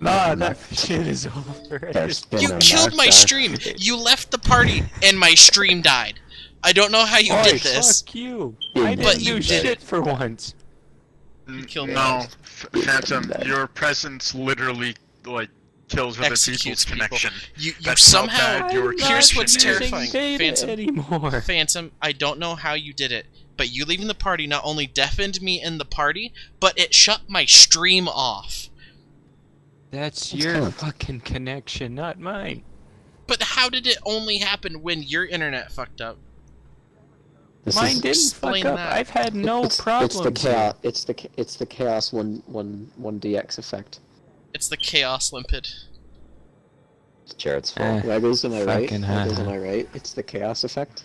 Nah, that shit is over. You killed my stream! You left the party, and my stream died. I don't know how you did this. Fuck you! Yeah, I but didn't you do did shit it. for once. You killed me. No, Phantom, your presence literally, like, kills other Executes people's people. connection. You That's how somehow. bad your Here's what's connection terrifying, is. Phantom anymore. Phantom, I don't know how you did it, but you leaving the party not only deafened me in the party, but it shut my stream off. That's your fucking connection, not mine. But how did it only happen when your internet fucked up? Mine didn't Explain fuck up. that. I've had no problems. It's the chaos. It's the chaos one DX effect. It's the chaos limpid. It's Jared's fault. Waggles, am I right? Waggles, am I right? It's the chaos effect.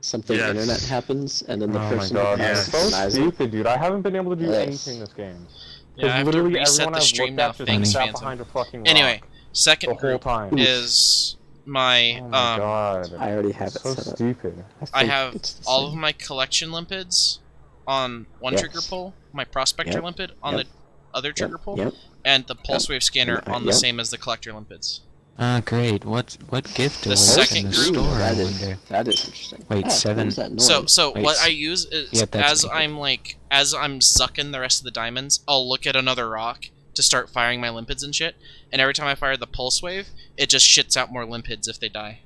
Something Yes. internet happens, and then the Oh my person god, who that's so recognizes it. stupid, dude. I haven't been able to do Yes. anything this game. Yeah, I have to literally reset everyone the I've stream looked now. at just Thanks, sat Phantom. behind a fucking Anyway, rock second the whole group time. is my Oh my god. I already have it so set up. stupid. I think have it's the all same. of my collection limpids on one Yes. trigger pull, my prospector Yep. limpid on Yep. the other trigger pull, Yep. and the pulse wave scanner Yep. on the Yep. same as the collector limpids. Ah, great. What gift The was second in the group- store? I That is wonder. interesting. Wait, Ah, seven- what was that noise? So Wait, what I use is yeah, that's as me. I'm sucking the rest of the diamonds, I'll look at another rock to start firing my limpids and shit, and every time I fire the pulse wave, it just shits out more limpids if they die.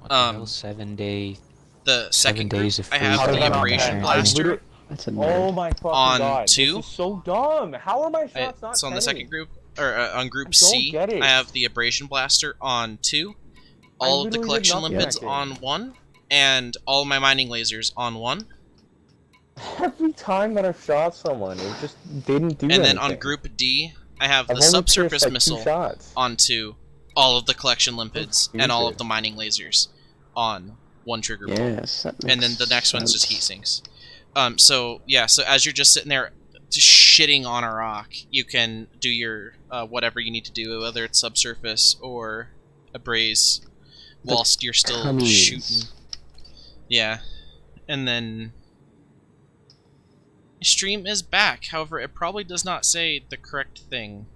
What the hell, 7 day. The second group, days of I have free the time. abrasion I blaster That's a Oh nerd. my fucking On god. two? This is so dumb. How are my shots not so on the penny? second group, or on group I don't C, get it. I have the abrasion blaster on 2, all of the literally collection did limpids nothing. on 1, and all of my mining lasers on 1. Every time that I've shot someone, it just didn't do anything. And then on group D, I have the I've only subsurface pierced, like, 2 missile shots. on 2, all of the collection limpids, and all of stupid. the mining lasers on 1 trigger pull. Yes, that And then makes the next one's just sense. heat sinks. So yeah, so as you're just sitting there just shitting on a rock, you can do your whatever you need to do, whether it's subsurface or abrase, whilst you're still Cummies. shooting. Yeah, and then stream is back. However, it probably does not say the correct thing.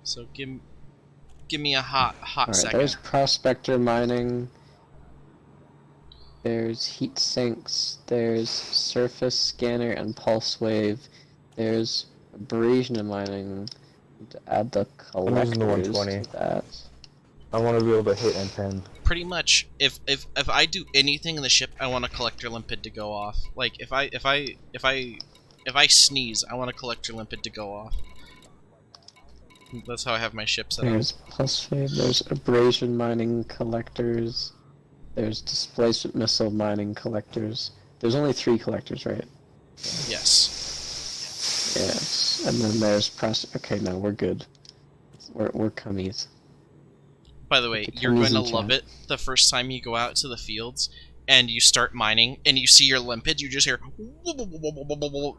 So give me a hot Alright, second. there's prospector mining. There's heat sinks. There's surface scanner and pulse wave. There's abrasion mining. To add the I'm using the collectors 120. to that. I want to be able to hit and pin. Pretty much, if I do anything in the ship, I want a collector limpid to go off. Like if I sneeze, I want a collector limpid to go off. That's how I have my ship set up. There's pulse wave. There's abrasion mining collectors. There's displacement missile mining collectors. There's only 3 collectors, right? Yes. Yes. And then there's okay, no, we're good. We're cummies. By the way, With the you're going to crimson love chat. it the first time you go out to the fields and you start mining and you see your limpids. You just hear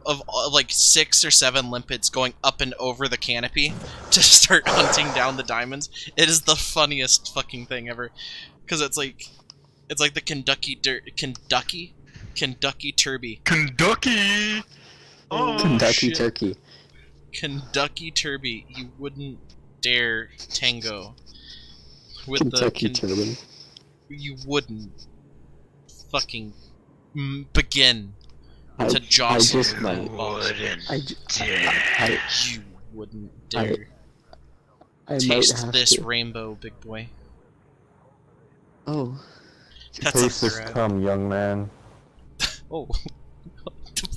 of like 6 or 7 limpids going up and over the canopy to start hunting down the diamonds. It is the funniest fucking thing ever, because it's like the Kentucky Turby. Kentucky! Oh, Kentucky shit. turkey. Kentucky Turby. You wouldn't dare tango with Kentucky the turban. you wouldn't fucking begin I to jostle. just might. I You wouldn't dare I might taste have this to. rainbow, big boy. Oh, That's Taste a this threat. cum, young man. Oh.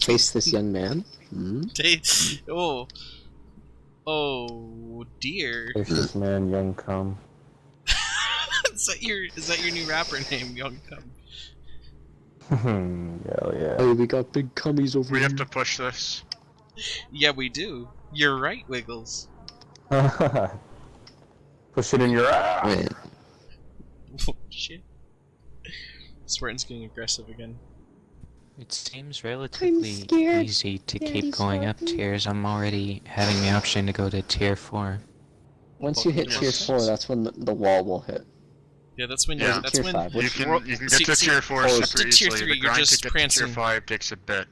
face this young man. Hmm? Oh. Oh dear. Taste this man, young cum. Is that your new rapper name, Young Cum? Hell yeah. Hey, we got big cummies over We here. have to push this. Yeah, we do. You're right, Wiggles. Push it in your ass. Man, Oh, shit. Swearing's getting aggressive again. It seems relatively scared. easy to Daddy's keep going up talking. tiers. I'm already having the option to go to tier 4. once you hit tier 4, that's when the wall will hit. Yeah, that's when Yeah. you. That's Tier when 5, You which can Well, get see- to see, tier 4 to super tier easily. 3, The you're grind just to get to prancing. tier 5 takes a bit.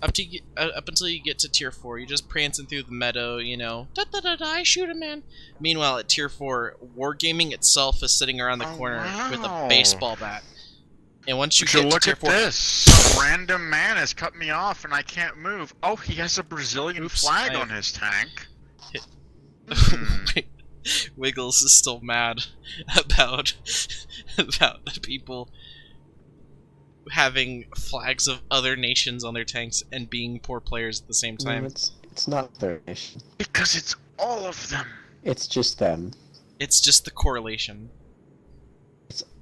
up until you get to tier 4, you're just prancing through the meadow, you know, da da da da, I shoot a man. Meanwhile, at tier 4, wargaming itself is sitting around the corner with a baseball bat. And once you get to look tier at 4, this. Some random man has cut me off and I can't move. Oh, he has a Brazilian flag on his tank. Wiggles is still mad about the people having flags of other nations on their tanks and being poor players at the same time. No, it's not their nation. Because it's all of them. It's just them. It's just the correlation.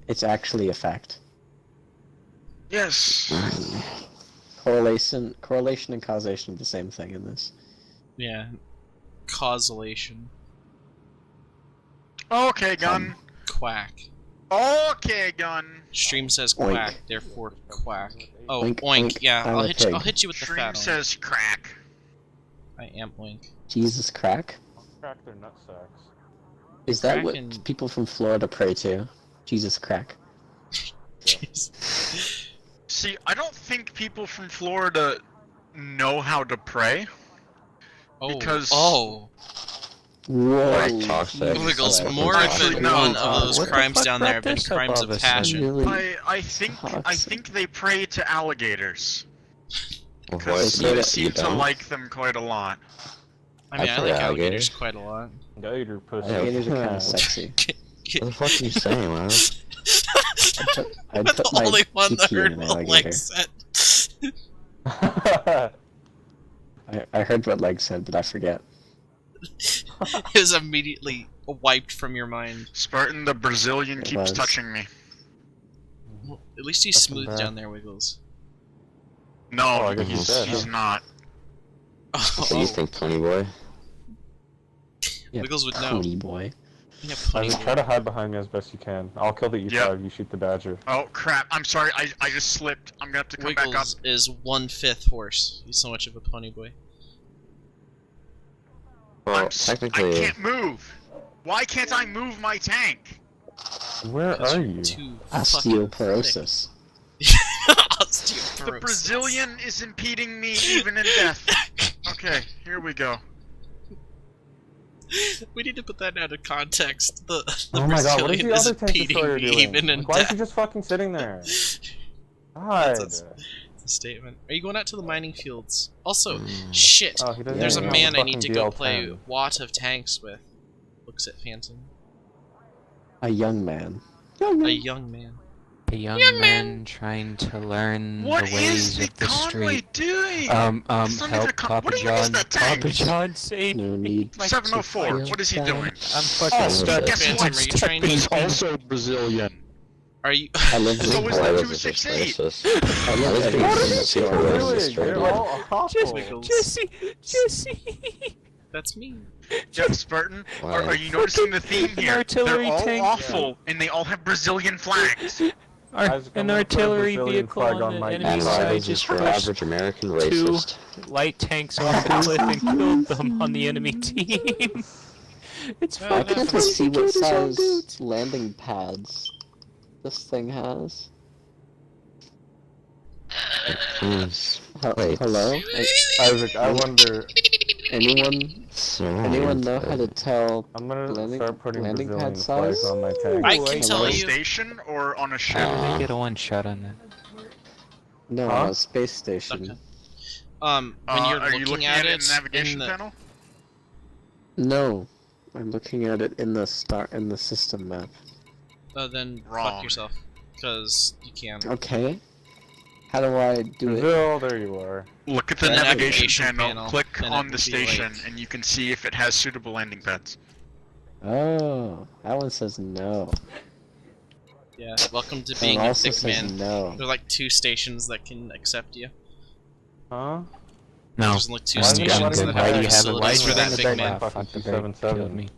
It's actually a fact. Yes. Correlation and causation are the same thing in this. Yeah. Causation. Okay, gun. Quack. Okay, gun. Stream says Oink. quack, therefore quack. Oh, Oink, oink. oink. Yeah, I'm I'll a hit you. pig. I'll hit you with the Stream fat. says crack. I am oink. Jesus crack? Crack their nut-sacks. Is that Crack what and- people from Florida pray to? Jesus crack. Jeez. See, I don't think people from Florida know how to pray. Oh. Because- Oh. Whoa. Like toxic. Wiggles, Sorry. more Actually, than no. one of those What the crimes fuck down there have brought been this up crimes all of of a sudden? passion. Really? I think they pray to alligators. What Because do you they do? seem to like them quite a lot. I mean, I I play like alligators alligators. quite a lot. Gator pussy. Alligators are kind Yeah. of sexy. What the fuck are you saying, man? I'd I'm put the my only one that kiki in heard an what alligator. Lex said. I heard what Leg said, but I forget. It was immediately wiped from your mind. Spartan, the Brazilian It keeps was. touching me. At least he's That's smooth bad. down there, Wiggles. No, Oh, I guess he's dead, he's huh? not. What do you think, Pony Boy? Yeah, Wiggles would know. Pony boy. Yeah, I plenty just more. try to hide behind me as best you can. I'll kill the E5, Yep. you shoot the badger. Oh crap! I'm sorry. I just slipped. I'm gonna have to come back up. Wiggles is 1/5 horse. He's so much of a pony boy. Well, I technically, can't move. Why can't I move my tank? Where Because are you're you? too fucking Osteoporosis. thick. Osteoporosis. The Brazilian is impeding me even in death. Okay, here we go. We need to put that out of context. The Oh my god, what is Brazilian the is other tank impeding destroyer me doing? even in Like, why is he death. just fucking sitting there? God. It's a statement. Are you going out to the mining fields? Also, shit. Oh, he doesn't There's a even have man the I need to fucking go DL10. play Watt of Tanks with. Looks at Phantom. A young man. A young man. A young man trying to learn What the is ways the of the Conway street. doing? Help what Papa even is John. that tank? Papa John, save No me. need. My 704. feel What is he bad. doing? I'm fucking Oh, stuck. guess Phantom, what? are you trying to... he's also Brazilian. Are you... I live So with is Why that was this 268? racist? I live was with being What are everyone these that's super people going racist. doing? They're right all awful. Wiggles. Jesse. That's me. Jeff Spartan, Why? are you noticing the theme An here? They're artillery all tank. awful, and they all have Brazilian flags. Guys, An I'm gonna put a artillery Brazilian vehicle flag on on the my enemy And E5. why side was just just your pushed average American two racist? light tanks off the cliff and killed them on the enemy team. It's Well, I fucking can't see what Gator's own size dudes. landing pads this thing has. Wait. Hello? Isaac, I wonder. Anyone know how to tell? I'm gonna Landing- start putting landing Brazilian pad flags size? on my tank. I can Hello? tell On a you. station or on a ship? They get a one shot on that. No, Huh? a space station. Okay. When you're are you looking at it in the navigation the... panel? No, I'm looking at it in the system map. then Wrong. fuck yourself. Because you can. Okay. How do I do it? Brazil, there you are. Look at the The navigation navigation panel. panel, Click and it on will the be station, like- and you can see if it has suitable landing pads. Oh, that one says no. Yeah. Welcome to That being one a also thick says man. no. There are like 2 stations that can accept you. Huh? No. There's like 2 Why is it stations letting that me have buy it? facilities for Why that is it big letting man. me buy fucking Fuck the bird 277? killed me.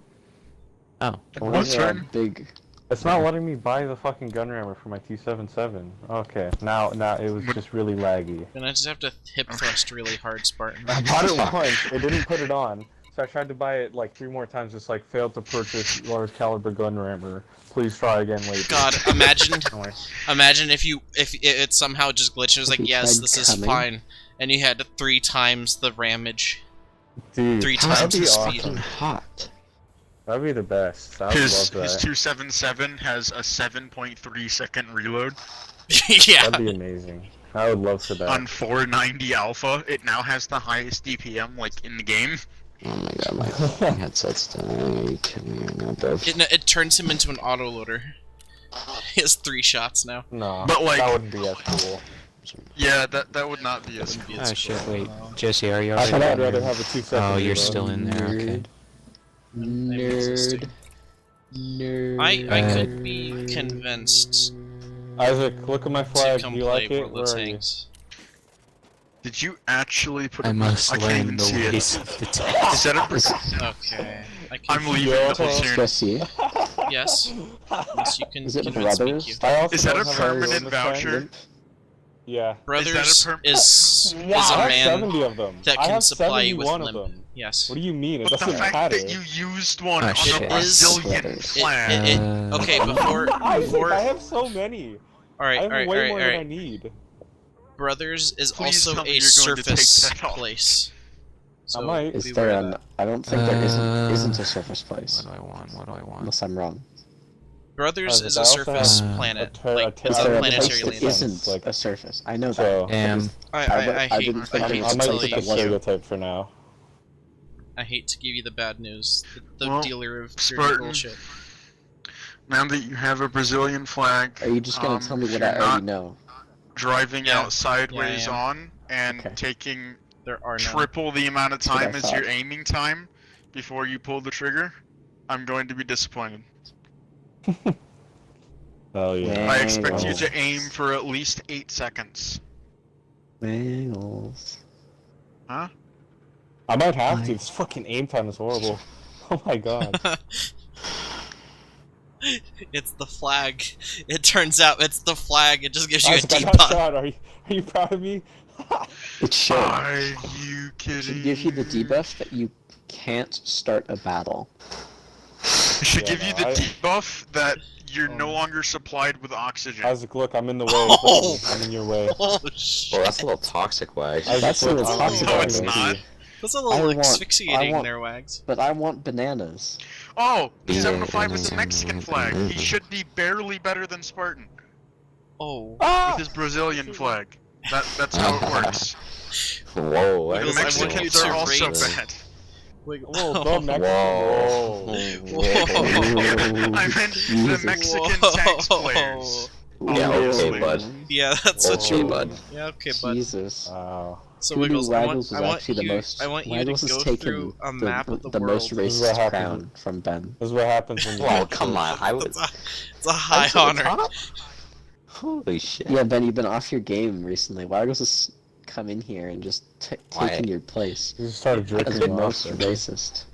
Oh. Only What's a that? big. It's not letting me buy the fucking gun rammer for my T77. Okay, now it was just really laggy. And I just have to hip thrust really hard, Spartan. I bought it once, it didn't put it on, so I tried to buy it like 3 more times, just like failed to purchase large caliber gun rammer. Please try again later. God, imagine I'm like, imagine if it somehow just glitches like, If you yes, tried this is coming. fine. and you had 3 times the ramage, Dude, 3 that'd times be the awesome. speed. Fucking hot. That'd be the best. I would His love that. 277 has a 7.3 second reload. Yeah. That'd be amazing. I would love for that. On 490 alpha, it now has the highest DPM like in the game. Oh my god, my fucking headset's dying. Are you kidding me right now, bro? It turns him into an autoloader. He has 3 shots now. No, But, like- that wouldn't be as cool. Yeah, that would not be as Oh shit, wait. Jesse, are you I already thought I'd in there? rather have a 2 second. Oh, you're reload. still in there, okay. Nerd. Nerd. I could be convinced Isaac, look at my to flag. come Do you play like it? World Where of are you? Tanks. Did you actually put I must I can't learn even the see it. ways of the Is tanks. that a Okay. I can I'm leaving Yo. the platoon. Jesse, Yes. Yes, you can is it convince me. brothers? I also Is that don't a have any permanent limit sign. voucher? Yeah. Brothers perm- is I a have man 70 of them. that I can have supply you with 71 of limp. them. Yes. What do you mean? It But the doesn't fact matter. that you used one Oh, on shit. a It is- Brazilian Brothers. flag. Okay, before Isaac, I have so many. Alright, I have alright, way alright, more than I alright. need. Brothers is Please also tell me a you're going to take surface that off. place. So might. Is beware there of an? that. I don't think there isn't a surface place. What do I want? What do I want? Unless I'm wrong. Brothers Isaac, is I a also surface have planet, a like ter- it's Is a there a planetary place that landing. isn't Like- a surface? I know So, that. Damn. I hate, didn't think I it hate was to I something tell might like you, take the stereotype for now. I hate to give you the bad news. The Well, dealer of dirty Spartan. bullshit. Now that you have a Brazilian flag, Are you just gonna tell me if what you're I already not know? driving Yeah. out sideways Yeah, I am. on and Okay. taking There are no. triple the amount of That's what I time as your thought. aiming time before you pull the trigger, I'm going to be disappointed. Oh yeah. I expect you Bangles. to aim for at least 8 seconds. Bangles. Huh? I might have to. Like- This fucking aim time is horrible. Oh my god. It's the flag. It turns out it's the flag. It just gives you Isaac, I a got debuff. shot. Are you proud of me? It should. Are you It kidding? should give you the debuff that you can't start a battle. It should Yeah, give you no, the I- debuff that you're Oh. no longer supplied with oxygen. Isaac, look, I'm in the way. Oh! Look, I'm in your way. Oh Well, shit! that's a little toxic, Wags. Isaac, That's a look, little I'm in toxic, your No, way. it's not. That's a I little want- asphyxiating I want- there, Wags. But I want bananas. Oh, Yeah, 705 is a yeah, Mexican yeah, flag. yeah. He should be barely better than Spartan Oh. Ah! with his Brazilian flag. That's how it works. Whoa, Wiggles, The I Wags. want you Mexicans to are also rate- bad. Wiggle. Whoa, go Mexico. Whoa. I meant the Jesus. Mexican tanks players. Yeah, okay, Obviously. bud. Yeah, that's what Okay, you. bud. Yeah, okay, bud. Jesus. Wow. So Who knew Wiggles, I want, Waggles was I want actually you, the most. I want you Waggles to has go taken through a map of the the most world. This is what racist happens. crown from Ben. This is what happens when you Oh, get come killed. on. I would. It's a high I'm to the honor. top? Holy shit. Yeah, Ben, you've been off your game recently. Waggles has come in here and just Why? taken your place You just started as jerking the me off. most there. racist.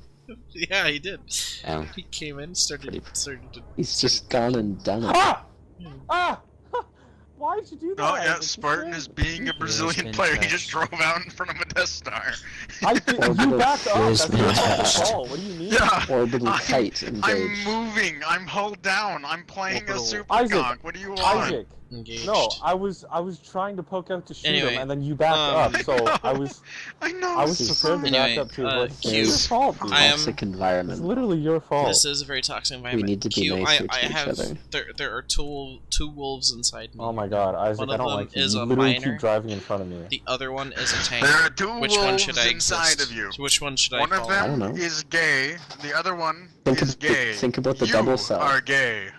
Yeah, he did. Damn. He came in, started to. He's just gone and done it. Ah! Ah! Why'd you do that? Oh yeah, Isaac? You Spartan said- is being a Brazilian been player. He trash. just drove out in front of a Death Star. I did, you Orbital backed up. is That's your trash. fault. What do you mean? Yeah. Orbital I'm- kite I'm engaged. moving. I'm hull down. I'm playing Orbital- a super Isaac, conch. What do you want? Isaac. Engaged. No, I was trying to poke out to shoot Anyway, him, and then you backed um, up. So I was I know. I was This is- prepared to Anyway, back up too. But Q, it's your fault, dude. I am- Toxic It's environment. literally your fault. This is a very toxic environment. need to be Q, nicer I to each have other. there are two wolves inside me. Oh my god, Isaac, One I of don't them like you. is You a literally miner. keep driving in front of me. The other one is a tank. There are two Which one wolves should I inside exist? of you. So which one should One I of follow? I don't them know. is gay. The other one Think is of the- gay. think about the you double cell. are gay.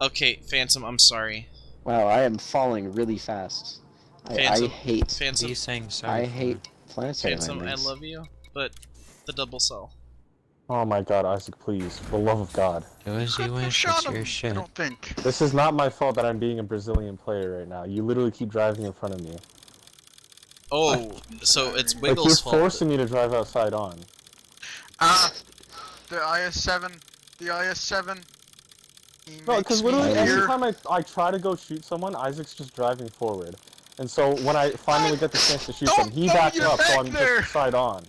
Okay, Phantom, I'm sorry. Wow, I am falling really fast. I Phantom. hate. What are Phantom, you saying? Sorry. I hate planetary Phantom, I landings. love you, but the double cell. Oh my god, Isaac, please. For the love of God. Do as you Couldn't have wish. shot It's him, your I shit. don't think. This is not my fault that I'm being a Brazilian player right now. You literally keep driving in front of me. Oh, so it's Like, you're Wiggles' fault. forcing me to drive outside on. The IS-7. The IS-7. He No, makes because me literally every hear- time I try to go shoot someone, Isaac's just driving forward. And so when I finally get the chance to shoot Don't them, he know backs you're up, so back I'm there. just side on.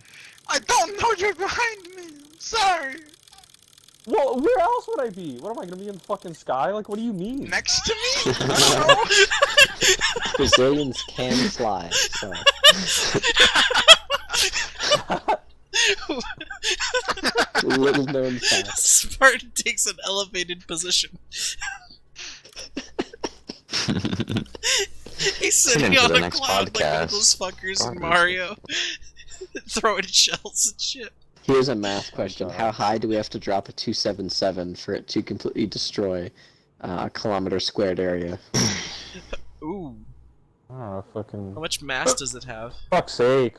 I don't know you're behind me. Sorry. Well, where else would I be? What am I gonna be in the fucking sky? Like, what do you mean? Next to me? No. Brazilians can fly, so Little known fact. Spartan takes an elevated position. He's sitting Tune into on the a next cloud like one of podcast. those fuckers in Progress. Mario. Throwing shells and shit. Here's a math question. How high do we have to drop a 277 for it to completely destroy a kilometer squared area? Ooh. Oh, fucking. How much mass does it have? Fuck's sake.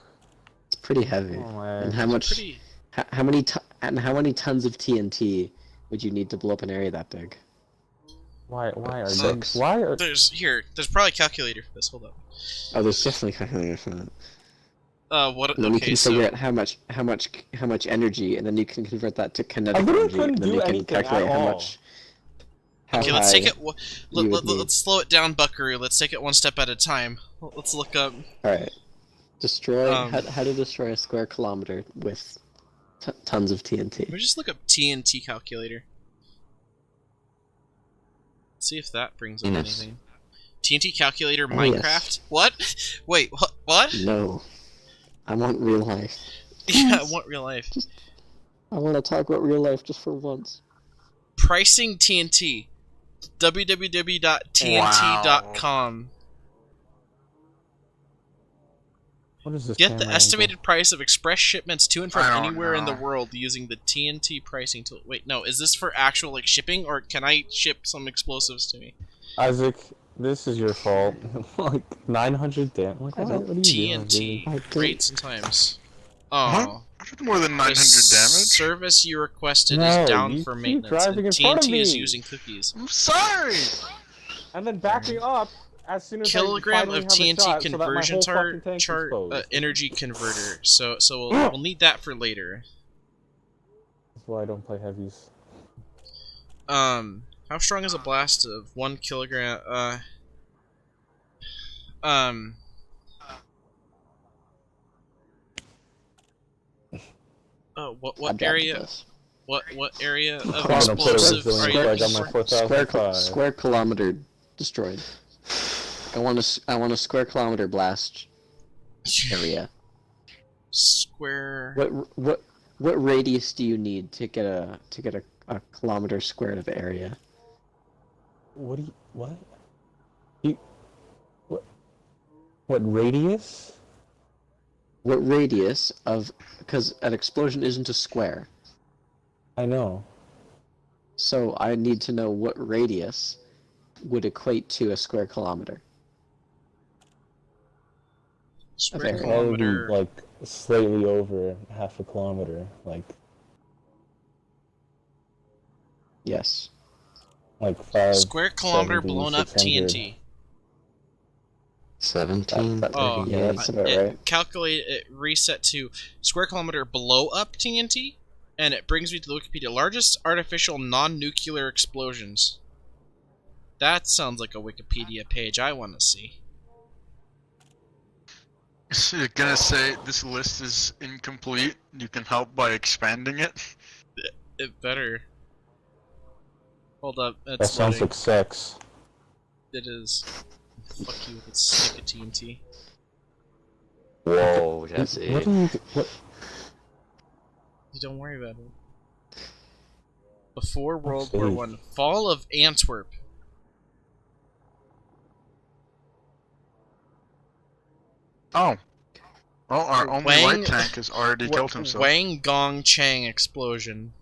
It's pretty heavy. Oh, man. And how much? Pretty. How many? How many tons of TNT would you need to blow up an area that big? Why are you? Six. Why are? There's probably a calculator for this. Hold up. Oh, there's definitely calculator for that. What? And then you Okay, can so figure out how much energy, and then you can convert that to kinetic literally energy, couldn't and then do you can anything calculate at how all. much. How okay, let's take high it. you would need. Let's slow it down, Buckaroo. Let's take it one step at a time. Let's look up. All right. Destroy. Um, How to destroy a square kilometer with tons of TNT. Let me just look up TNT calculator. See if that brings up Yes. anything. TNT calculator Oh, Minecraft? yes. What? Wait, what? No. I want real life. Yeah, I want real life. I want to talk about real life just for once. Pricing TNT. www.tnt.com. What is this? Get the camera estimated price of express shipments to and from I don't anywhere in the know. world using the TNT pricing tool. Wait, no, is this for actual like shipping, or can I ship some explosives to me? angle? Isaac, this is your fault. Like 900 damn. Like what are you doing, TNT I did. rates and times. Huh? Oh. I did more than 900 The damage. service you requested No, is down you for keep maintenance, and driving in front of TNT is me. using cookies. I'm sorry. And then backing up as soon as Kilogram I finally of have a TNT shot so that my conversion whole fucking tank's chart exposed. energy converter. So we'll need that for later. That's why I don't play heavies. How strong is a blast of 1 kilogram? Oh, what Adapted area? this. What area of Oh, no, put a explosive Brazilian are you flag looking on my for? 4005. Square kilometer destroyed. I want a square kilometer blast area. Square. What radius do you need to get a kilometer squared of area? What do you what? What radius? What radius of, because an explosion isn't a square, I know. so I need to know what radius would equate to a square kilometer. Square Okay. Probably kilometer. like slightly over half a kilometer, like Yes. 5. Square kilometer 70, blown up 600. TNT. 17. Oh, Yeah, that's about right. Calculate it. Reset to square kilometer blow up TNT, and it brings me to the Wikipedia largest artificial non-nuclear explosions. That sounds like a Wikipedia page I want to see. So you're gonna say this list is incomplete? You can help by expanding it? It better. Hold up, That it's sounds loading. like sex. It is. Fuck you with a stick of TNT. Whoa, Jesse. What do you? What? Don't worry about it. Before World Let's War see. One, fall of Antwerp. Oh. Well, our only Wang- light tank has already killed himself. Wang Gong Chang explosion.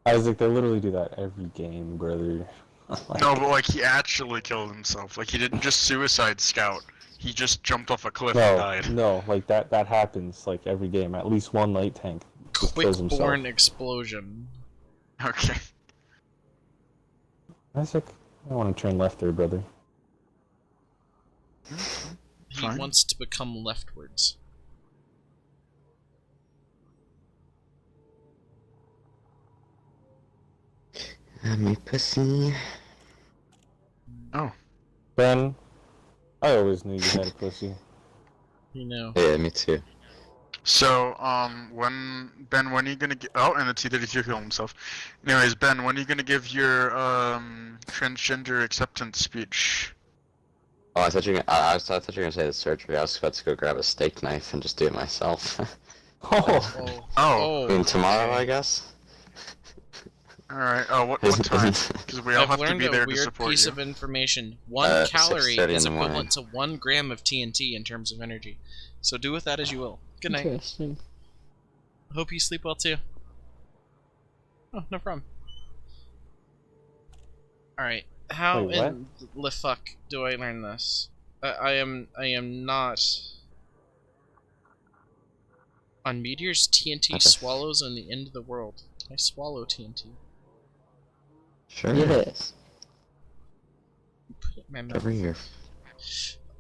Isaac, they literally do that every game, brother. No, but like he actually killed himself. Like he didn't just suicide scout. He just jumped off a cliff and died. No, like that happens like every game. At least one light tank just kills himself. Quick-born explosion. Okay. Isaac, I want to turn left there, brother. He Fine. wants to become leftwards. Me pussy. Ben, I always knew you had a pussy. You know. Yeah, me too. So, when are you gonna get? Oh, and the T-32 killed himself. Anyways, Ben, when are you gonna give your transgender acceptance speech? Oh, I thought you were gonna, I thought you were gonna say the surgery. I was about to go grab a steak knife and just do it myself. Oh, Oh. I mean, tomorrow, okay. I guess. Alright. Oh, what time? Because we all I've have to learned be a there to weird support piece you. of information. 1 calorie 6:30 is in the morning. equivalent to 1 gram of TNT in terms of energy. So do with that as you will. Good night. Interesting. Hope you sleep well too. Oh, no problem. Alright. How Wait, what? in the fuck do I learn this? I am not... On meteors, TNT Okay. swallows on the end of the world. I swallow TNT. Sure. Yes. Put it in my mouth. Over here.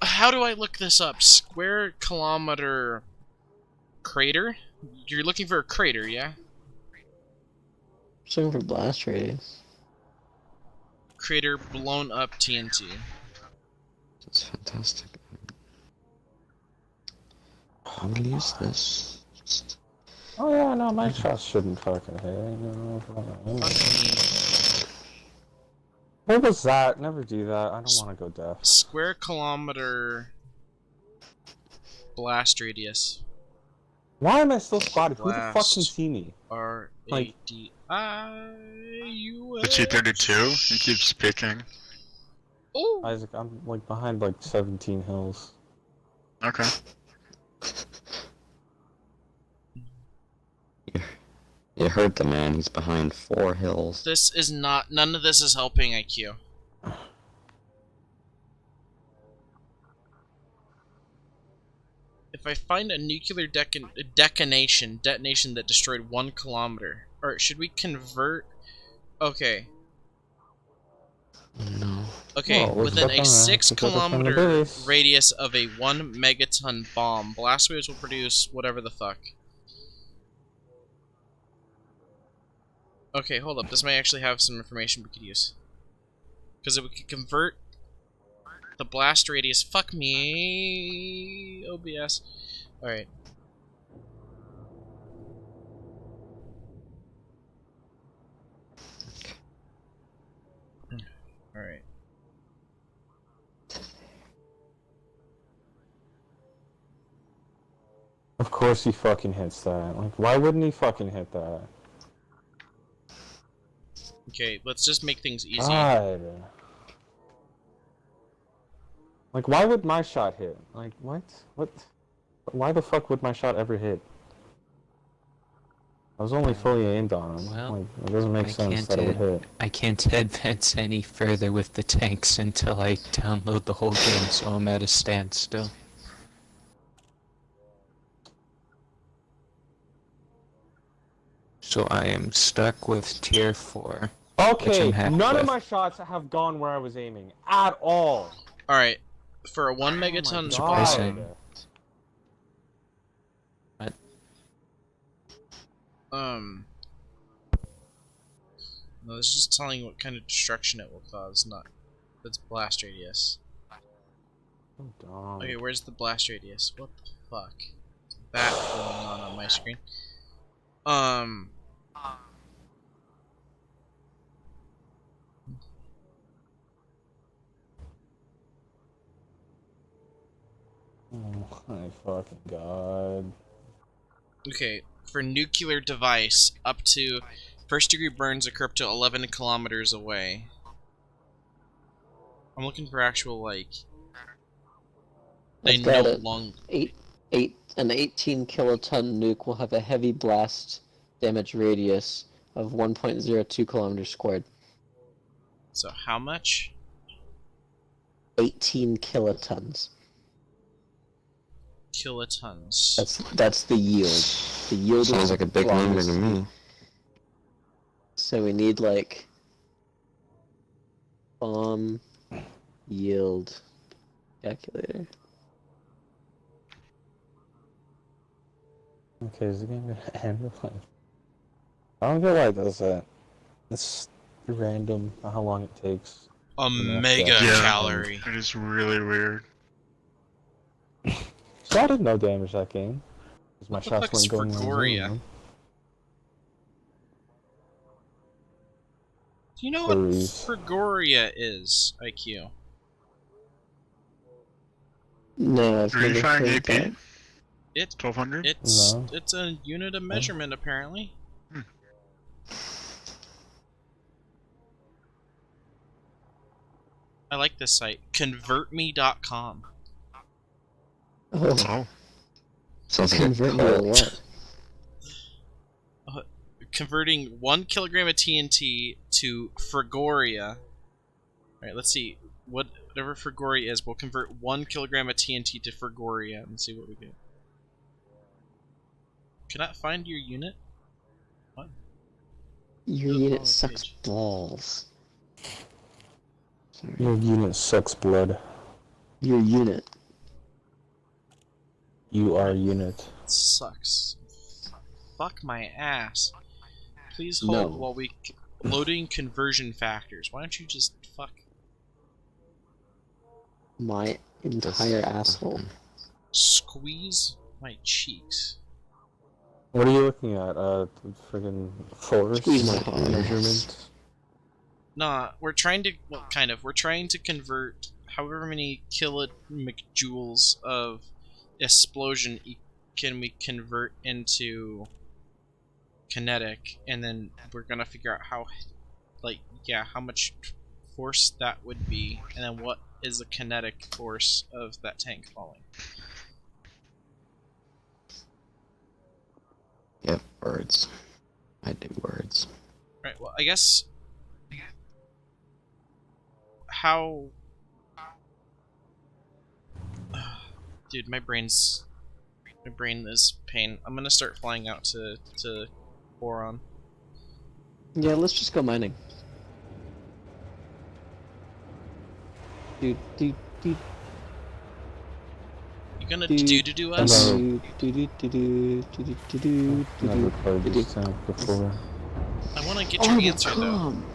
How do I look this up? Square kilometer crater? You're looking for a crater, yeah? Just looking for blast radius. Crater blown up TNT. That's fantastic. I'm gonna use this. Oh yeah, no, my shots shouldn't fucking hit. No, Fuck me. what was that? Never do that. I don't want to go deaf. Square kilometer blast radius. Why am I still spotted? Who the fuck Blast. can see me? R-A-D-I-U-S. The T-32? He keeps speaking. Oh! Isaac, I'm like behind like 17 hills. Okay. You heard the man. He's behind 4 hills. This is not. None of this is helping IQ. If I find a nuclear detonation that destroyed 1 kilometer, or should we convert? Okay. No. Okay, Well, within a let's 6 look at the kilometer base. radius of a 1 megaton bomb, blast waves will produce whatever the fuck. Okay, hold up. This may actually have some information we could use. Because if we could convert the blast radius... Fuck me... OBS. Alright. Alright. Of course he fucking hits that. Like, why wouldn't he fucking hit that? Okay, let's just make things easy. God. Like, why would my shot hit? Like, what? What? Why the fuck would my shot ever hit? I was only fully aimed on him. Well, like, it doesn't make sense that it would hit. I can't advance any further with the tanks until I download the whole game, so I'm at a standstill. So I am stuck with tier 4. Okay, happy none of with. my shots have gone where I was aiming. At all. Alright. For a 1 Oh my megaton God. bomb... Surprising. No, this is just telling you what kind of destruction it will cause, not its blast radius. So dumb. Okay, where's the blast radius? What the fuck? Is that going on my screen? Oh my fucking god. Okay, for nuclear device, up to first degree burns occur up to 11 kilometers away. I'm looking for actual, like... They I've got know it. long... An 18 kiloton nuke will have a heavy blast damage radius of 1.02 kilometers squared. So how much? 18 kilotons. Kilotons. That's the yield. The yield Sounds is like a big number to me. So we need like bomb yield calculator. Okay, is the game gonna end? I don't get why it does that. It's random how long it takes. A Yeah. mega Yeah. calorie. It is really weird. So I did no damage that game. Because my What the shots fuck is weren't going Fregoria? wrong. Do you know what Furries. Fregoria is, IQ? No, I've Are you never firing heard AP? that. It 1200? No. it's a unit of measurement apparently. I like this site. Convertme.com. Oh, Oh. Sounds like a convert me to cult. what? Converting 1 kilogram of TNT to Frigoria. Alright, let's see. Whatever Frigoria is, we'll convert 1 kilogram of TNT to Frigoria and see what we get. Cannot find your unit? What? Your The unit wrong sucks page. balls. Sorry. Your unit sucks blood. Your unit. You are a unit. Sucks. Fuck my ass. Please hold No. while we loading conversion factors. Why don't you just fuck? My entire asshole. Squeeze my cheeks. What are you looking at? Friggin' force Squeeze my heart. measurement. Nah, we're trying to, well, kind of. We're trying to convert however many kilojoules of explosion can we convert into kinetic, and then we're gonna figure out how, like, yeah, how much force that would be, and then what is the kinetic force of that tank falling. Yep, words. I do words. Right, well, I guess how... Dude, my brain is pain. I'm gonna start flying out to Boron. Yeah, let's just go mining. Dude. You gonna Dude. do us? Hello. Do. Never played this tank before. I wanna get your answer though. Come.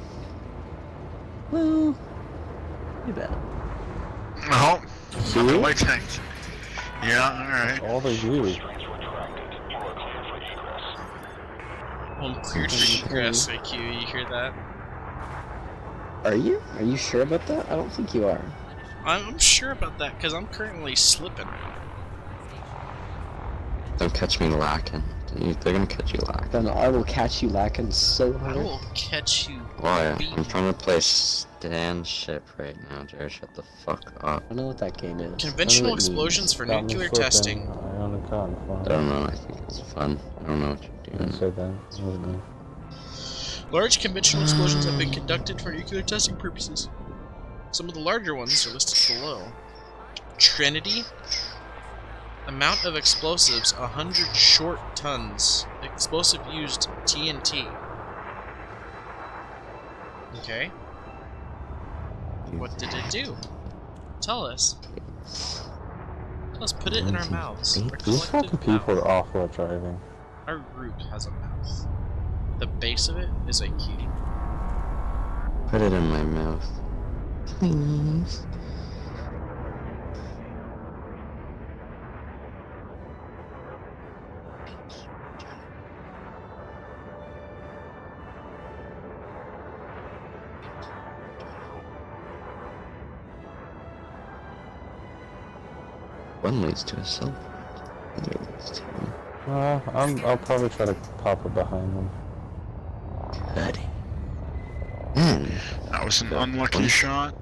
Well, you bet. Oh, See? not my tank. Yeah, alright. All they do. Home cleared for egress, IQ. You hear that? Are you? Are you sure about that? I don't think you are. I'm sure about that because I'm currently slipping. Don't catch me lacking. They're gonna catch you lacking. Then I will catch you lacking so I hard. will catch you. Why? beat I'm trying to play stand ship right now, Jared. Shut the fuck up. I don't know what that game is. Conventional I don't know what it means. explosions for Got me nuclear flipping. testing. I own a gun. I don't know. I think it's fun. I don't know what you're Didn't doing. say that. It wasn't me. Large conventional explosions have been conducted for nuclear testing purposes. Some of the larger ones are listed below. Trinity. Amount of explosives 100 short tons. Explosive used TNT. Okay. What did it do? Tell us. Let's put it in our mouths. Our These fucking collective people mouth. are awful at driving. Our group has a mouth. The base of it is a key. Put it in my mouth. Please. One leads to a cell point. The other leads to I'll probably try to pop it behind them. cutting. Man, That was an unlucky shot.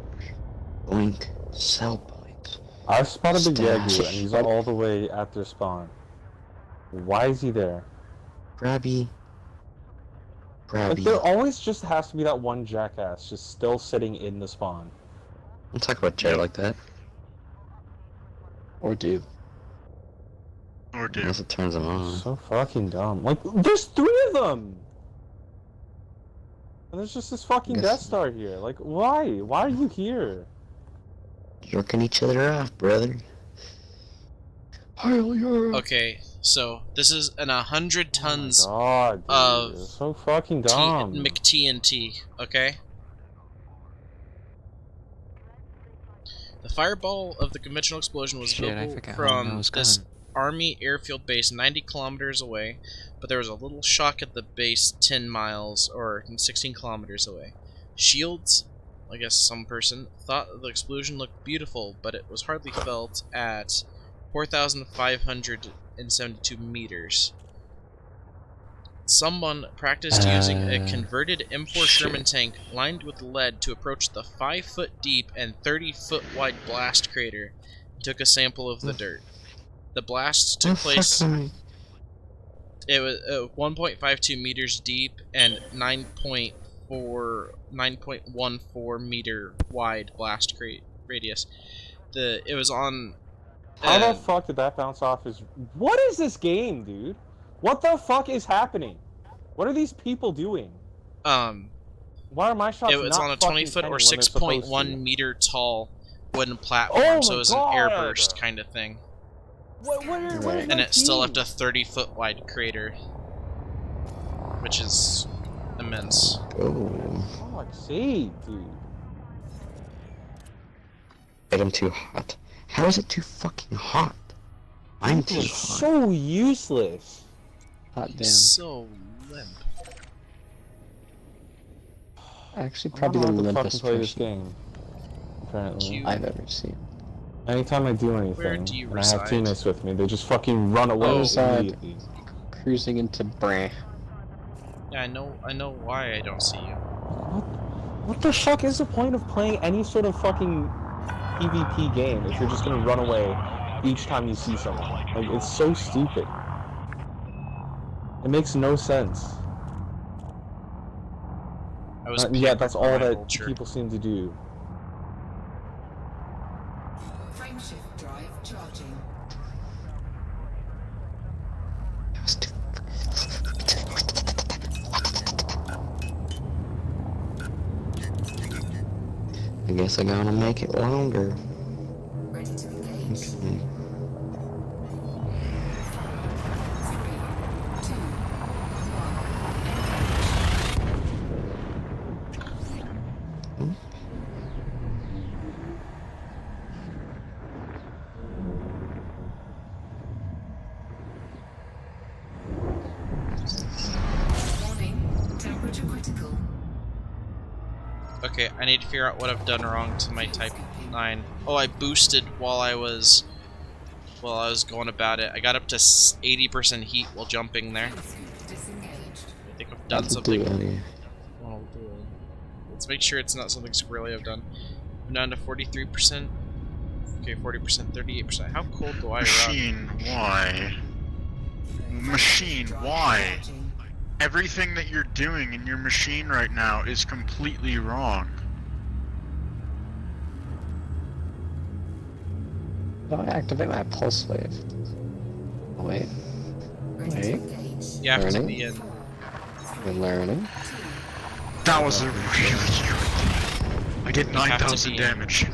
blink cell point. I've spotted the Yagyu Stash. and he's all the way at their spawn. Why is he there? Grabby. Like, Grabby. there always just has to be that one jackass just still sitting in the spawn. Don't talk about Jared like that. Or do. Or do. Unless it turns him on. So fucking dumb. Like, there's 3 of them! And there's just this fucking Guess- Death Star here. Like, why? Why are you here? Jerking each other off, brother. Heil Europe. Okay, so this is an 100 tons Oh my God, dude. of It's so fucking dumb. McTNT, okay? The fireball of the conventional explosion was Shit, I visible forgot how long that from was this gone. Army airfield base 90 kilometers away, but there was a little shock at the base 10 miles or 16 kilometers away. Shields I guess some person, thought the explosion looked beautiful, but it was hardly felt at 4,572 meters. Someone practiced using a converted M4 Sherman tank lined with lead to approach the 5-foot deep and 30-foot wide blast crater and took a sample of the dirt. The blast took place. It was 1.52 meters deep and 9.14 meter wide blast radius. It was on. How the fuck did that bounce off his... What is this game, dude? What the fuck is happening? What are these people doing? Why are my shots It was not on a fucking 20-foot or penning when they're 6.1 meter tall wooden platform, so it was an airburst kind of thing. What are And it still left a 30-foot wide crater, which is immense. Oh. Fuck's sake, dude. Made him too hot. How is it too fucking hot? I'm too It's hot. so useless. Hot damn. So limp. Actually, I'm probably not the allowed to fucking limpest play this person game. Apparently. I've ever seen. Anytime I do anything, Where do you and I have reside? teammates with me, they just fucking run away I reside immediately. cruising into Breh. Yeah, I know why I don't see you. What the fuck is the point of playing any sort of fucking PvP game if you're just gonna run away each time you see someone? Like, it's so stupid. It makes no sense. I was Yeah, that's pampered by all my that vulture. people seem to do. Frameshift drive charging. That was too... I guess I'm gonna make it longer. Ready to engage. Okay. 3, 2, 1. Warning, temperature critical. Okay, I need to figure out what I've done wrong to my Type 9. Oh, I boosted while I was going about it. I got up to 80% heat while jumping there. Disengaged. I think I've done That'll something. do it. Well, let's make sure it's not something squirrely I've done. I'm down to 43%. Okay, 40%, 38%. How cold do I run? Machine, why? Machine, why? Charging. Everything that you're doing in your machine right now is completely wrong. How do I activate my pulse wave? Oh, wait, Ready to Wait. engage. You have to Learning. be in. we're learning. That was a really good... I did You have to 9,000 be in damage.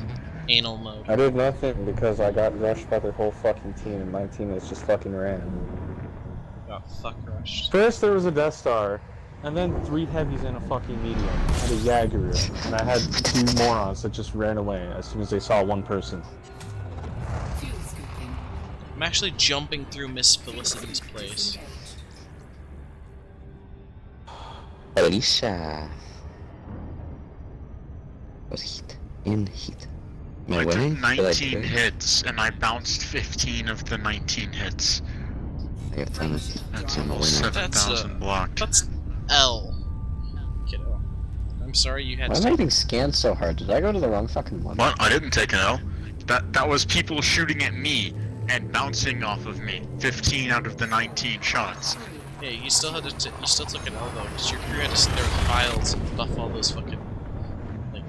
Anal mode. I did nothing because I got rushed by their whole fucking team and my teammates just fucking ran. Got fuck rushed. First there was a Death Star, and then 3 heavies and a fucking medium, and a Jagger, and I had 2 morons that just ran away as soon as they saw one person. Fuel scooping. I'm actually jumping through Miss Felicity's place. Disengaged. Alicia. Was heat. In heat. Am I I winning? took Did I 19 do it? hits, and I bounced 15 of the 19 hits. I got 10. That's I'm a almost winner. 7,000 blocked. That's L. Kiddo. I'm sorry you had Why to am I take getting scanned so hard? Did I go to the wrong fucking one? What? I didn't take an L. That was people shooting at me and bouncing off of me. 15 out of the 19 shots. Yeah, you still had to. You still took an L though, because your crew had to sit there with files and buff all those fucking like.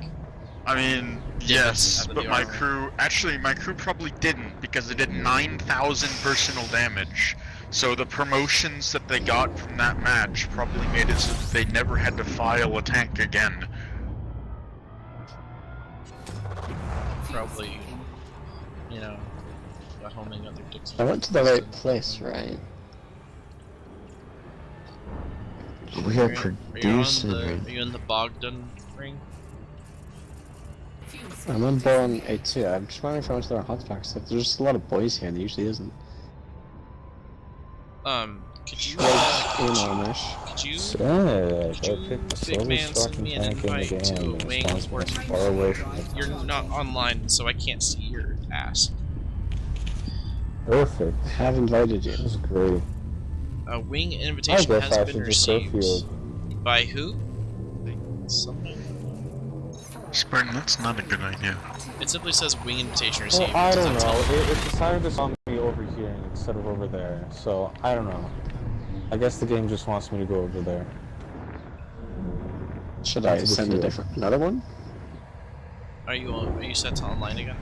I mean, Divots yes, out of but the my armor. crew... Actually, my crew probably didn't, because they did 9,000 personal damage. So the promotions that they got from that match probably made it so that they never had to file a tank again. Probably, you know, got homing other dicks. I went to the right place, right? We are Are producing. Are you in the Bogdan ring? Fuel I'm on Boron A2. I'm just wondering if I went to the wrong hotbox. There's just a lot of boys here, and there usually isn't. Could you Like, in Amish. could Did you, Sick. I did you picked the big slowest man, send fucking me an tank in the invite to game. a The wing response or was far away from the you're not online, so I can't see your ass. Perfect. I have invited you. This is great. A wing I invitation guess has I been should just go received. field. By who? Someone. Spartan, that's not a good idea. It simply says wing invitation Well, received. I It don't doesn't know. tell me. It decided to spawn me over here instead of over there, so I don't know. I guess the game just wants me to go over there. Should I To the send field. another one? Are you set to online again?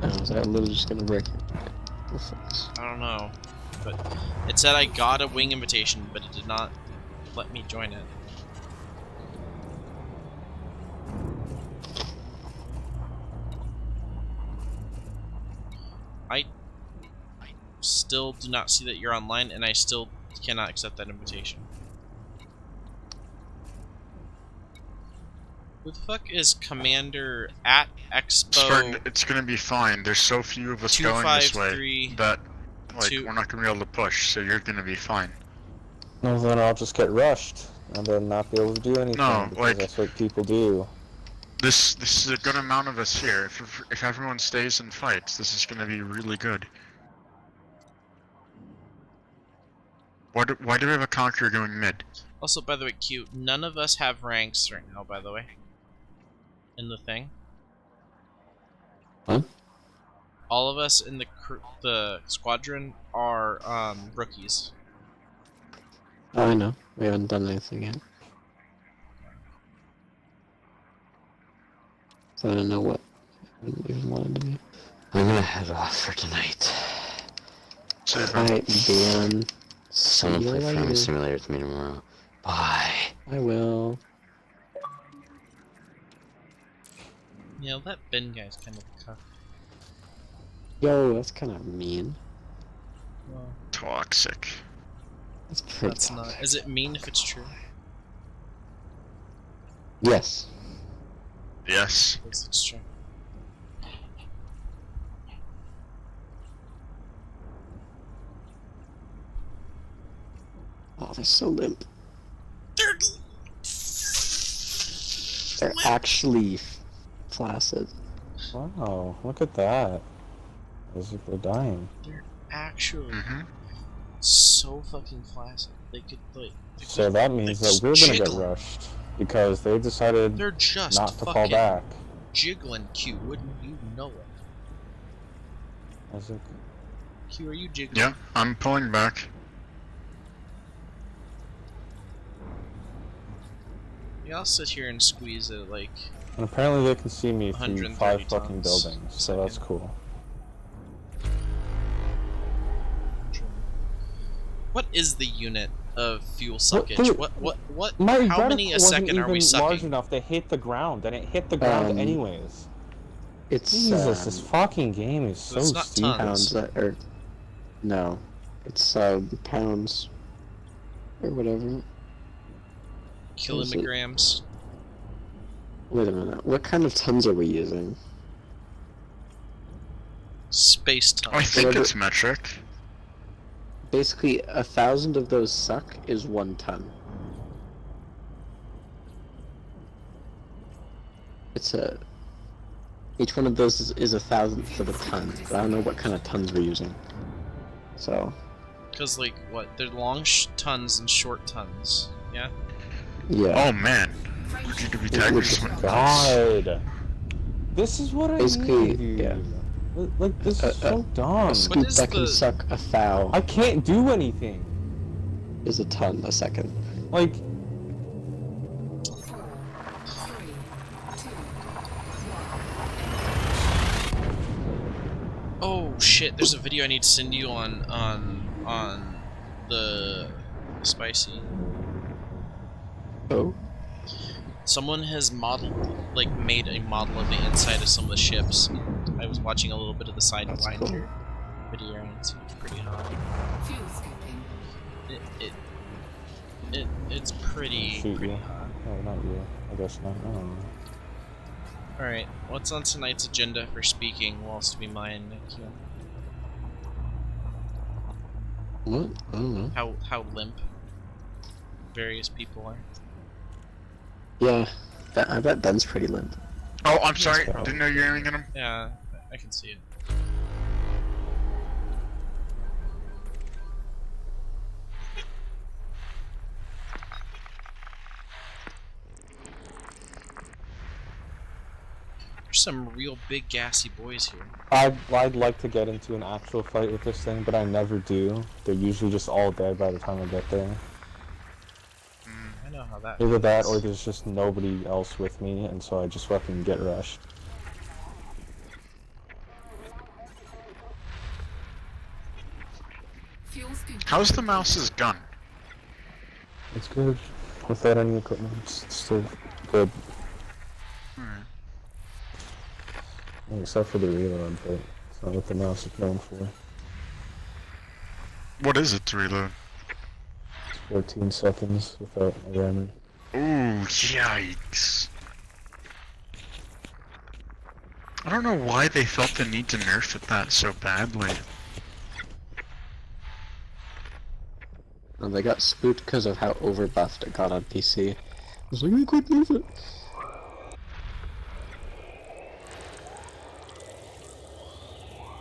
No, is that literally just gonna break it? Oh, fucks. I don't know. But it said I got a wing invitation, but it did not let me join it. I still do not see that you're online, and I still cannot accept that invitation. Who the fuck is Commander at Spartan, Expo it's gonna be fine. There's so few of us going this way 253? that, like, two- we're not gonna be able to push, so you're gonna be fine. Well, then I'll just get rushed and then not be able to do anything. No, because like- that's what people do. This is a good amount of us here. If everyone stays and fights, this is gonna be really good. Why do we have a Conqueror going mid? Also, by the way, Q, none of us have ranks right now, by the way. In the thing. Huh? All of us in the squadron are rookies. Oh, I know. We haven't done anything yet. So I don't know what I even wanted to do. I'm gonna head off for tonight. So Alright, Dan. See Someone you play Farming later. Simulator with me tomorrow. Bye. I will. You know, that Ben guy's kind of a cuck. Yo, that's kind of mean. Well, toxic. That's pretty that's not. Is it mean if it's true? Yes. Yes. Yes, it's true. Oh, they're so limp. They're They're actually flaccid. Wow, look at that. As if they're dying. actually Mm-hmm. so fucking flaccid. They could like. So that means that we're gonna get rushed. Because they decided They're just not to fucking fall back. jiggling. Q, wouldn't you know it? Is it? Q, are you jiggling? Yeah, I'm pulling back. Yeah, I'll sit here and squeeze it like. And apparently they can see me through 130 5 fucking tons buildings, a so that's second. cool. What is the unit of fuel What, suckage? dude, What? My How many reticle a wasn't second are we even large sucking? enough to hit the ground, and it hit the ground anyways. It's Jesus, this fucking game is so It's not stupid. tons. pounds or no, it's pounds or whatever. Kilograms. Wait a minute. What kind of tons are we using? Space I tons. think Whatever. it's metric. Basically, 1,000 of those suck is 1 ton. It's a. Each one of those is 1,000th of a ton, but I don't know what kind of tons we're using. So, Because like what? They're long tons and short tons. Yeah. yeah. Oh man, GW Tigers went nuts. God, this is what I Basically, need. yeah. Like this is so dumb. A scoop is that can the- suck 1,000 I can't do anything. is a ton a second. Like, 4, 3, 2, Oh shit! There's a video I need to send you on the spicy. Oh? Someone has made a model of the inside of some of the ships. I was watching a little bit of the That's Sidewinder cool. video, and it's pretty hot. fuel scooping. It's pretty shoot pretty you. hot. Oh, not you. I guess not. I don't know. All right, what's on tonight's agenda for speaking whilst we mine? What? I don't know. How limp various people are. Yeah, I bet Ben's pretty limp. Oh, I'm sorry. Didn't know you were aiming at him. Yeah, I can see it. There's some real big gassy boys here. I'd like to get into an actual fight with this thing, but I never do. They're usually just all dead by the time I get there. I know how that Either that, or feels. there's just nobody else with me, and so I just fucking get rushed. Fuel scooping. How's the mouse's gun? It's good. Without any equipment, it's still good. Alright. Except for the reload, but it's not what the mouse is known for. What is it to reload? 14 seconds without a ramming. Ooh, yikes. I don't know why they felt the need to nerf it that so badly. And they got spooked because of how overbuffed it got on PC. I was like, I couldn't move it.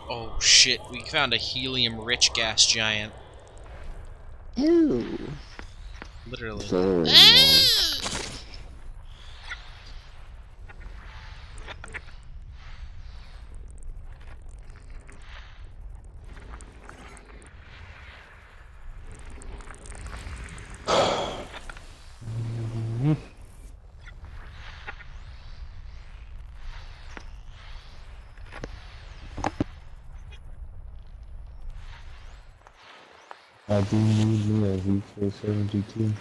Oh shit, we found a helium-rich gas giant. Ew. Literally. Very I do need me a VK72.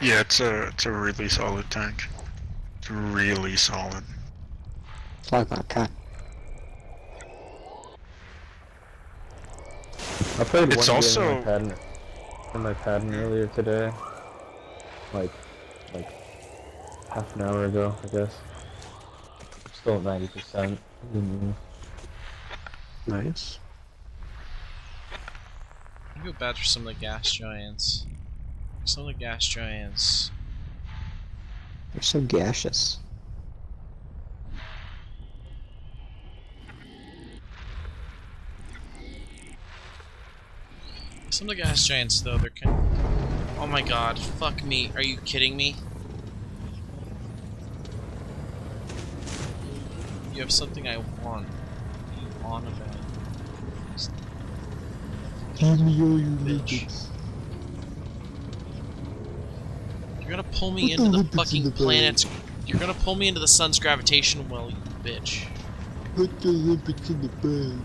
Yeah, it's a really solid tank. It's really solid. It's like that cat. I played It's one also- game in my pattern earlier today. Like half an hour ago, I guess. Still at 90%. Nice. I feel bad for some of the gas giants. Some of the gas giants. They're so gaseous. Some of the gas giants, though, they're kind of... Oh my god, fuck me. Are you kidding me? You have something I want. What are you on about? Give me all your Bitch. You're gonna pull me into the fucking planet's... You're gonna pull me into the sun's gravitational well, you bitch. Put the limpets in the bag.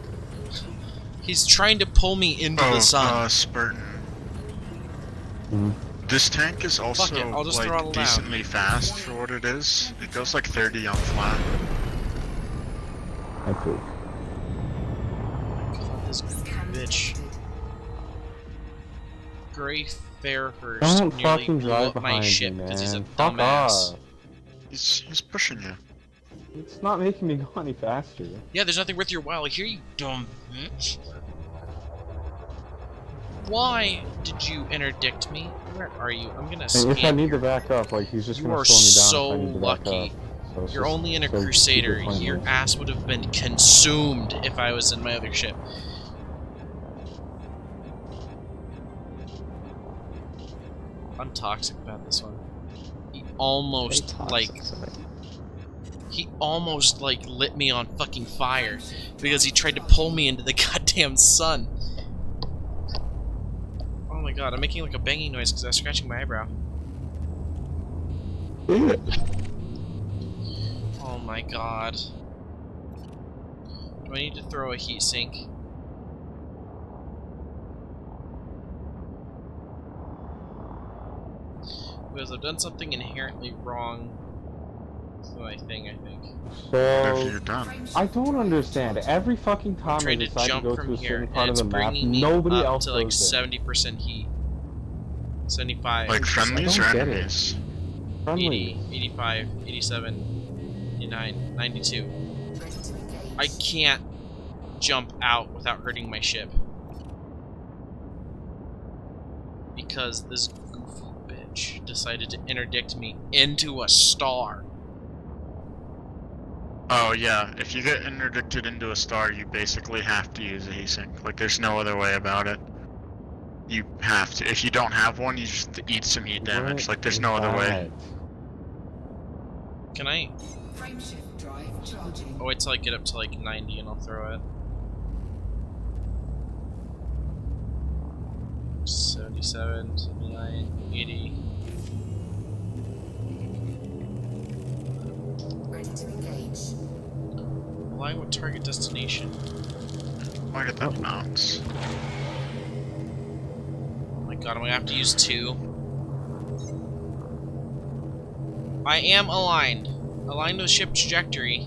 He's trying to pull me into the sun. Spartan. Mhm. This tank is also Fuck it, I'll just throttle like down. decently fast for what it is. It goes like 30 on flat. I could. God, this Scan bitch. detected. Gray Fairhurst Don't nearly fucking blew drive up my behind ship me, because he's a man. Fuck dumbass. off. He's pushing you. It's not making me go any faster. Yeah, there's nothing worth your while here, you dumb bitch. Why did you interdict me? Where are you? I'm gonna And if I scam need you. to back up, like he's just You gonna are slow me down so if I need to lucky. back up. So it's You're just only in a so Crusader. super Your pointless. ass would have been consumed if I was in my other ship. I'm toxic about this one. He almost, Very like, toxic, so he almost, like, lit me on fucking fire because he tried to pull me into the goddamn sun. Oh my god, I'm making like a banging noise because I was scratching my eyebrow. Oh my god. Do I need to throw a heat sink? Because I've done something inherently wrong with my thing, I think. What have So you done? I don't understand. Every fucking time I Trying to decide to jump go to from a here, certain and part of it's the map, bringing me nobody up else to like goes there. 70% heat. 75. Like friendlies or don't get it. enemies? 80, Friendly. 85, 87, 89, 92. Ready to engage. I can't jump out without hurting my ship. Because this goofy bitch decided to interdict me into a star. Oh yeah, if you get interdicted into a star, you basically have to use a heat-sink. Like, there's no other way about it. You have to. If you don't have one, you just eat some heat damage. Like, there's no other way. Can I? Frameshift drive charging. Oh, wait till I get up to like 90 and I'll throw it. 77, 79, 80. Ready to engage. Align with target destination. Why did that bounce? Oh my god, I'm gonna have to use 2. I am aligned. Aligned with ship trajectory.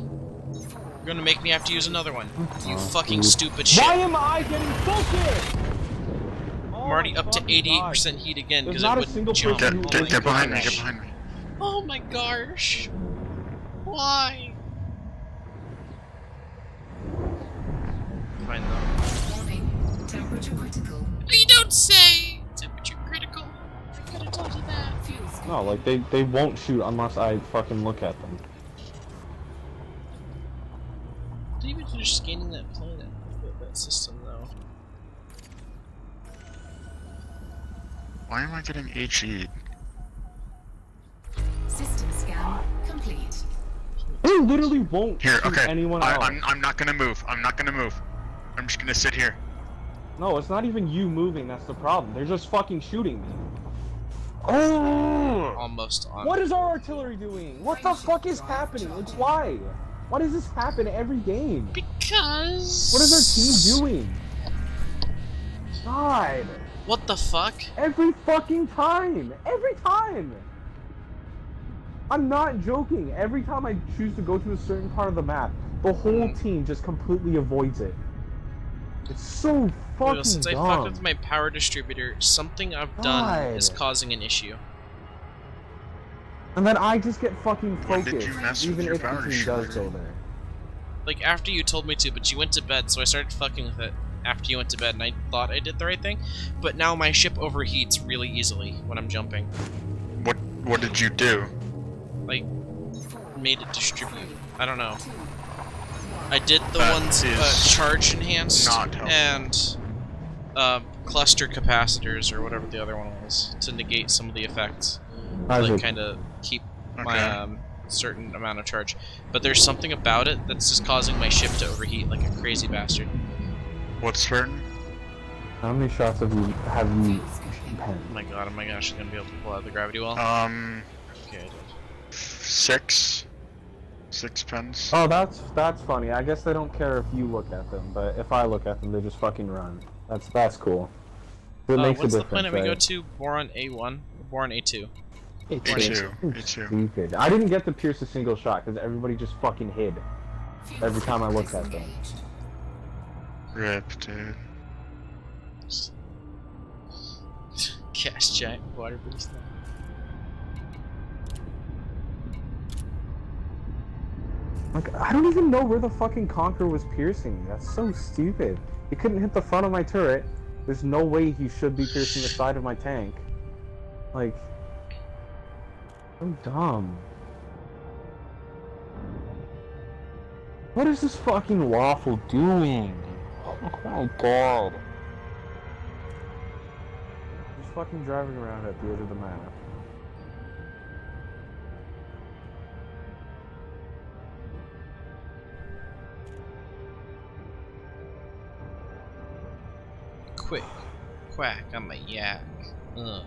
You're gonna make me have to use another one. You fucking stupid shit. Why am I getting focused? I'm already up to 88% heat again because it There's not a wouldn't single jump. person Oh my Get behind me, gosh. get behind me. Oh my gosh. Why? Fine though. Warning. Temperature critical. You don't say! Temperature critical. I could have told you that. Fuel scoop. No, like they won't shoot unless I fucking look at them. Did you even finish scanning that planet? That system though. Why am I getting HE? System scan complete. They literally won't Here, shoot okay. anyone else. I'm not gonna move. I'm not gonna move. I'm just gonna sit here. No, it's not even you moving that's the problem. They're just fucking shooting me. Oh! Almost on. What is our artillery doing? What the fuck is happening? Like, why? Why does this happen every game? Because. What is our team doing? God. What the fuck? Every fucking time! Every time! I'm not joking. Every time I choose to go to a certain part of the map, the whole team just completely avoids it. It's so fucking Well, since I dumb. fucked with my power distributor, something I've done is God. causing an issue. And then I just get fucking When focused, did you mess with even your if the power team does distributor? go there. Like, after you told me to, but you went to bed, so I started fucking with it after you went to bed, and I thought I did the right thing. But now my ship overheats really easily when I'm jumping. What did you do? Like, made it distribute. I don't know. I did the That ones is charge enhanced not helpful. and cluster capacitors or whatever the other one was to negate some of the effects. How's Like it? kind of keep Okay. my certain amount of charge. But there's something about it that's just causing my ship to overheat like a crazy bastard. What's certain? How many shots have you Fuel scoop. Oh my god, am I actually gonna be able to pull out the gravity well? Okay, I did. 6 pens. Oh, that's funny. I guess they don't care if you look at them, but if I look at them, they just fucking run. That's cool. It makes What's a the difference, planet we go right? to? Boron A1? Or Boron A2? A2. Stupid. I didn't get to pierce a single shot because everybody just fucking hid. Fuel Every time I scoop looked at them. disengaged. Rip, dude. Gas giant water beast. Like, I don't even know where the fucking Conqueror was piercing. That's so stupid. He couldn't hit the front of my turret. There's no way he should be piercing the side of my tank. Like, so dumb. What is this fucking waffle doing? Oh my god. Just fucking driving around at the edge of the map. Quick. Quack on my yak. Ugh.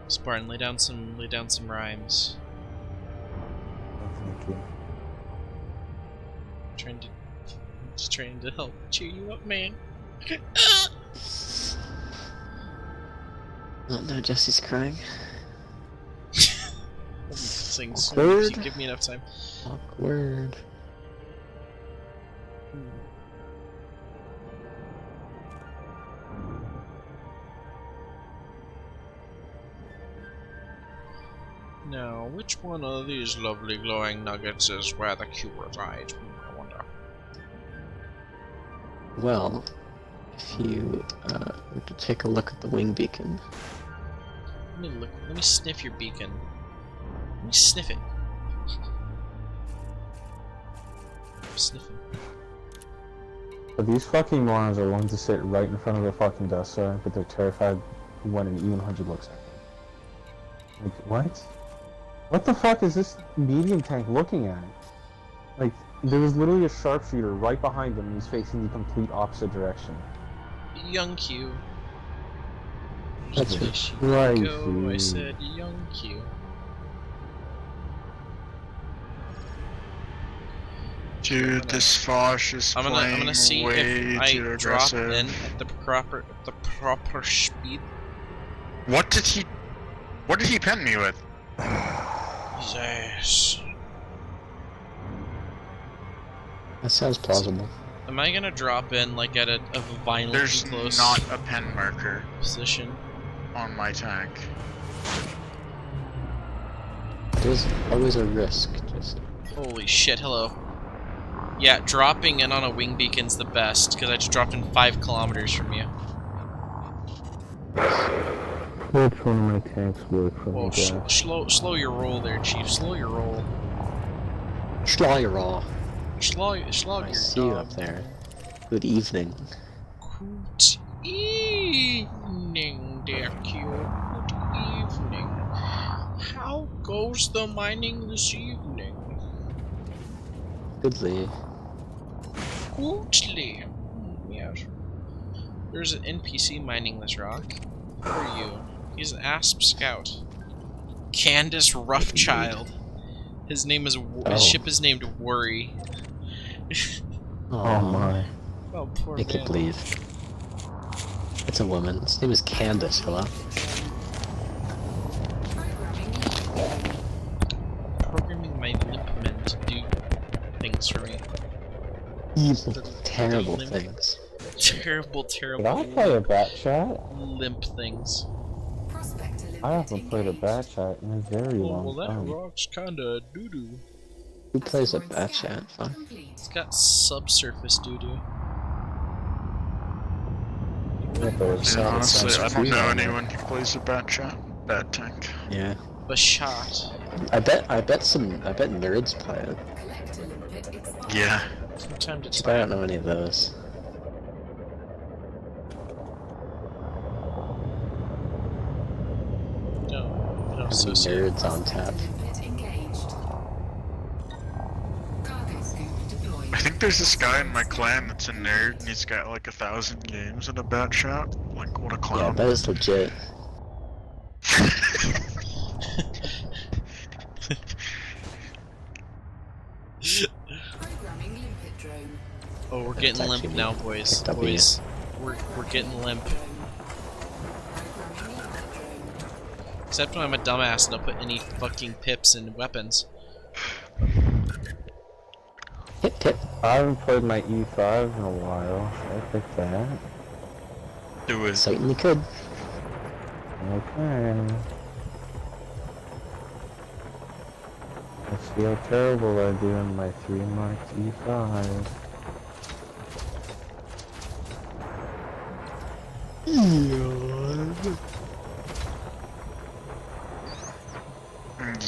Spartan, lay down some rhymes. Thank you. Just trying to help cheer you up, man. No, Jesse's crying. Sing Awkward. if you give me enough time. Awkward. Now, which one of these lovely glowing nuggets is where the Q resides? I wonder. Well, if you were to take a look at the wing beacon. Let me look. Let me sniff your beacon. Let me sniff it. Sniffing. But these fucking morons are willing to sit right in front of the fucking Death Star, but they're terrified when an E-100 looks at them. Like, what? What the fuck is this medium tank looking at? Like, there was literally a sharpshooter right behind him and he's facing the complete opposite direction. Young Q. That's right. Go, I said young Q. Dude, this Foch is I'm gonna see way if I too drop aggressive. in at the proper speed. What did he pen me with? Yes. That sounds plausible. Am I gonna drop in like at a violently There's close not a pen marker position? on my tank. There's always a risk, just... Holy shit! Hello. Yeah, dropping in on a wing beacon's the best because I just dropped in 5 kilometers from you. Which one of my tanks work from Whoa, the gas? slow your roll there, Chief. Slow your roll. Schlaw. Slow I your see you dog. up there. Good evening. Good evening, dear Q. Good evening. How goes the mining this evening? Goodly. Goodly. Yes. There's an NPC mining this rock. Who are you? He's an ASP scout. Candace Roughchild. His name is. His ship is named Worry. Oh my. Oh, poor Make man. it believe. It's a woman. His name is Candace, hello? Programming my limpman to do things for me. Evil, The terrible limp- things. Terrible, Did terrible I play a bat chat? limp things. Prospect I haven't played a bat chat in a very Oh, long well, that time. rock's kinda doo-doo. Who plays a bat chat? Fuck. It's got subsurface doo-doo. Yeah, but it's So- Yeah, it honestly, sounds I don't free know on there. anyone who plays a bad tank. Yeah. But shot. I bet nerds play it. Collector limpet expired. Yeah. From time to But I time. don't know any of those. No, Any associate. nerds on tap. Limpet engaged. Cargo scoop deployed. I think there's this guy in my clan that's a nerd and he's got like 1,000 games in a bat shot. Like, what a Yeah, I clown. bet it's legit. Programming limpet drone. Oh, we're That's getting limp actually now, boys. W. Boys, we're getting limp. Drone. Programming limpet drone. Except when I'm a dumbass and I'll put any fucking pips in weapons. Hip tip. I haven't played my E5 in a while. Should I pick that? Do it. Certainly could. Okay. Let's see how terrible I do in my 3 marked E5.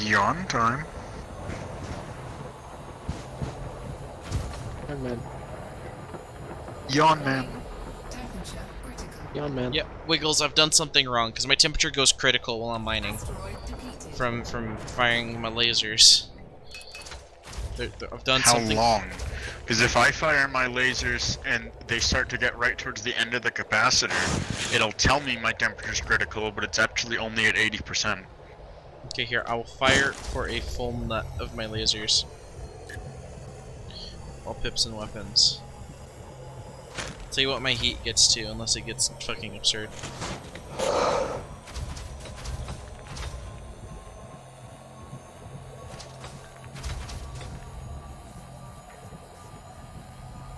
Yawn time. Yawn man. Yawn man. Temperature critical. Yawn man. Yep, Wiggles, I've done something wrong because my temperature goes critical while I'm mining Asteroid depleted. from firing my lasers. I've done How something. long? Because if I fire my lasers and they start to get right towards the end of the capacitor, it'll tell me my temperature's critical, but it's actually only at 80%. Okay, here, I will fire for a full nut of my lasers. All pips and weapons. Tell you what my heat gets to, unless it gets fucking absurd.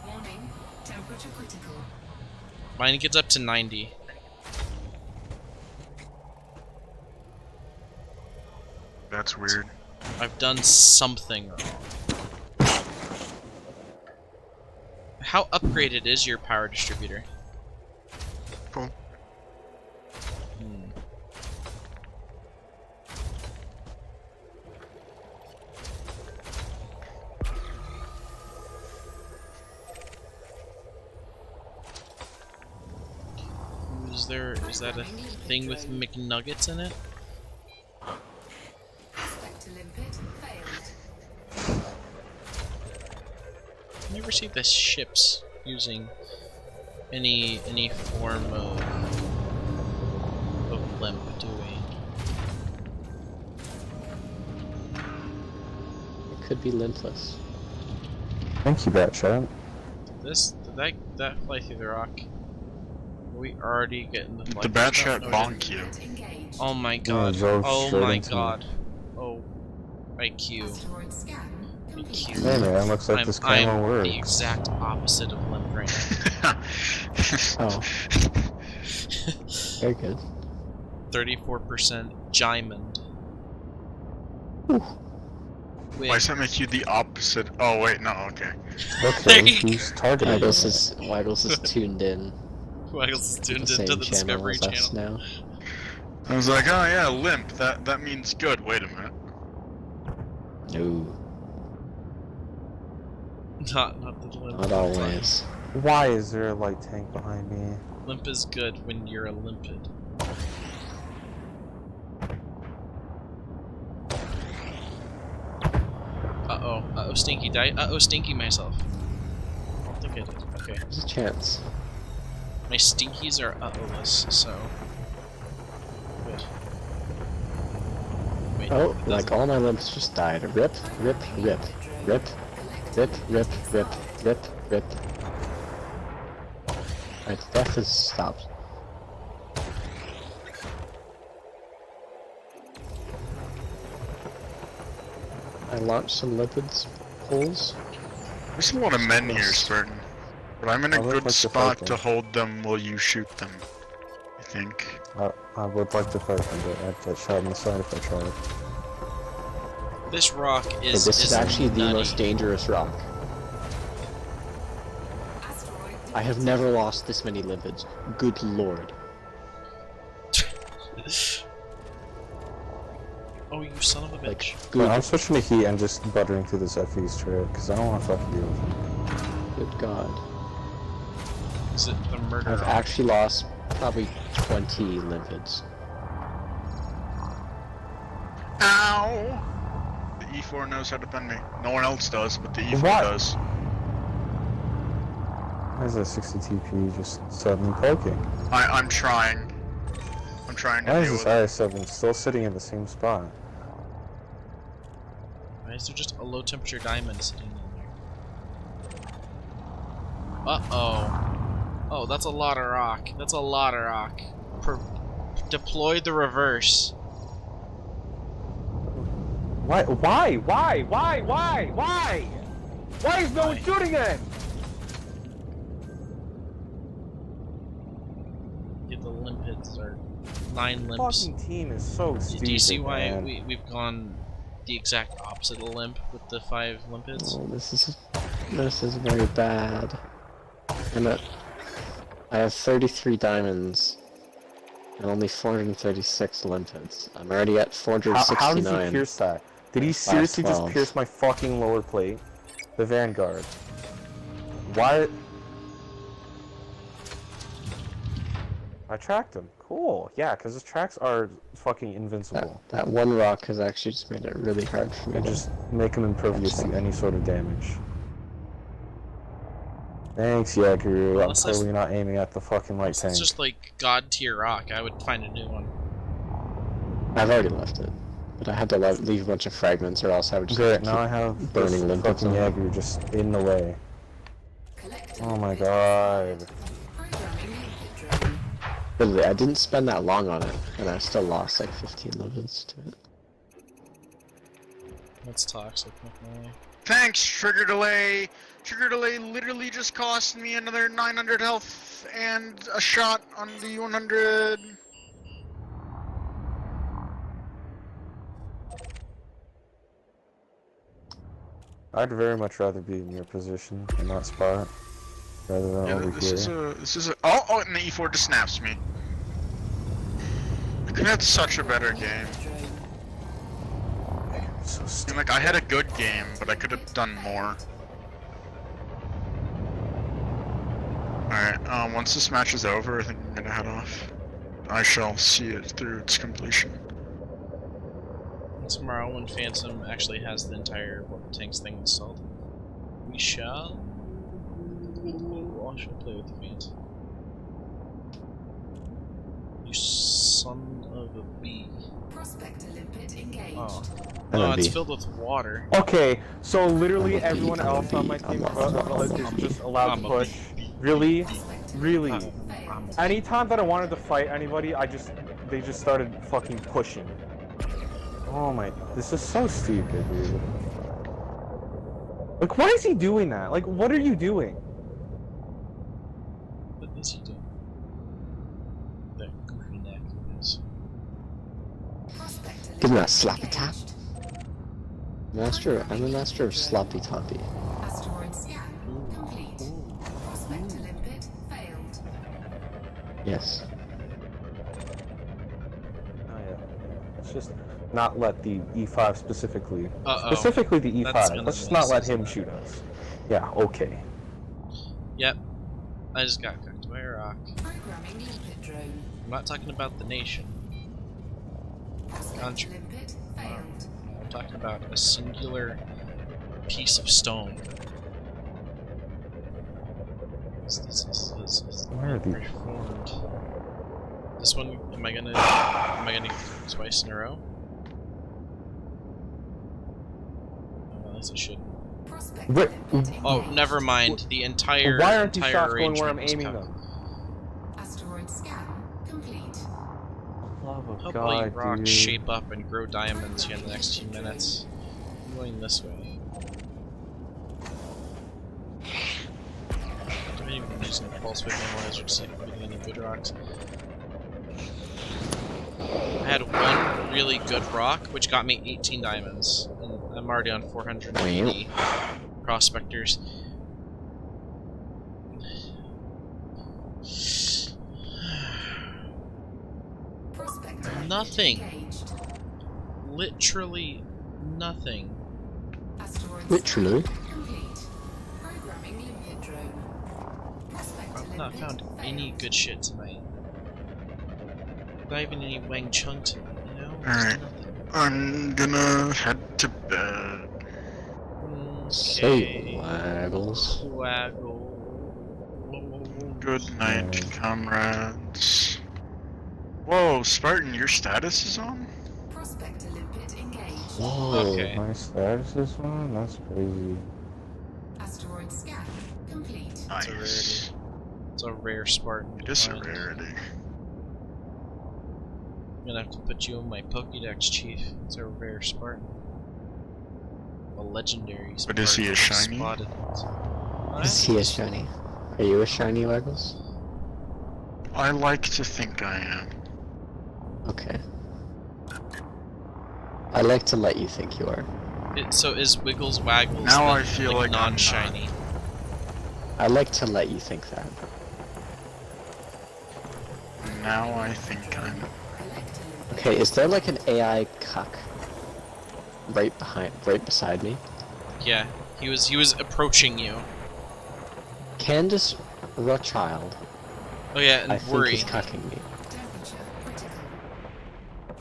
Warning. Temperature critical. Mine gets up to 90. That's weird. I've done something wrong. How upgraded is your power distributor? Cool. Hmm. Is that a thing with McNuggets in it? Aspect to limpet failed. Can you ever see the ships using any form of limp doing? It could be limpless. Thank you, Batchat. Did that fly through the rock? Are we already getting the fly? The bad shot bonk you. Engaged. Oh my god. drove Oh straight my into me. god. Oh. IQ. Asteroid scan complete. IQ. Hey man, looks like this I'm camo works. the exact opposite of limp right now. Oh, very good. 34% Diamond. Ooh. Why does that make you the opposite? Oh wait, no, okay. There Okay, you who's targeting Waggles is tuned in. Waggles is to tuned the into same the channel Discovery as us Channel. now. I was like, oh yeah, limp. That means good. Wait a minute. No, Not the limp. not always. Why is there a light tank behind me? Limp is good when you're a limpid. Uh-oh. Uh-oh, Stinky died. Uh-oh, Stinky myself. I don't think I did. Okay. There's a chance. My Stinkies are uh-oh-less, so... Good. Wait, Oh, it like doesn't- all my limps just died. Rip, rip, rip, rip, rip, rip, rip, rip, rip. Alright, death has stopped. I launched some lipids pulls. There's a lot of men here, Spartan. But I'm in a I would good like to spot fight to them. hold them while you shoot them. I think. I would like to fight them, but I'd get shot in the side if I tried. This rock But is this is actually the nutty. most dangerous rock. Asteroid I have never lost this many lipids. Good lord. Oh, you son of a Like, bitch. good, I'm switching to heat and just buttering through this FE's turret, because I don't want to fucking deal with him. good god. Is it the murder I've rock? actually lost probably 20 lipids. Ow! The E4 knows how to bend me. No one else does, but the E4 What? does. Why is that 60 TP just suddenly poking? I'm trying. I'm trying to Why is deal this with it. IS-7 still sitting in the same spot? Why is there just a low temperature diamond sitting in there? Uh-oh. Oh, that's a lot of rock. That's a lot of rock. Deploy the reverse. Why? Why? Why? Why? Why? Why? Why is no one Why? shooting it? Get the limpids, or 9 limps. Fucking team is so stupid. Do you see why man. we've gone the exact opposite of limp with the 5 limpids? Oh, this is very bad. I have 33 diamonds and only 436 limpids. I'm already at How did he 469. pierce that? Did he seriously just 512. pierce my fucking lower plate? The Vanguard. Why? I tracked him. Cool. Yeah, because his tracks are fucking invincible. That one rock has actually just made it really hard for me And to just make him impervious to Gotcha. any sort of damage. Thanks, Yaguru. I'm Unless that's- totally not aiming at the fucking light It's tank. just like god tier rock. I would find a new one. I've already left it, but I had to leave a bunch of fragments, or else I would just Great, keep now I have burning this limpets fucking on. Yaguru just in the way. collected. Oh my god. Programming limpet drone. Literally, I didn't spend that long on it, and I still lost like 15 lipids to it. That's toxic, definitely. Thanks, trigger delay! Trigger delay literally just cost me another 900 health and a shot on the 100. I'd very much rather be in your position in that spot. rather than Yeah, over this here. is a. Oh, and the E4 just snaps me. I could have had such a better game. So And stupid. like I had a good game, but I could have done more. Alright, once this match is over, I think I'm gonna head off. I shall see it through its completion. And tomorrow, when Phantom actually has the entire tanks thing installed, we shall. I shall play with the Phantom. You son of a bee. Prospector limpet engaged. Oh. And Oh, then it's B. filled with water. Okay, so literally I'm a everyone bee, I'm a else on my bee, team I'm is just allowed I'm to a push. bee. Really? Prospector Really? limpet failed. Anytime that I wanted to fight anybody, they just started fucking pushing. Oh my, this is so stupid, dude. Like, why is he doing that? Like, what are you doing? What is he doing? That goofy neck of his. Prospector Give me limpet that slappy tap. engaged. I'm a master of sloppy toppy. Asteroid scan complete. Prospector limpet failed. Yes. Oh yeah. Let's just not let the E5 specifically the That's E5. gonna Let's just not let miss, him isn't shoot us. Yeah, okay. Yep. I just got cooked by a rock. Programming limpet drone. I'm not talking about the nation. Prospector limpet failed. I'm talking about a singular piece of stone. This is Where are these? reformed. This one, am I gonna get twice in a row? Oh, at least I shouldn't. Prospector Wait, limpet Oh, engaged. never mind. The entire Why aren't these entire shots going where I'm arrangement was aiming covered. them? Asteroid scan complete. Love of Hopefully God, rocks dude. shape up and grow diamonds here in the next few minutes. I'm going this way. I'm not even using a pulse wave analyzer to see if I'm getting any good rocks. I had one really good rock, which got me 18 diamonds, and I'm already on 480 prospectors. Prospector limpet Nothing. engaged. Literally nothing. Literally? Asteroid scan complete. Programming limpet drone. Prospector I've not limpet found failed. any good shit tonight. Not even any Wang Chung tonight, you know? Just Alright. nothing. I'm gonna head to bed. Say waggles. Waggle. Good night, comrades. Whoa, Spartan, your status is on? Prospector limpet engaged. Whoa. Okay. My status is on? That's crazy. Asteroid scan complete. It's a Nice. rarity. It's a rare Spartan. It to is a find. rarity. I'm gonna have to put you in my Pokédex, Chief. It's a rare Spartan. A legendary Spartan. But is he a shiny? Spotted. Is he a shiny? Are you a shiny, Waggles? I like to think I am. Okay. I like to let you think you are. So is Wiggles Waggles Now then, I feel like I'm not. non-shiny? I like to let you think that. Now I think I'm. Collector limpet. Okay, is there like an AI cuck right beside me? Yeah, he was approaching you. Candace Rothschild, Oh yeah, and I think worry. is cucking me. Temperature critical.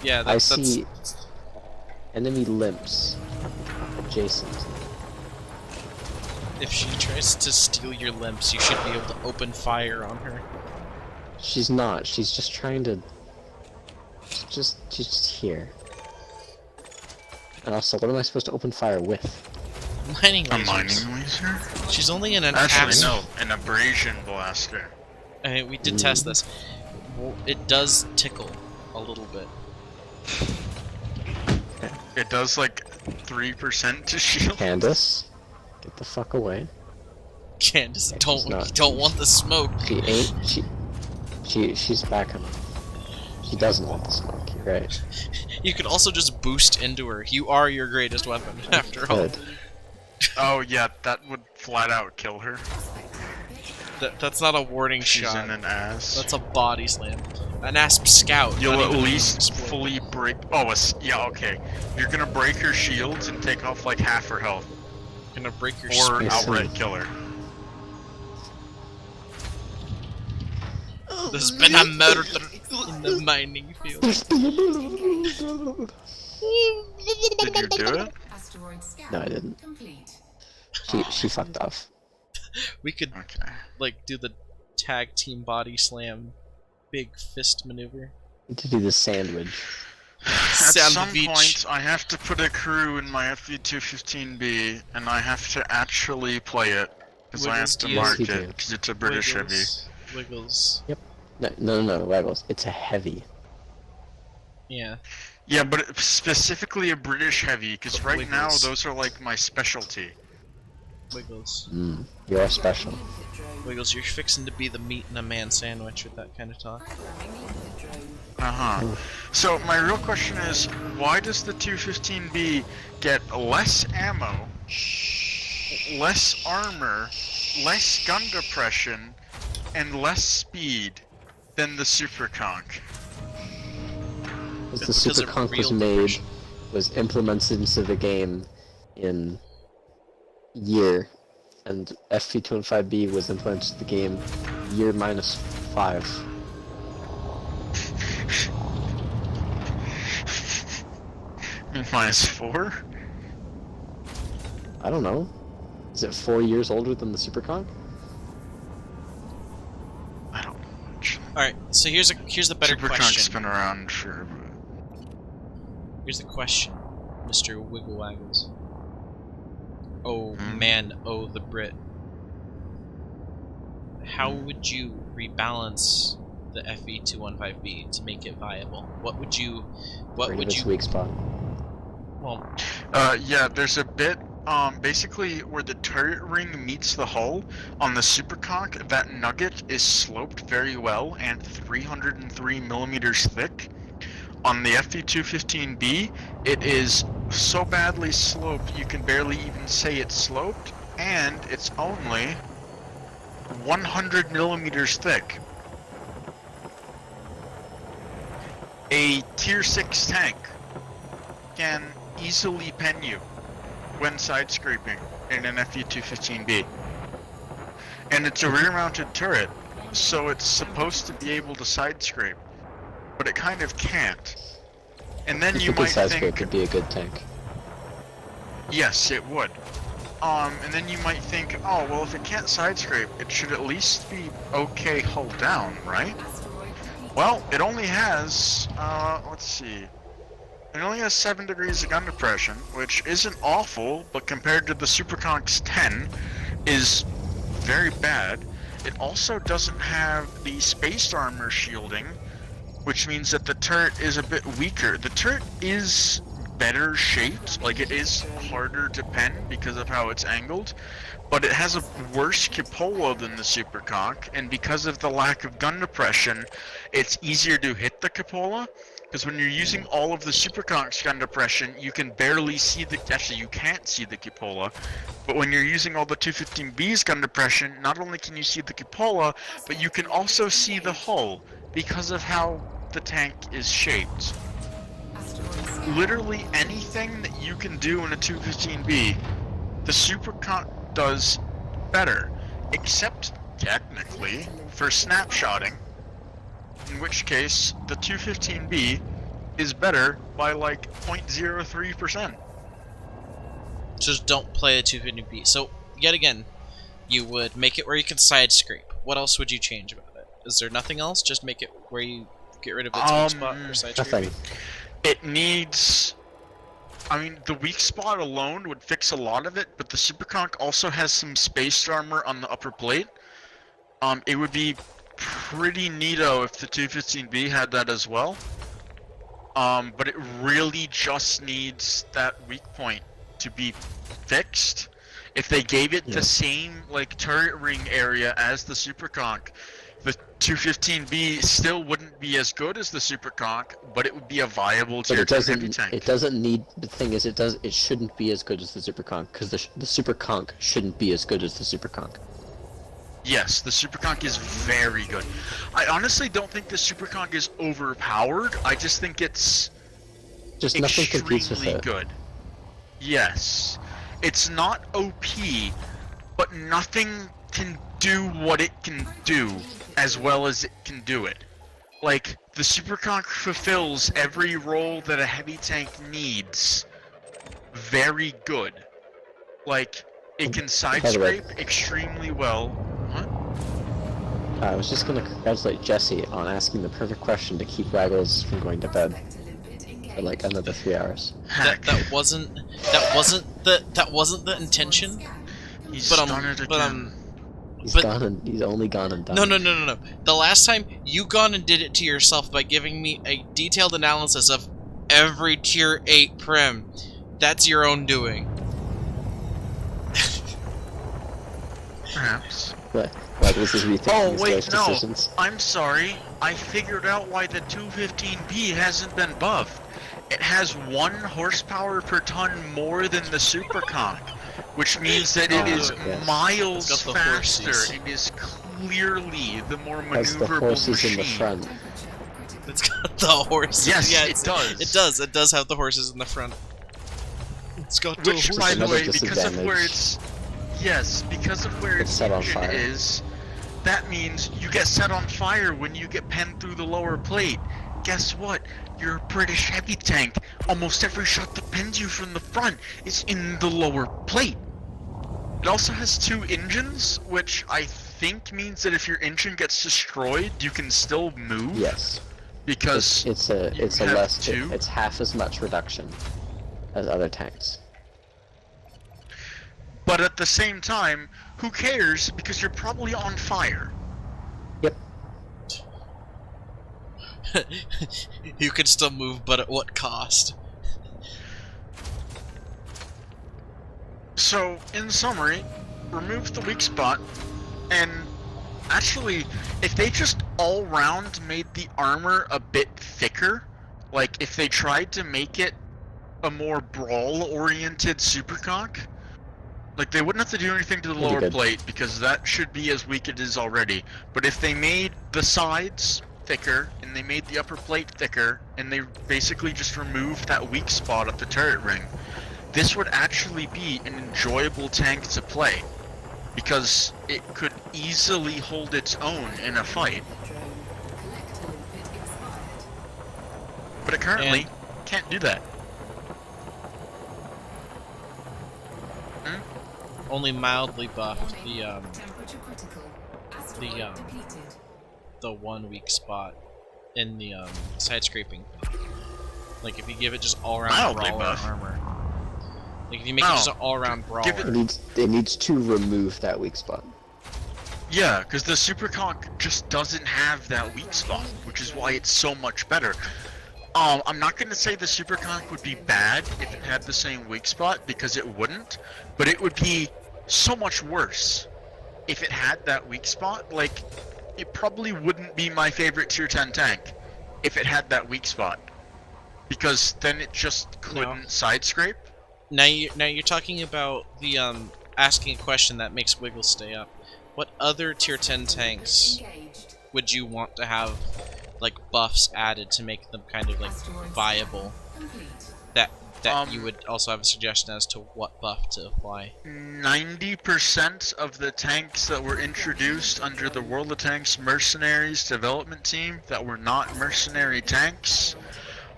Yeah, I that's see enemy limps adjacent. if she tries to steal your limps, you should be able to open fire on her. She's not. She's just trying to. She's just here. And also, what am I supposed to open fire with? Mining A lasers. mining laser? She's only in an Actually, abs- no, an abrasion blaster. I mean, we did test this. It does tickle a little bit. It does like 3% to shield. Candace, get the fuck away. Candace, Yeah, don't she's not. don't want the smoke. She ain't. She's back on. She doesn't want the smoke. You're right. You could also just boost into her. You are your greatest weapon, after all. Good. Oh yeah, that would flat out kill her. Prospector limpet That's not a warning She's shot. in an ass. That's a body slam. An asp scout. You'll not at even least explode. fully break. Oh, yeah, okay. You're gonna break her shields and take off like half her health, Gonna break your or spirit. Yes. outright kill her. There's been a murder in the mining field. Did you do it? Asteroid scan No, I didn't. complete. She fucked off. We could Okay. like do the tag team body slam, big fist maneuver. To do the sandwich. At some Sandwich. point, I have to put a crew in my FV215B, and I have to actually play it, because I have Wiggles to deals. mark Yes, you it, do. because it's a British heavy. Wiggles. No, Waggles. It's a heavy. Yeah. Yeah, but specifically a British heavy, because right now Wiggles. those are like my specialty. Wiggles. You're special. Wiggles, you're fixing to be the meat in a man sandwich with that kind of talk. Programming limpet drone. Uh-huh. So my real question is, why does the 215B get less ammo, less armor, less gun depression, and less speed than the Super Conch? Because the It's because Super of Conch was real made, depression. was implemented into the game in year, and FV215B was implemented into the game year -5. -4? I don't know. Is it 4 years older than the Super Conch? I don't know. Actually. Alright, so here's the better Super Conch's question. been around for. Here's the question, Mr. Wiggle Waggles. Oh Hmm? man, oh the Brit. How would you rebalance the FV215B to make it viable? What would you Right in its weak spot. well Yeah, there's a bit, basically where the turret ring meets the hull on the Super Conch, that nugget is sloped very well and 303 millimeters thick. On the FV215B, it is so badly sloped you can barely even say it's sloped, and it's only 100 millimeters thick. A tier 6 tank can easily pen you when side scraping in an FV215B. And it's a rear mounted turret, so it's supposed to be able to side scrape, but it kind of can't. And then If you it could might side scrape, think, it'd be a good tank. yes, it would. And then you might think, oh, well, if it can't side scrape, it should at least be okay hull down, right? Asteroid complete. Well, it only has, let's see. It only has 7 degrees of gun depression, which isn't awful, but compared to the Super Conch's 10, is very bad. It also doesn't have the space armor shielding, which means that the turret is a bit weaker. The turret is better shaped, like it is harder to pen because of how it's angled, but it has a worse cupola than the Super Conch, and because of the lack of gun depression, it's easier to hit the cupola. Because when you're using all of the Super Conch's gun depression, you can barely see the. Actually, you can't see the cupola. But when you're using all the 215B's gun depression, not only can you see the cupola, but you can also see the hull because of how the tank is shaped. Asteroid scan. Literally anything that you can do in a 215B, the Super Conch does better, except technically for snapshotting. In which case, the 215B is better by like 0.03%. just don't play a 250B. So yet again, you would make it where you can side scrape. What else would you change about it? Is there nothing else? Just make it where you get rid of its weak spot for side Nothing. scraping? It needs. I mean, the weak spot alone would fix a lot of it, but the Super Conch also has some space armor on the upper plate. It would be pretty neato if the 215B had that as well. But it really just needs that weak point to be fixed. If they gave it the same like turret ring area as the Super Conch, the 215B still wouldn't be as good as the Super Conch, but it would be a viable But tier it 10 heavy doesn't. tank. It doesn't need. The thing is, it shouldn't be as good as the Super Conch because the Super Conch shouldn't be as good as the Super Conch. Yes, the Superconk is very good. I honestly don't think the Superconk is overpowered. I just think it's Just nothing competes with extremely it. good. Yes. It's not OP, but nothing can do what it can do as well as it can do it. Like, the Superconk fulfills every role that a heavy tank needs very good. Like, it can side By the way- scrape extremely well. What? I was just gonna congratulate Jesse on asking the perfect question to keep Raggles from going to bed for like another 3 hours. Heck, That wasn't the intention. he's But done it but again. He's only gone and done. No. The last time you gone and did it to yourself by giving me a detailed analysis of every tier 8 prim. That's your own doing. Perhaps. But Raggles is rethinking Oh, his wait, life no. decisions. I'm sorry. I figured out why the 215B hasn't been buffed. It has 1 horsepower per ton more than the Superconk, which means that it is yes. miles It's got the faster. horses. It is clearly the more Has the maneuverable horses in machine. the front. It's got the horses. Yes, yeah, it does. It does. It does have the horses in the front. It's got the Which, horses. by the another way, because of where disadvantage. it's... Yes, because of where It's its set on engine fire. is, that means you get set on fire when you get penned through the lower plate. Guess what? You're a British heavy tank. Almost every shot that pins you from the front is in the lower plate. It also has 2 engines, which I think means that if your engine gets destroyed, you can still move. Yes. Because It's you a have less 2. it's half as much reduction as other tanks. But at the same time, who cares? Because you're probably on fire. Yep. You can still move, but at what cost? So, in summary, remove the weak spot, and actually, if they just all round made the armor a bit thicker, like if they tried to make it a more brawl-oriented Superconk, like they wouldn't have to do anything to the Pretty lower good. plate, because that should be as weak as it is already. But if they made the sides thicker, and they made the upper plate thicker, and they basically just removed that weak spot at the turret ring, this would actually be an enjoyable tank to play, because it could easily hold its own in a fight, but it currently can't do that. Only mildly buffed Temperature critical. Asteroid the, depleted. the 1 weak spot in the side scraping. Like if you give it just all around Mildly brawler buff. armor. Like if you make it just an all around brawler. Give It needs to remove that weak spot. Yeah, because the Superconk just doesn't have that weak spot, which is why it's so much better. I'm not going to say the Superconk would be bad if it had the same weak spot, because it wouldn't, but it would be so much worse if it had that weak spot. Like, it probably wouldn't be my favorite tier 10 tank if it had that weak spot, because then it just couldn't side scrape. Now you're talking about the asking a question that makes Wiggle stay up. What other tier 10 tanks Engaged. would you want to have like buffs added to make them kind of like viable? Complete. That you would also have a suggestion as to what buff to apply. 90% of the tanks that were introduced under the World of Tanks Mercenaries development team that were not mercenary tanks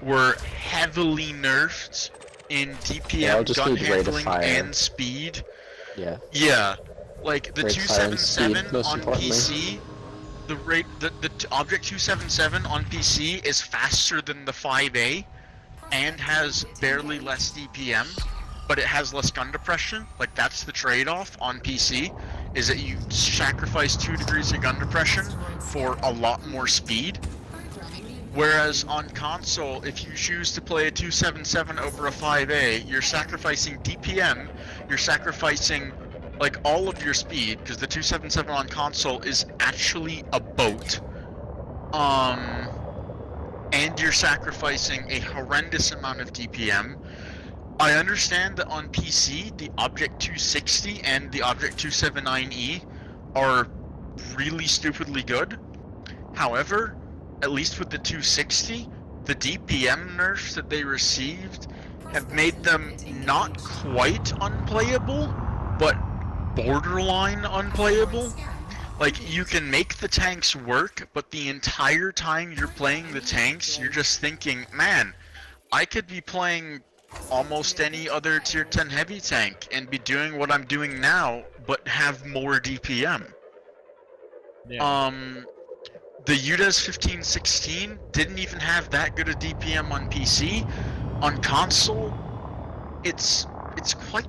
were heavily nerfed in Yeah, I'll DPM, just gun need rate of handling, fire. and speed. Yeah. Yeah, like the Rate of fire and speed, 277 most on importantly. PC, the Object 277 on PC is faster than the 5A, and has barely less DPM, but it has less gun depression. Like, that's the trade-off on PC, is that you sacrifice 2 degrees of gun depression for a lot more speed. Whereas on console, if you choose to play a 277 over a 5A, you're sacrificing DPM, you're sacrificing like all of your speed, because the 277 on console is actually a boat. And you're sacrificing a horrendous amount of DPM. I understand that on PC, the Object 260 and the Object 279E are really stupidly good. However, at least with the 260, the DPM nerfs that they received have made them not quite unplayable, but borderline unplayable. Like, you can make the tanks work, but the entire time you're playing the tanks, you're just thinking, man, I could be playing almost any other tier 10 heavy tank and be doing what I'm doing now, but have more DPM. Yeah. The UDES 1516 didn't even have that good a DPM on PC. On console, it's quite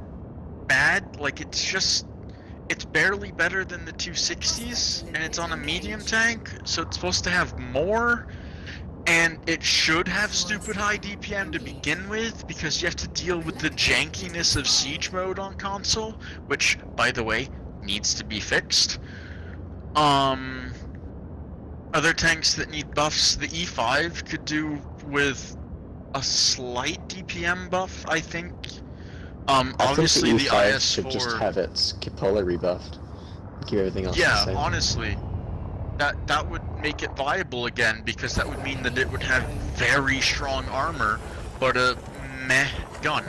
bad. Like, it's barely better than the 260s, and it's on a medium tank, so it's supposed to have more, and it should have stupid high DPM to begin with, because you have to deal with the jankiness of siege mode on console, which, by the way, needs to be fixed. Other tanks that need buffs, the E5 could do with a slight DPM buff, I think. Obviously I think the the E5 IS4 should just have its Cupola rebuffed. Keep everything else the Yeah, same. honestly, that would make it viable again, because that would mean that it would have very strong armor, but a meh gun.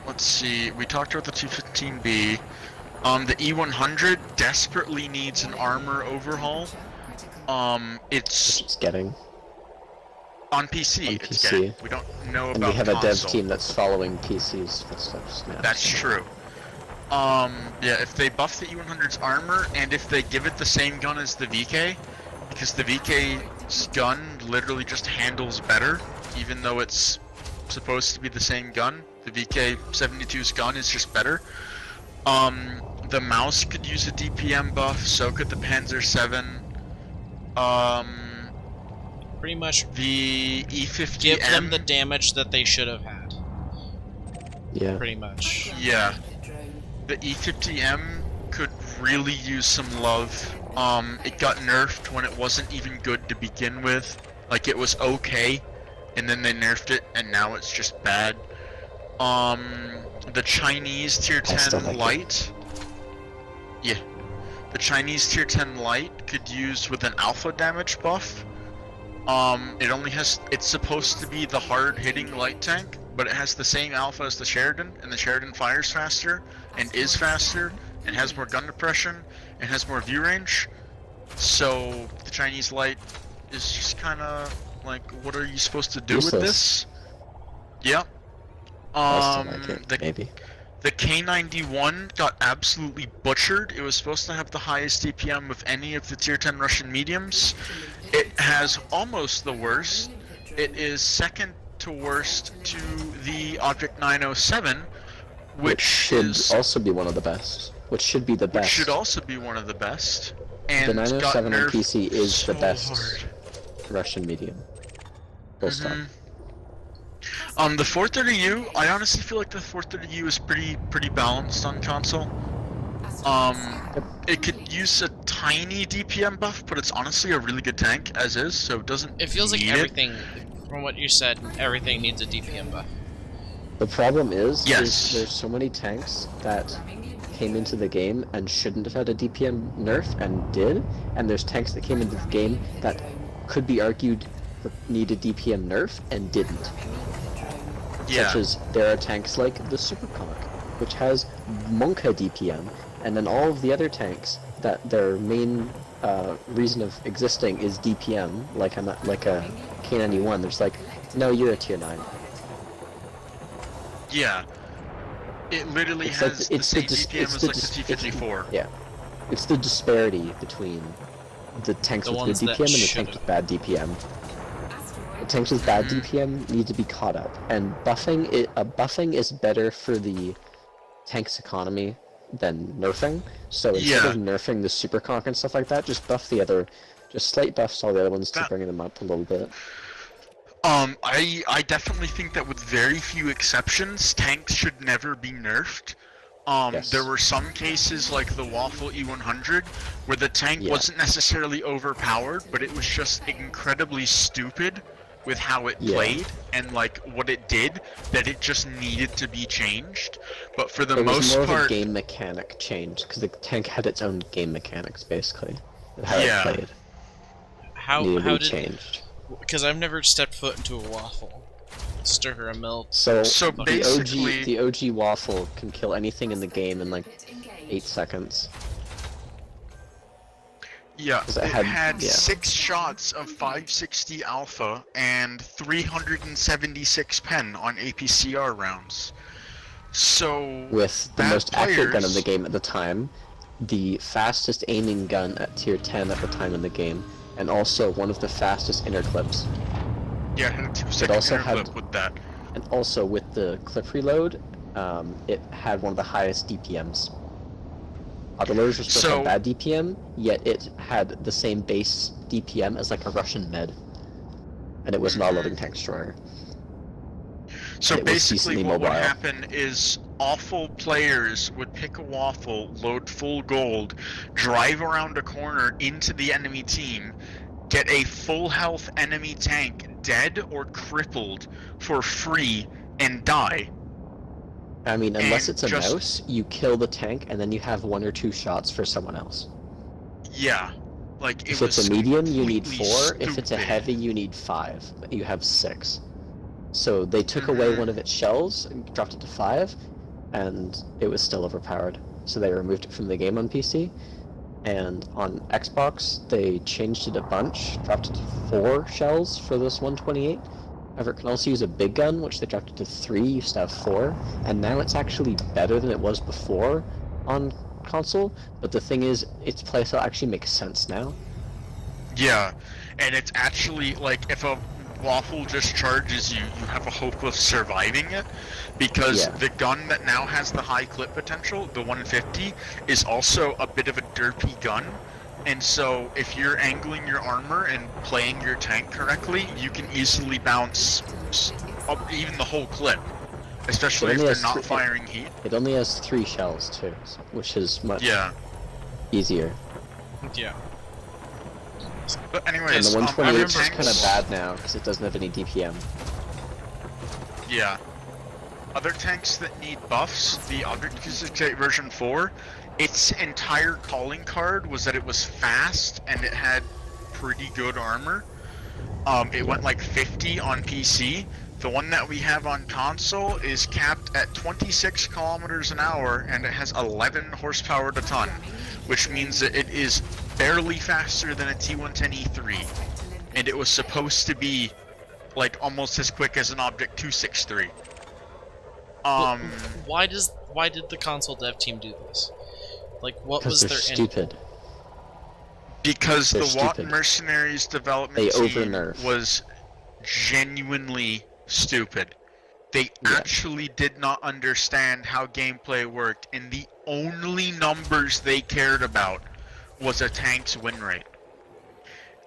Let's see, we talked about the 215B. The E100 desperately needs an armor overhaul. It's Which it's getting. on PC. On It's PC. getting. We don't know And about we have a dev console. team that's following PC's footsteps now. That's so. true. Yeah, if they buff the E100's armor, and if they give it the same gun as the VK, because the VK's gun literally just handles better, even though it's supposed to be the same gun. The VK-72's gun is just better. The mouse could use a DPM buff, so could the Panzer 7. Pretty much The E50M. give them the damage that they should have had. Yeah. Pretty much. Yeah. The E50M could really use some love. It got nerfed when it wasn't even good to begin with. Like, it was okay, and then they nerfed it, and now it's just bad. The Chinese tier I still 10 like it. light. Yeah. The Chinese tier 10 light could use with an alpha damage buff. It's supposed to be the hard-hitting light tank, but it has the same alpha as the Sheridan, and the Sheridan fires faster, and is faster, and has more gun depression, and has more view range. So, the Chinese light is just kinda like, what are you supposed to do with Useless. this? Yep. I still like it, maybe. The K91 got absolutely butchered. It was supposed to have the highest DPM of any of the tier 10 Russian mediums. It has almost the worst. It is second to worst to the Object 907, which should is also be one of the best. Which should be the which best. should also be one of the best. And The 907 got on nerfed PC is so the best hard. Russian medium. Full stop. The 430U, I honestly feel like the 430U is pretty balanced on console. It could use a tiny DPM buff, but it's honestly a really good tank as is, so it doesn't. It feels like need everything, from what you said, everything needs a DPM buff. The problem is, Yes. there's so many tanks that came into the game and shouldn't have had a DPM nerf and did, and there's tanks that came into the game that could be argued needed DPM nerf and didn't. Yeah. Such as there are tanks like the Superconk, which has Monka DPM, and then all of the other tanks that their main reason of existing is DPM, like a K91. There's like, no, you're a tier 9. Yeah. It literally It's like has the- the it's same the dis- DPM it's as the like the dis- T54. Yeah. It's the disparity between the tanks The with ones good that DPM and the should've. tanks with bad DPM. The tanks with bad DPM need to be caught up, and buffing is better for the tank's economy than nerfing. So instead of nerfing the Superconk and stuff like that, just buff the other, just slight buffs all the other ones to bring them up a little bit. I definitely think that with very few exceptions, tanks should never be nerfed. Yes. There were some cases like the Waffle E100 where the tank Yeah. wasn't necessarily overpowered, but it was just incredibly stupid. with how it played and like what it did, that it just needed to be changed. But for the It was most more part, of a game mechanic change, because the tank had its own game mechanics, basically. And how Yeah. it played How needed to be did? changed. Because I've never stepped foot into a waffle. Stir a milk. So, So basically- the OG waffle can kill anything in the game in like 8 seconds. yeah, 'Cause it it had, had- yeah. 6 shots of 560 alpha and 376 pen on APCR rounds. So With the bad most accurate gun in players- the game at the time, the fastest aiming gun at tier 10 at the time in the game, and also one of the fastest inner clips. Yeah, it had a 2-second also inner had- clip with that. And also with the clip reload, it had one of the highest DPMs. Autoloaders were supposed to So- have bad DPM, yet it had the same base DPM as like a Russian med. And it was an all-loading tank destroyer. So and it was basically decently what would mobile. happen is awful players would pick a waffle, load full gold, drive around a corner into the enemy team, get a full health enemy tank dead or crippled for free, and die. I mean, unless And it's a just- mouse, you kill the tank and then you have 1 or 2 shots for someone else. Yeah. Like, it If was it's a medium, you need completely 4. If it's a stupid. heavy, you need 5. You have 6. So they took away one of its shells and dropped it to 5, and it was still overpowered. So they removed it from the game on PC. And on Xbox, they changed it a bunch, dropped it to 4 shells for this 128. However, it can also use a big gun, which they dropped it to 3, used to have 4, and now it's actually better than it was before on console, but the thing is, its playstyle actually makes sense now. Yeah, and it's actually, like, if a waffle just charges you, you have a hope of surviving it, because Yeah. the gun that now has the high clip potential, the 150, is also a bit of a derpy gun, and so if you're angling your armor and playing your tank correctly, you can easily bounce up even the whole clip, especially It if only they're has not three- firing heat. It only has 3 shells too, which is much Yeah, easier. Yeah. but And anyways, the other 128 is tanks- kind of bad now because it doesn't have any DPM. Yeah. Other tanks that need buffs, the other 268 version 4, its entire calling card was that it was fast and it had pretty good armor. It went like 50 on PC. The one that we have on console is capped at 26 kilometers an hour and it has 11 horsepower a ton, which means that it is barely faster than a T110E3. And it was supposed to be like almost as quick as an Object 263. Why did the console dev team do this? Like, what Because was they're their stupid. Because They're the Watt stupid. Mercenaries development They team over-nerf. was genuinely stupid. They Yeah. actually did not understand how gameplay worked, and the only numbers they cared about was a tank's win rate.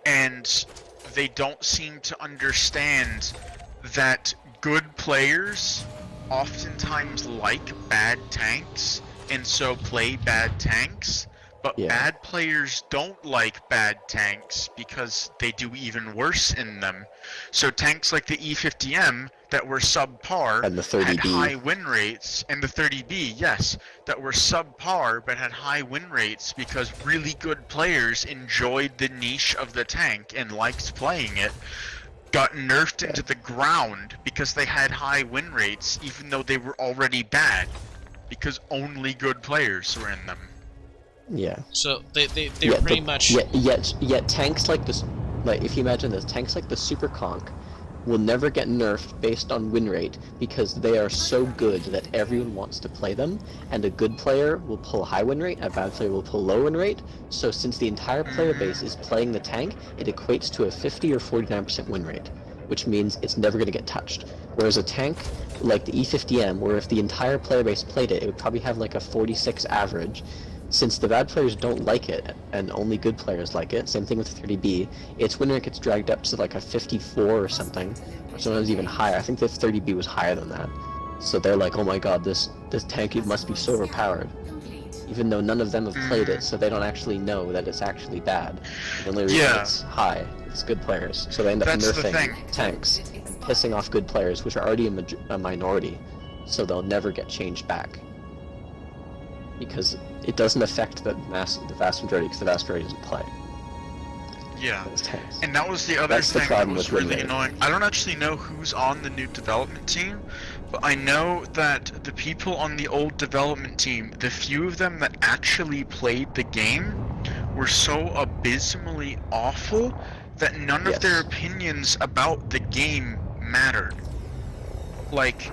And they don't seem to understand that good players oftentimes like bad tanks, and so play bad tanks, but Yeah. bad players don't like bad tanks because they do even worse in them. So tanks like the E50M that were subpar And the had 30B. high win rates, and the 30B, yes, that were subpar but had high win rates because really good players enjoyed the niche of the tank and liked playing it, got nerfed into the ground because they had high win rates even though they were already bad because only good players were in them. Yeah. So they were pretty much. Yet tanks like this, like if you imagine this, tanks like the Super Conch will never get nerfed based on win rate because they are so good that everyone wants to play them, and a good player will pull high win rate, a bad player will pull low win rate. So since the entire player base is playing the tank, it equates to a 50 or 49% win rate, which means it's never going to get touched. Whereas a tank like the E50M, where if the entire player base played it, it would probably have like a 46 average. Since the bad players don't like it, and only good players like it, same thing with the 30B, its win rate gets dragged up to like a 54 or something, or sometimes even higher. I think the 30B was higher than that. So they're like, oh my god, this tank, it must be so overpowered. Complete. even though none of them have played it, so they don't actually know that it's actually bad. The only reason Yeah. it's high is good players, so they end up That's the nerfing thing. tanks and pissing off good players, which are already a minority, so they'll never get changed back. Because it doesn't affect the vast majority, because the vast majority doesn't play. Yeah. It's tanks. And that was the other That's the thing that problem was with really Win Rate. annoying. I don't actually know who's on the new development team, but I know that the people on the old development team, the few of them that actually played the game, were so abysmally awful that none of their Yes. opinions about the game mattered. Like,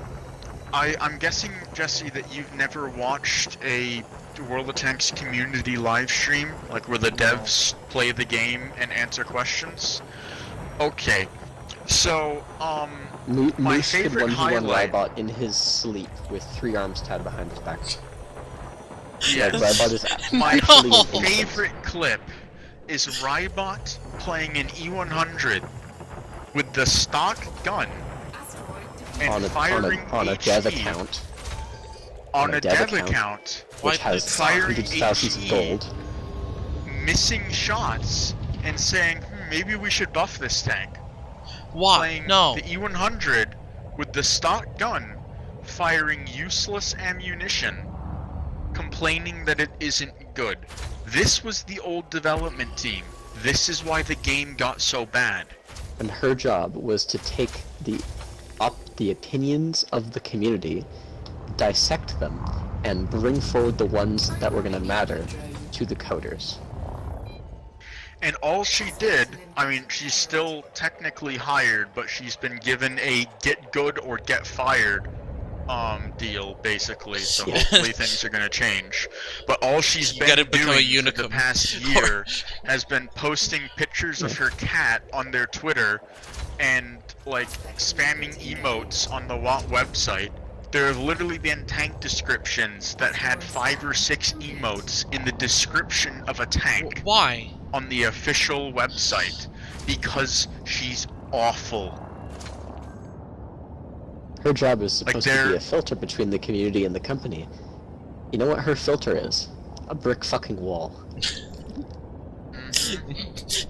I'm guessing, Jesse, that you've never watched a World of Tanks community live stream, like where the devs play the game and answer questions. Okay, so my Moose could favorite 1v1 highlight. Rybot in his sleep with 3 arms tied behind his back. Yes. Like, Rybot is My actually an infant. favorite clip is Rybot playing an E100 with the stock gun and on a firing dev HE account, on a dev account, which has firing hundreds of thousands of HE, gold. missing shots, and saying, maybe we should buff this tank. Why? Playing No. the E100 with the stock gun, firing useless ammunition, complaining that it isn't good. This was the old development team. This is why the game got so bad. And her job was to take the opinions of the community, dissect them, and bring forward the ones that were going to matter to the coders. And all she did, I mean, she's still technically hired, but she's been given a get good or get fired deal, basically, so Yeah. hopefully things are gonna change. But all she's You been gotta become a doing for the unicum. past year has been posting pictures of her cat on their Twitter and, like, spamming emotes on the WOT website. There have literally been tank descriptions that had 5 or 6 emotes in the description of a tank Why? on the official website because she's awful. Her job is supposed to be they're- a filter between the community and the company. You know what her filter is? A brick fucking wall.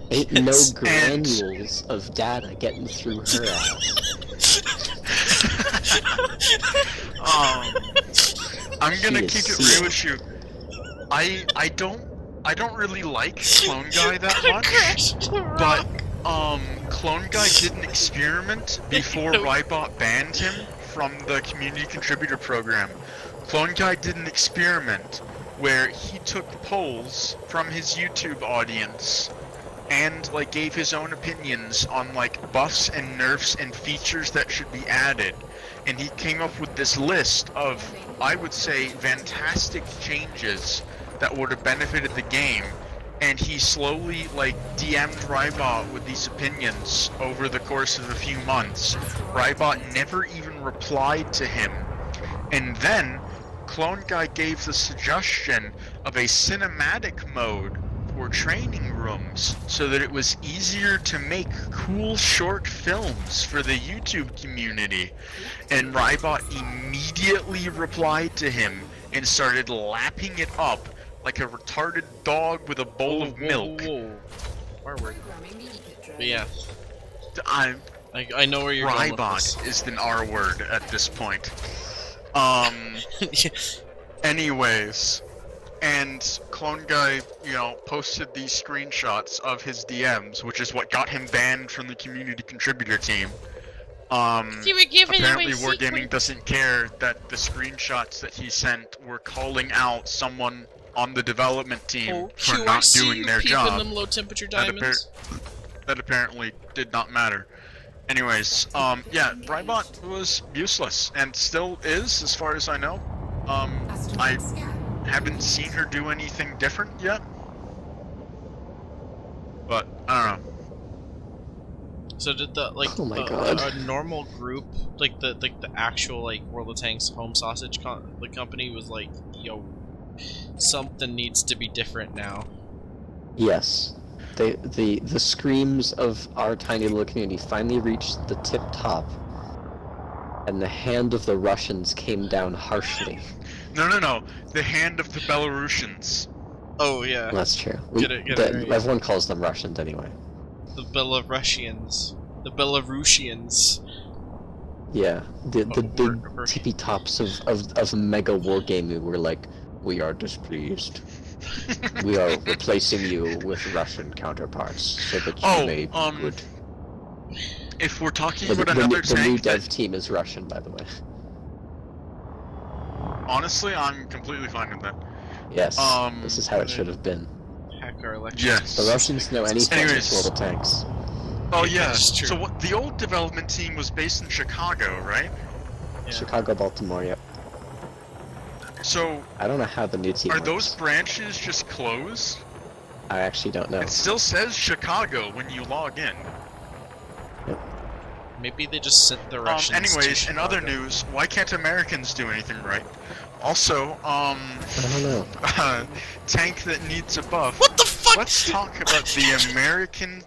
Ain't no Yes. granules of data getting through her ass. I'm gonna She keep is it real sealed. with you. I don't really like Clone Guy that much, but Clone Guy did an experiment before Rybot banned him from the community contributor program. Clone Guy did an experiment where he took polls from his YouTube audience and like gave his own opinions on like buffs and nerfs and features that should be added, and he came up with this list of, I would say, fantastic changes that would have benefited the game, and he slowly like DM'd Rybot with these opinions over the course of a few months. Rybot never even replied to him, and then Clone Guy gave the suggestion of a cinematic mode for training rooms so that it was easier to make cool short films for the YouTube community. And Rybot immediately replied to him and started lapping it up like a retarded dog with a bowl of milk. Forward. But yeah, I I know where you're going with Rybot is an R word at this point. this. Anyways, and Clone Guy, you know, posted these screenshots of his DMs, which is what got him banned from the community contributor team. Apparently Wargaming doesn't care that the screenshots that he sent were calling out someone on the development team for not doing their job. Them low temperature That, diamonds. that apparently did not matter. Anyways, yeah, Rybot was useless, and still is, as far as I know. I haven't seen her do anything different yet. But, I don't know. So did the Oh my God. a normal group, like the actual like World of Tanks home sausage the company was like, yo, something needs to be different now. Yes. The screams of our tiny little community finally reached the tip top, and the hand of the Russians came down harshly. No. The hand of the Belarusians. Oh yeah, That's true. Get it right. Everyone calls them Russians anyway. the Belarusians. The Belarusians. Yeah, the big we're- tippy tops of mega war game who were like, we are displeased. We are replacing you with Russian counterparts so that you may be good. If we're talking The, about the, another the new tank dev that, team is Russian, by the way. honestly, I'm completely fine with that. Yes, this is how it should have been. Hack our elections. Yes. The Russians know anything Anyways. with little tanks. Oh Yeah, yeah. that's true. So what? The old development team was based in Chicago, right? Yeah. Chicago, Baltimore, yep. So I don't know how the new team are works. those branches just closed? I actually don't know. It still says Chicago when you log in. Maybe they just sent the Russians. Anyways, to in other Chicago. news, why can't Americans do anything right? Also, I don't know. tank that needs a buff. What the fuck? Let's talk about the American.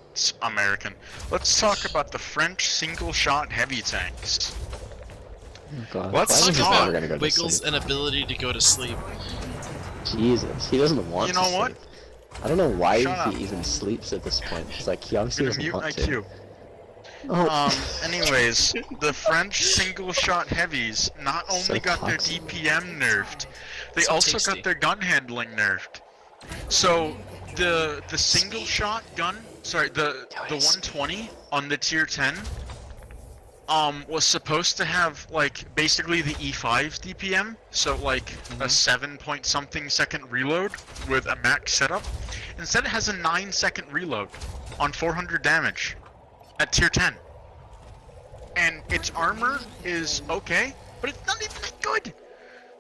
Let's talk about the French single-shot heavy tanks. Oh, God. Let's Why Talk was his talk never about gonna go to Wiggles' sleep? inability to go to sleep. Jesus, he doesn't want You to know what? sleep. I don't know why Shut up. he even sleeps at this point. It's like he obviously I'm gonna doesn't mute want to. IQ. Oh. Anyways, the French single-shot heavies not only So got their toxic. DPM nerfed, they So also tasty. got their gun handling nerfed. So the single-shot gun, sorry, the 120 on the tier 10, was supposed to have like basically the E5 DPM, so like a 7-point-something second reload with a max setup. Instead, it has a 9-second reload on 400 damage at tier 10. And its armor is okay, but it's not even that good.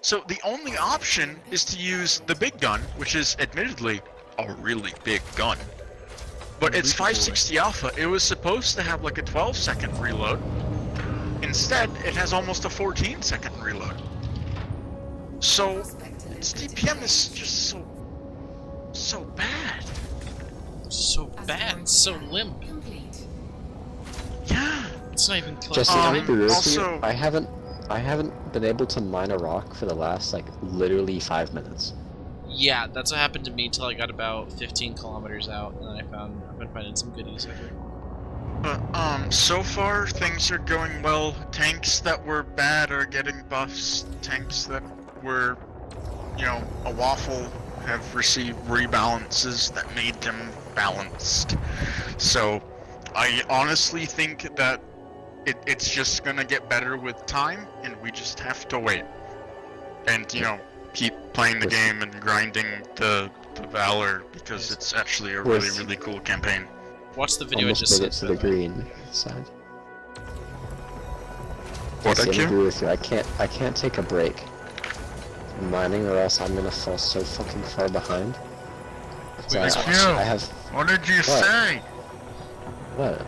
So the only option is to use the big gun, which is admittedly a really big gun. But it's 560 alpha. It was supposed to have like a 12-second reload. Instead, it has almost a 14-second reload. So its DPM is just so bad. So bad, so limp. Complete. Yeah. It's not even close. Jesse, can I be real with also- you? I haven't been able to mine a rock for the last like literally 5 minutes. Yeah, that's what happened to me until I got about 15 kilometers out, and then I've been finding some goodies over. But so far things are going well. Tanks that were bad are getting buffs. Tanks that were, a waffle have received rebalances that made them balanced. So I honestly think that it's just gonna get better with time, and we just have to wait. And keep playing the game and grinding the Valor, because it's actually a really, With- really cool campaign. Watch the video I Almost just made it sent. to the by way. green side. What, Jesse, I IQ? agree with you. I can't take a break from mining, or else I'm gonna fall so fucking far behind. But, Wait, IQ? I have What did you What? say? what?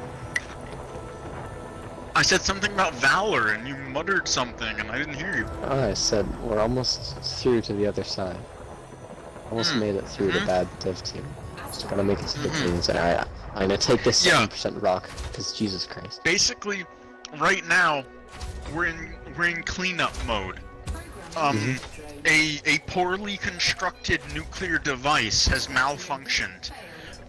I said something about Valor, and you muttered something, and I didn't hear you. Oh, I said we're almost through to the other side. Almost made it through the bad dev team. Just gotta make it to the greens, and I'm gonna take this Yeah. 7% rock, because Jesus Christ. Basically, right now, we're in cleanup mode. A poorly constructed nuclear device has malfunctioned,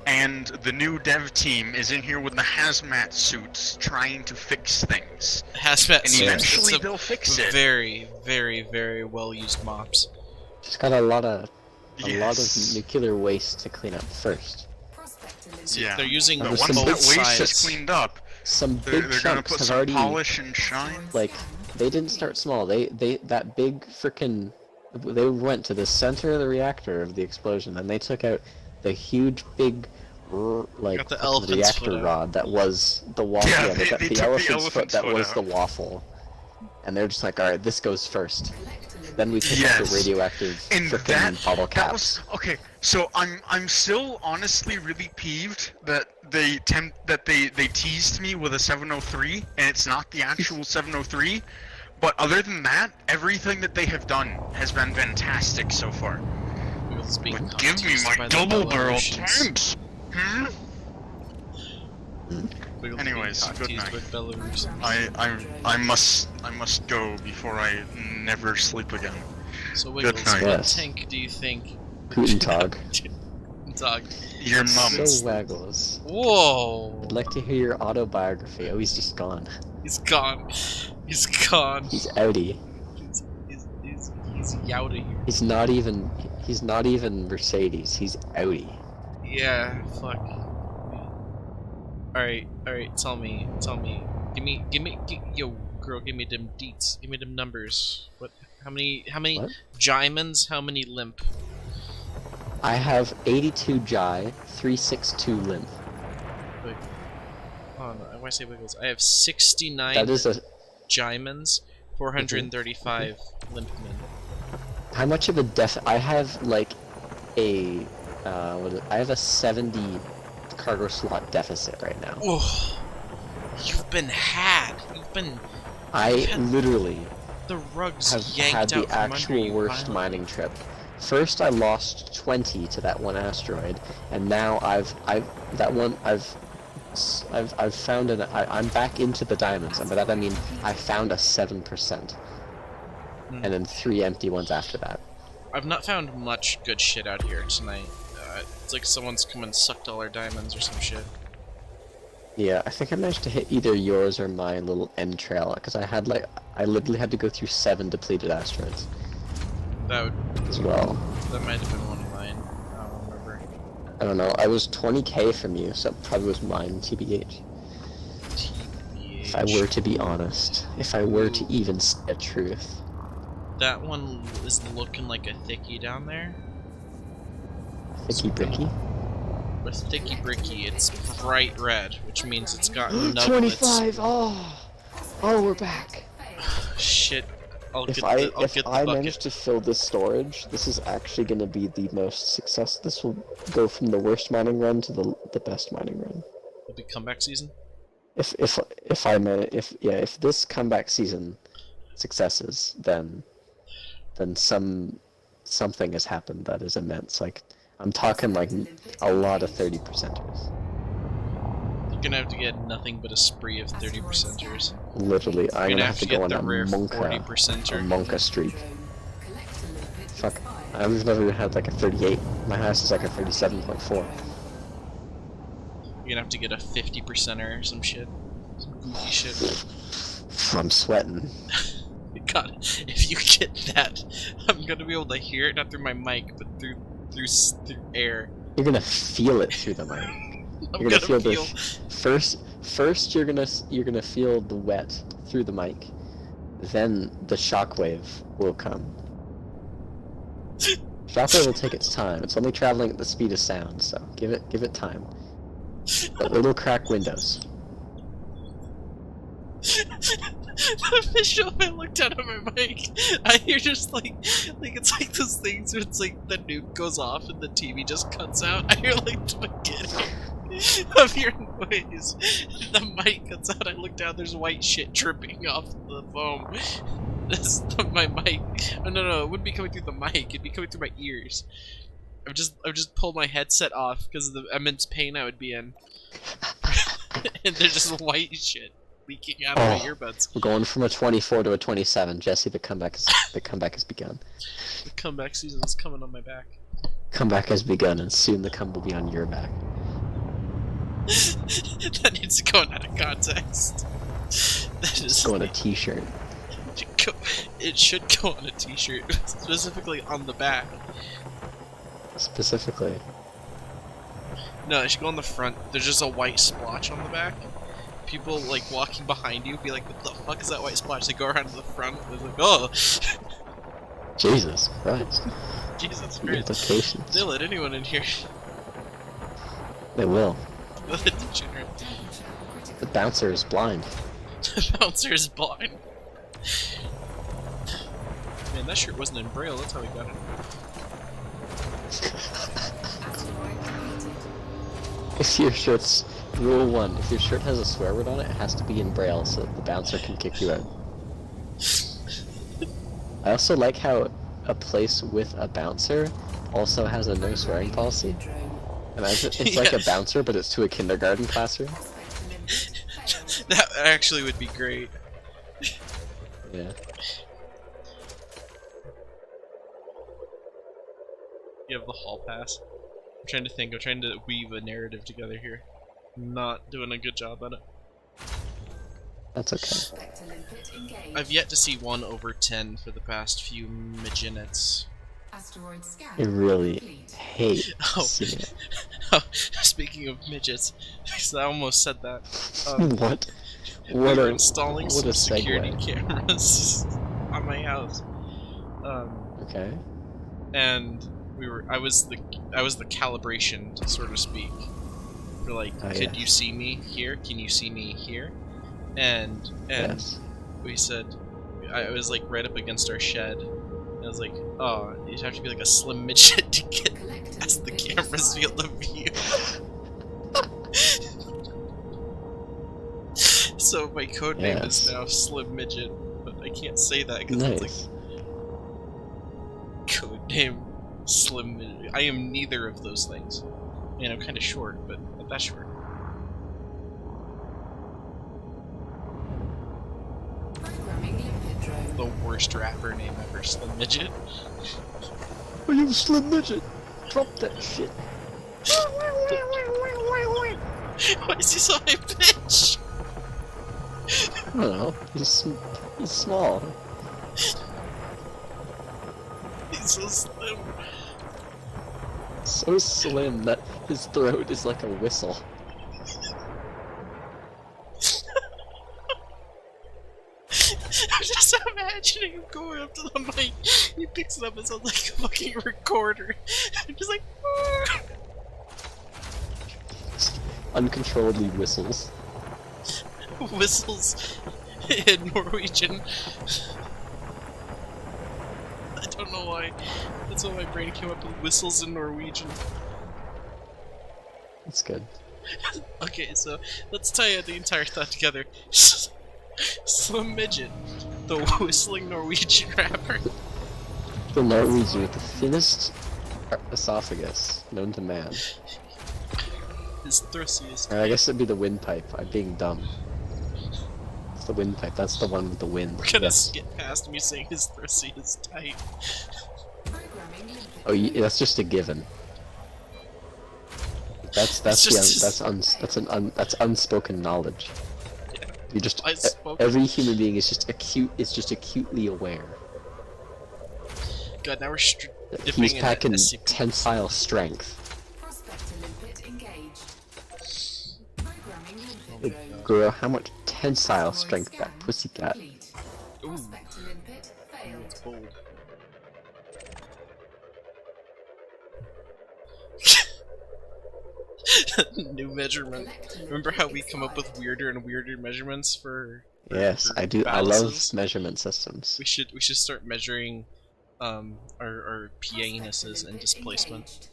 and the new dev team is in here with the hazmat suits trying to fix things. Hazmat And suits. eventually It's a they'll fix it. very, very, very well used mops. Just got a lot of Yes. nuclear waste to clean up first. Prospect eliminated. Yeah. They're using But But Some once both that waste is sides. cleaned up, Some they're big gonna chunks put have some already polish and shine. like they didn't start small. They that big frickin' they went to the center of the reactor of the explosion, and they took out the huge big like Got the fucking elephant's reactor foot out. rod that was the waffle. Yeah, they got they the took the elephant's foot elephant's that foot was out. the waffle, and they're just like, all right, this goes first. Then we took out Yes. the radioactive And frickin' bottle that caps. was okay. So I'm still honestly really peeved that they teased me with a 703, and it's not the actual 703. But other than that, everything that they have done has been fantastic so far. Wiggles being But give me teased by my the double barrel Belarusians. tanks. Hmm? Wiggles Anyways, being good teased night. with Belarus. I must go before I never sleep again. So Wiggles, night. what Yes. tank do you think? Guten Tag. Dog. Your mum. So Waggles. Whoa! I'd like to hear your autobiography. Oh, he's just gone. He's gone. He's gone. He's outie. He's out of here. He's not even Mercedes. He's outie. Yeah, fuck. Alright, tell me. Yo, girl, give me them deets. Give me them numbers. How many What? Jymans, how many limp? I have 82 Jai, 362 Limp. Wait. Oh no, why say Wiggles? I have 69 That is a. Jymans, 435 limp men. How much of a I have like a. I have a 70 cargo slot deficit right now. Oh, you've been had. You've been. I had the have rugs yanked had out the from under actual you worst violently. mining trip. First, I lost 20 to that one asteroid, and now I've found I'm back into the diamonds, and by that I mean I found a 7%, and then 3 empty ones after that. I've not found much good shit out here tonight. It's like someone's come and sucked all our diamonds or some shit. Yeah, I think I managed to hit either yours or my little end trail, because I literally had to go through 7 depleted asteroids That as well. might have been one of mine. I don't remember. I don't know. I was 20k from you, so it probably was mine, TBH. If I were to be honest, if I were to even say the truth. That one is looking like a thickie down there. Thicky Bricky? With thicky bricky, it's bright red, which means it's got nuggets. 25! Oh, we're back. Shit. I'll If get I the bucket. manage to fill this storage, this is actually going to be the most success. This will go from the worst mining run to the best mining run. It'll be comeback season. If this comeback season successes, then something has happened that is immense. Like I'm talking like a lot of 30%ers. You're gonna have to get nothing but a spree of 30%ers. Literally, I'm You're gonna have to go get on the a rare Monka 40%er. streak. Fuck, I've never even had like a 38. My highest is like a 37.4. You're gonna have to get a 50%er or some shit. Some goofy shit. I'm sweating. God, if you get that, I'm gonna be able to hear it not through my mic, but through air. You're gonna feel it through the mic. I'm You're gonna feel feel. the first you're gonna feel the wet through the mic, then the shockwave will come. Shockwave will take its time. It's only traveling at the speed of sound, so give it time. But it'll crack windows. The visual I looked down at my mic, I hear just like it's like those things where it's like the nuke goes off and the TV just cuts out. I hear like the beginning of your noise. The mic cuts out. I look down. There's white shit dripping off the foam. This is my mic. Oh, no, it wouldn't be coming through the mic. It'd be coming through my ears. I've just pulled my headset off because of the immense pain I would be in. And there's just white shit leaking out of my earbuds. We're going from a 24 to a 27. Jesse, the comeback has begun. The comeback season is coming on my back. Comeback has begun, and soon the come will be on your back. That needs to go out of context. That is Go on a t-shirt. It should go on a t-shirt, specifically on the back. Specifically. No, it should go on the front. There's just a white splotch on the back. People like walking behind you be like, "What the fuck is that white splotch?" They go around to the front. They're like, "Oh, Jesus Christ. Jesus The Christ!" implications. They let anyone in here. They will. The degenerate. The bouncer is blind. The bouncer is blind. Man, that shirt wasn't in Braille. That's how we got it. If your shirt's rule 1, if your shirt has a swear word on it, it has to be in Braille so that the bouncer can kick you out. I also like how a place with a bouncer also has a no swearing policy. Imagine it's like a bouncer, but it's to a kindergarten classroom. That actually would be great. Yeah. You have the hall pass. I'm trying to think. I'm trying to weave a narrative together here. Not doing a good job at it. That's okay. Prospector limpet engaged. I've yet to see 1 over 10 for the past few minutes. Asteroid scan I really complete. hate Oh. seeing it. Speaking of midgets, because I almost said that. What? We What were a installing what some a security segue. cameras on my house. Okay. And I was the calibration, so to speak. For like, Oh, could yeah. you see me here? Can you see me here? And Yes. we said, I was like right up against our shed. And I was like, oh, you'd have to be like a slim midget to get Collector past the limpet camera's destroyed. field of view. So my code name is Yes. now Slim Midget, but I can't say that because it's like Nice. code name Slim Midget. I am neither of those things. I mean, I'm kind of short, but not that short. Programming limpet drone. The worst rapper name ever, Slim Midget. Are you a slim midget? Drop that shit. Why is he so high pitch? I don't know. He's small. He's so slim. So slim that his throat is like a whistle. I'm just imagining him going up to the mic. He picks it up and sounds like a fucking recorder. I'm just like, Uncontrollably whistles. whistles in Norwegian. I don't know why. That's what my brain came up with. Whistles in Norwegian. That's good. Okay, so let's tie the entire thought together. Slim Midget, the whistling Norwegian rapper. The Norwegian with the thinnest esophagus known to man. His thrustiest. Or I guess it'd be the windpipe. I'm being dumb. It's the windpipe. That's the one with the wind. We're gonna Yes. skip past me saying his thrusty is tight. Programming limpet Oh, that's just a given. That's unspoken knowledge. You just I spoke. every human being is just acutely aware. God, now we're that dipping he's in packing SCP. tensile strength. Prospector limpet engaged. Programming limpet drone. Girl, how much tensile strength that pussy got? Complete. Ooh. Prospector limpet failed. It's bold. New measurement. Collector Remember limpet how we come up with expired. weirder and weirder measurements for? Yes, for I do. I love balances? measurement systems. We should start measuring, our penises and Limpet displacement.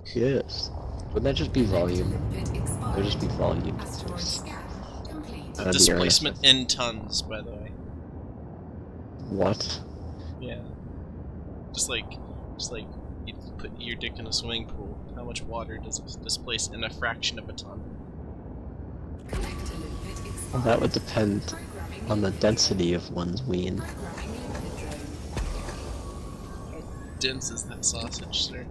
engaged. Yes. Wouldn't that just be volume? Limpet It would expired. just be volume. Asteroid scan complete. That'd be Displacement earnest. in tons, by the way. What? Yeah. Just like you put your dick in a swimming pool. How much water does it displace in a fraction of a ton? Collector limpet expired. Well, that would depend Programming on the limpet density of one's ween. drone. Programming limpet drone. How dense is that sausage, sir?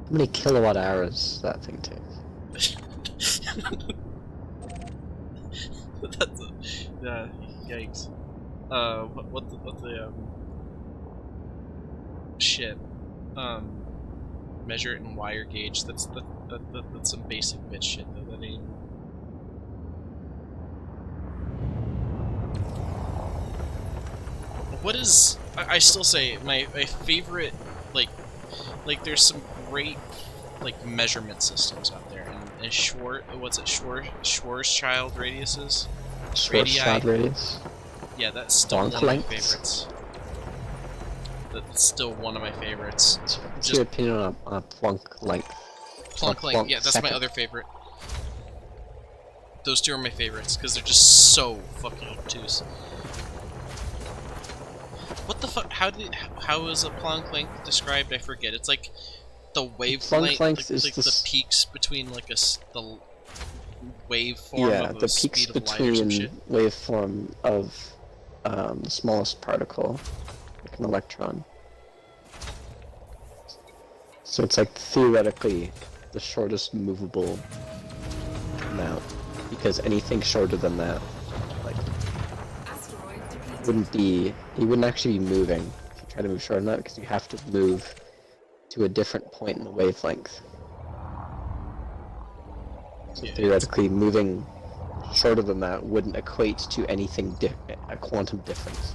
How many kilowatt hours that thing takes? That's a, yikes. What the shit. Measure it in wire gauge. That's some basic bitch shit though. That ain't. What is? I still say my favorite like there's some great like measurement systems out there, and Schwarzschild radiuses. Schwarzschild radius? Yeah, that's still Planck one of my lengths? favorites. That's still one of my favorites. What's Just- your opinion on a Planck length? Planck length, Planck yeah, that's my second. other favorite. Those two are my favorites because they're just so fucking obtuse. What the fuck? How is a Planck length described? I forget. It's like the wavelength, length is like the the peaks between like the waveform Yeah, of the a peaks speed of light or some between shit. waveform of the smallest particle, like an electron. So it's like theoretically the shortest movable amount, because anything shorter than that, like, Asteroid depleted. you wouldn't actually be moving if you try to move shorter than that, because you have to move to a different point in the wavelength. So Yeah, theoretically, moving shorter than that wouldn't equate to anything a quantum difference,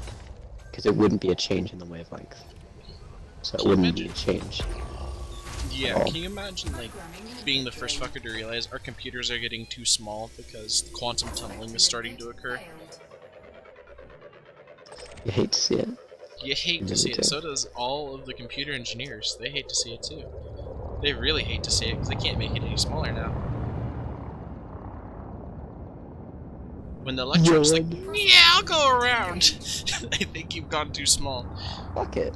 because it wouldn't be a change in the wavelength. So it Can you wouldn't be a imagine? change. Yeah, Oh. can you imagine, like, being the first fucker to realize our computers are getting too small because quantum tunneling is starting to occur? Failed. You hate to see it. You hate You to really see it. do. So does all of the computer engineers. They hate to see it too. They really hate to see it because they can't make it any smaller now. When the electron's like, yeah, I'll go around. I think you've gone too small. Fuck it.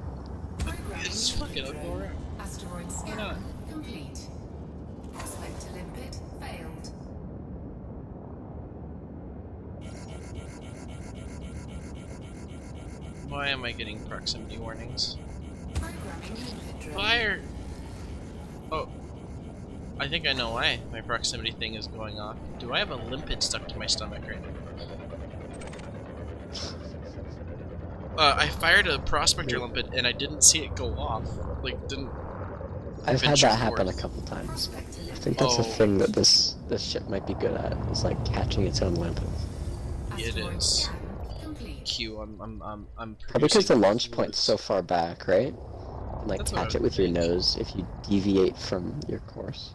Just fuck it, I'll go around. Asteroid Why not? scan complete. Prospect to limpet failed. Why am I getting proximity warnings? Programming limpet drone. Fire! Oh. I think I know why my proximity thing is going off. Do I have a limpet stuck to my stomach right now? I fired a prospector limpet and I didn't see it go off. Like, didn't... I've had venture that happen a forth. couple times. Prospect to I limpet. think that's a Oh. thing that this ship might be good at. Is like catching its own limpets. It Asteroid is. scan complete. Q, I'm Probably because the producing launch point's so fluids. far back, right? And, like That's what I catch it would with your think. nose if you deviate from your course.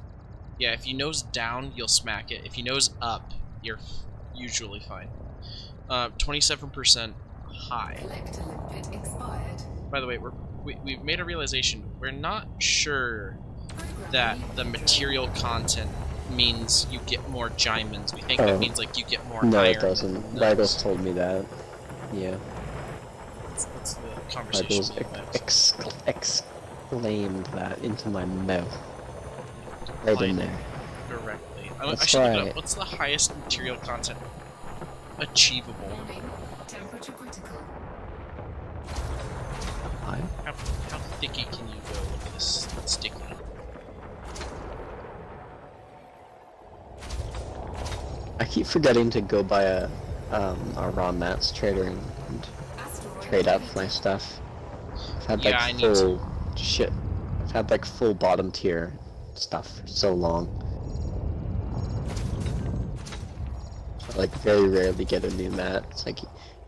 Yeah, if you nose down, you'll smack it. If you nose up, you're usually fine. 27% high. Collector limpet expired. By the way, we've made a realization. We're not sure Programming that limpet the drone. material content means you get more diamonds. We think Oh. that means like you get more No, iron. it doesn't. and Ragos nuts. told me that. Yeah. That's the conversation Ragos we had. exclaimed that into my mouth. Right in Applied there. Directly. I That's should look it right. up. What's the highest material content achievable? Warning. Temperature critical. How thicky can you go with this sticky? I keep forgetting to go by a Ron Mats trader and Asteroid trade up depleted. my stuff. I've had Yeah, I like need full shit. I've had like full bottom tier stuff for so long. I like very rarely get a new mat. It's like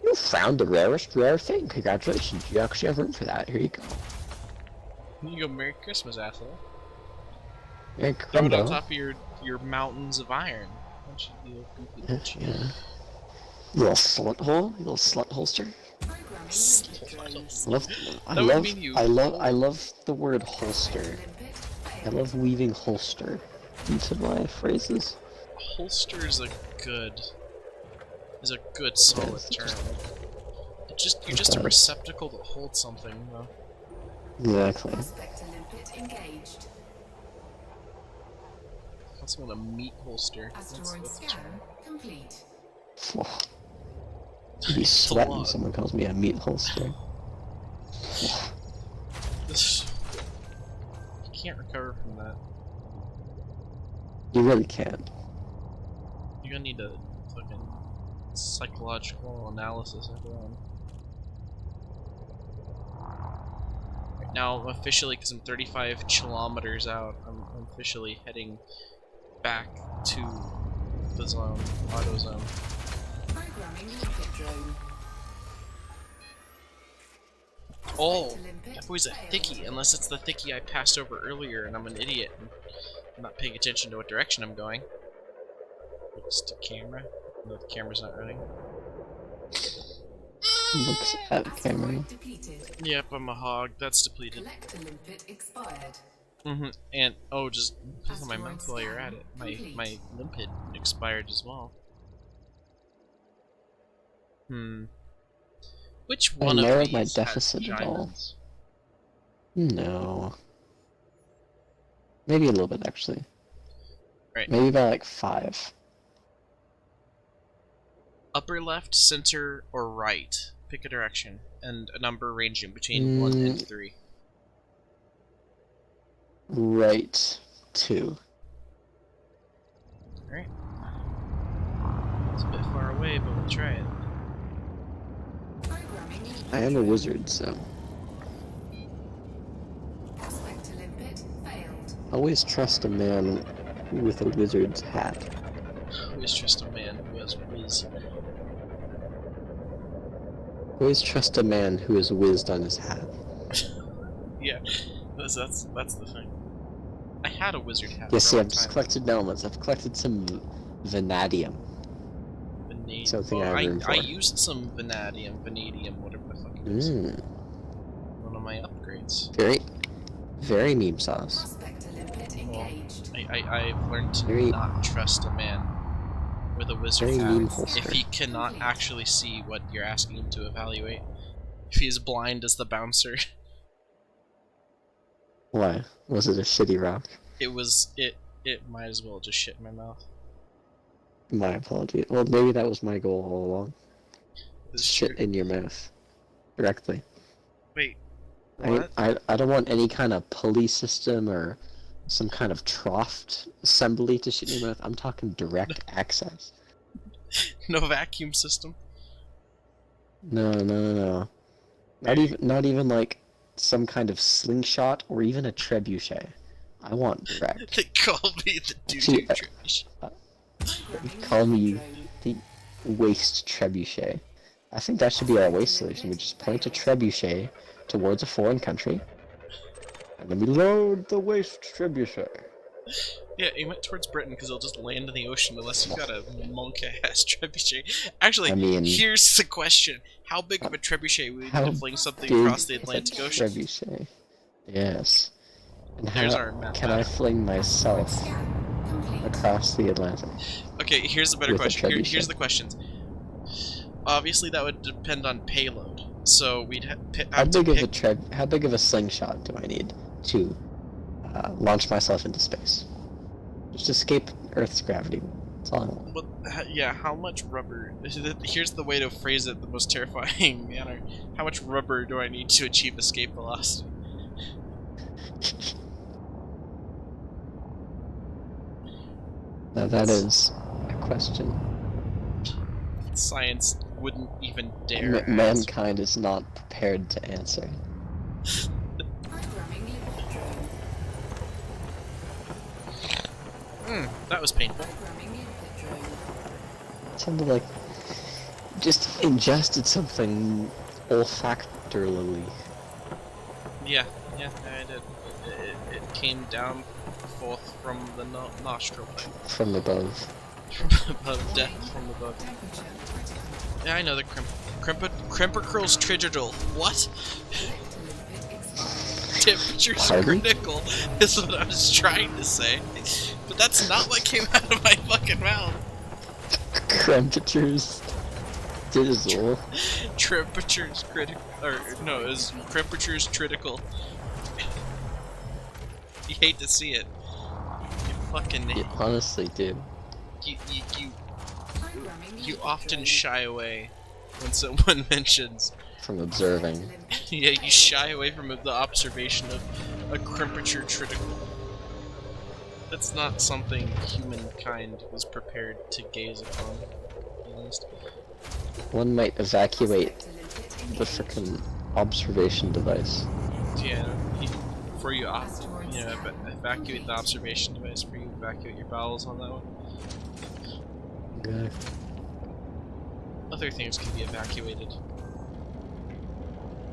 you found the rarest rare thing. Congratulations, you actually have room for that. Here you go. You go Merry Christmas, asshole. Yeah, Throw it on Crumbo. top of your mountains of iron. That should be a goofy Yeah, bitch. yeah. Little slut hole, little slut holster. Programming limpet drone. That would mean you- I love the word holster. Limpet I failed. love weaving holster into my phrases. Holster is a good solid it's term. just- You're it just a does. receptacle to hold something, though. Exactly. Prospector limpet engaged. Also want a meat holster. Asteroid That's the scan term. complete. I'd be It's a sweating lot. when someone calls me a meat holster. This- You can't recover from that. You really can't. You're gonna need a fucking psychological analysis of your own. Right now, I'm officially, because I'm 35 kilometers out, I'm officially heading back to the zone, auto zone. Programming limpet drone. Oh, Prospector limpet that boy's a failed. thickie, unless it's the thickie I passed over earlier and I'm an idiot and I'm not paying attention to what direction I'm going. Looks to camera. No, the camera's not running. Looks at camera. Asteroid depleted. Yep, I'm a hog. That's depleted. Collector limpet expired. And oh, just put it on my Asteroid mouth while you're at scan it. complete. My limpid expired as well. Which I one of narrowed these my has deficit at all. diamonds? No. Maybe a little bit actually. Right. Maybe about like 5. Upper left, center, or right. Pick a direction and a number ranging between 1 and 3. Right 2. Alright. It's a bit far away, but we'll try it. Programming I am a wizard, so prospect to limpet failed. always trust a man with a wizard's hat. Always trust a man who has whiz. Always trust a man who has whizzed on his hat. Yeah, that's the thing. I had a wizard hat. Yeah, for see, a I've long just time. collected elements. I've collected some vanadium. Vanadium. something I Oh, have room I for. used some vanadium, whatever the fuck it is. One of my upgrades. Very meme sauce. Prospect to limpet engaged. I've learned to Very- not trust a man with a wizard Very hat meme if holster. he cannot actually see what you're asking him to evaluate. If he's blind as the bouncer. Why? Was it a shitty rock? It might as well just shit in my mouth. My apologies. Well, maybe that was my goal all along. It's Shit true. in your mouth. Directly. Wait, I, what? I don't want any kind of pulley system or some kind of trough assembly to shit in your mouth. I'm talking direct access. No vacuum system? No. Not even like some kind of slingshot or even a trebuchet. I want direct. They call me the Actually, doo-doo trash. Call me the waste trebuchet. I think that should be our waste solution. We just point a trebuchet towards a foreign country, and then we load the waste trebuchet. Yeah, aim it towards Britain because it'll just land in the ocean unless you've got a monk-ass trebuchet. Actually, I mean- here's the question. How big of a trebuchet would we need How to fling something big across the is a Atlantic Ocean? trebuchet? Yes. And There's how our map can I map. fling myself Scan complete. across the Atlantic? Okay, here's the better With a question. Here's trebuchet. the questions. Obviously, that would depend on payload. So we'd How have to big of pick... a how big of a slingshot do I need to launch myself into space? Just escape Earth's gravity. That's all I want. Yeah, how much rubber... Here's the way to phrase it the most terrifying manner. How much rubber do I need to achieve escape velocity? Now that is a question Science wouldn't even dare ask. mankind is not prepared to answer. Programming limpet drone. That was painful. Programming limpet drone. It sounded like just ingested something olfactorily Yeah, I did. It came down forth from the nostril pipe. from above. From above, death from above. Temperature critical. Yeah, I know the Crimper Curl's Trigital. What? Prospect to limpet expired. Temperature's Pardon? critical is what I was trying to say. But that's not what came out of my fucking mouth. Temperatures dizzle. Temperature's critical. Or, no, it was temperature's critical. You hate to see it. You fucking... You honestly do. You Programming you limpet often drone. shy away when someone mentions... From Prospect observing. to limpet. Yeah, you shy away from the observation of a temperature critical. That's not something humankind was prepared to gaze upon, to be honest. One might evacuate Prospect to limpet the engaged. frickin' observation device. Yeah, before you evacuate the observation device, before you evacuate your bowels on that one. Okay. Other things can be evacuated.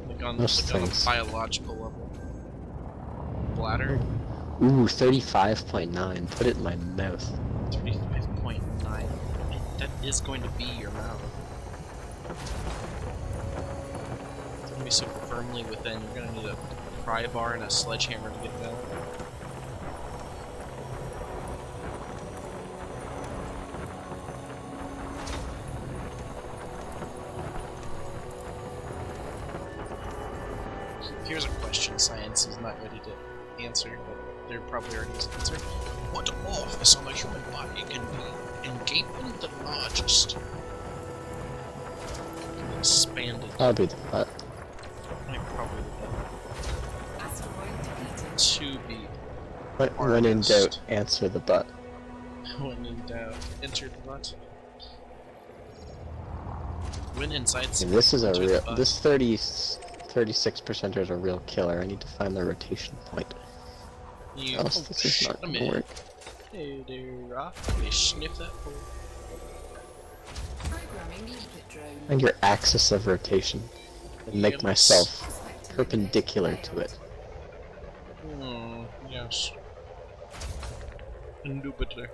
Like on Most a things. biological level. Bladder, Ooh, 35.9. Put it in my mouth. 35.9. That is going to be your mouth. It's going to be so firmly within, you're going to need a pry bar and a sledgehammer to get it out. Here's a question science is not ready to answer, but there probably already is an answer. What orifice on the human body can be engaping the largest? Expanded. Probably the butt. Probably Asteroid depleted. to be When in doubt, answer the butt. When in doubt, enter the butt. When inside, And this is a enter the real. butt. This 36% is a real killer. I need to find the rotation point. You, Else this is not gonna work. Hey there, Rock. They sniff that hole. Programming limpet drone. Find your axis of rotation and make Yes. myself Prospect to perpendicular limpet to it. Yes. Indubitably.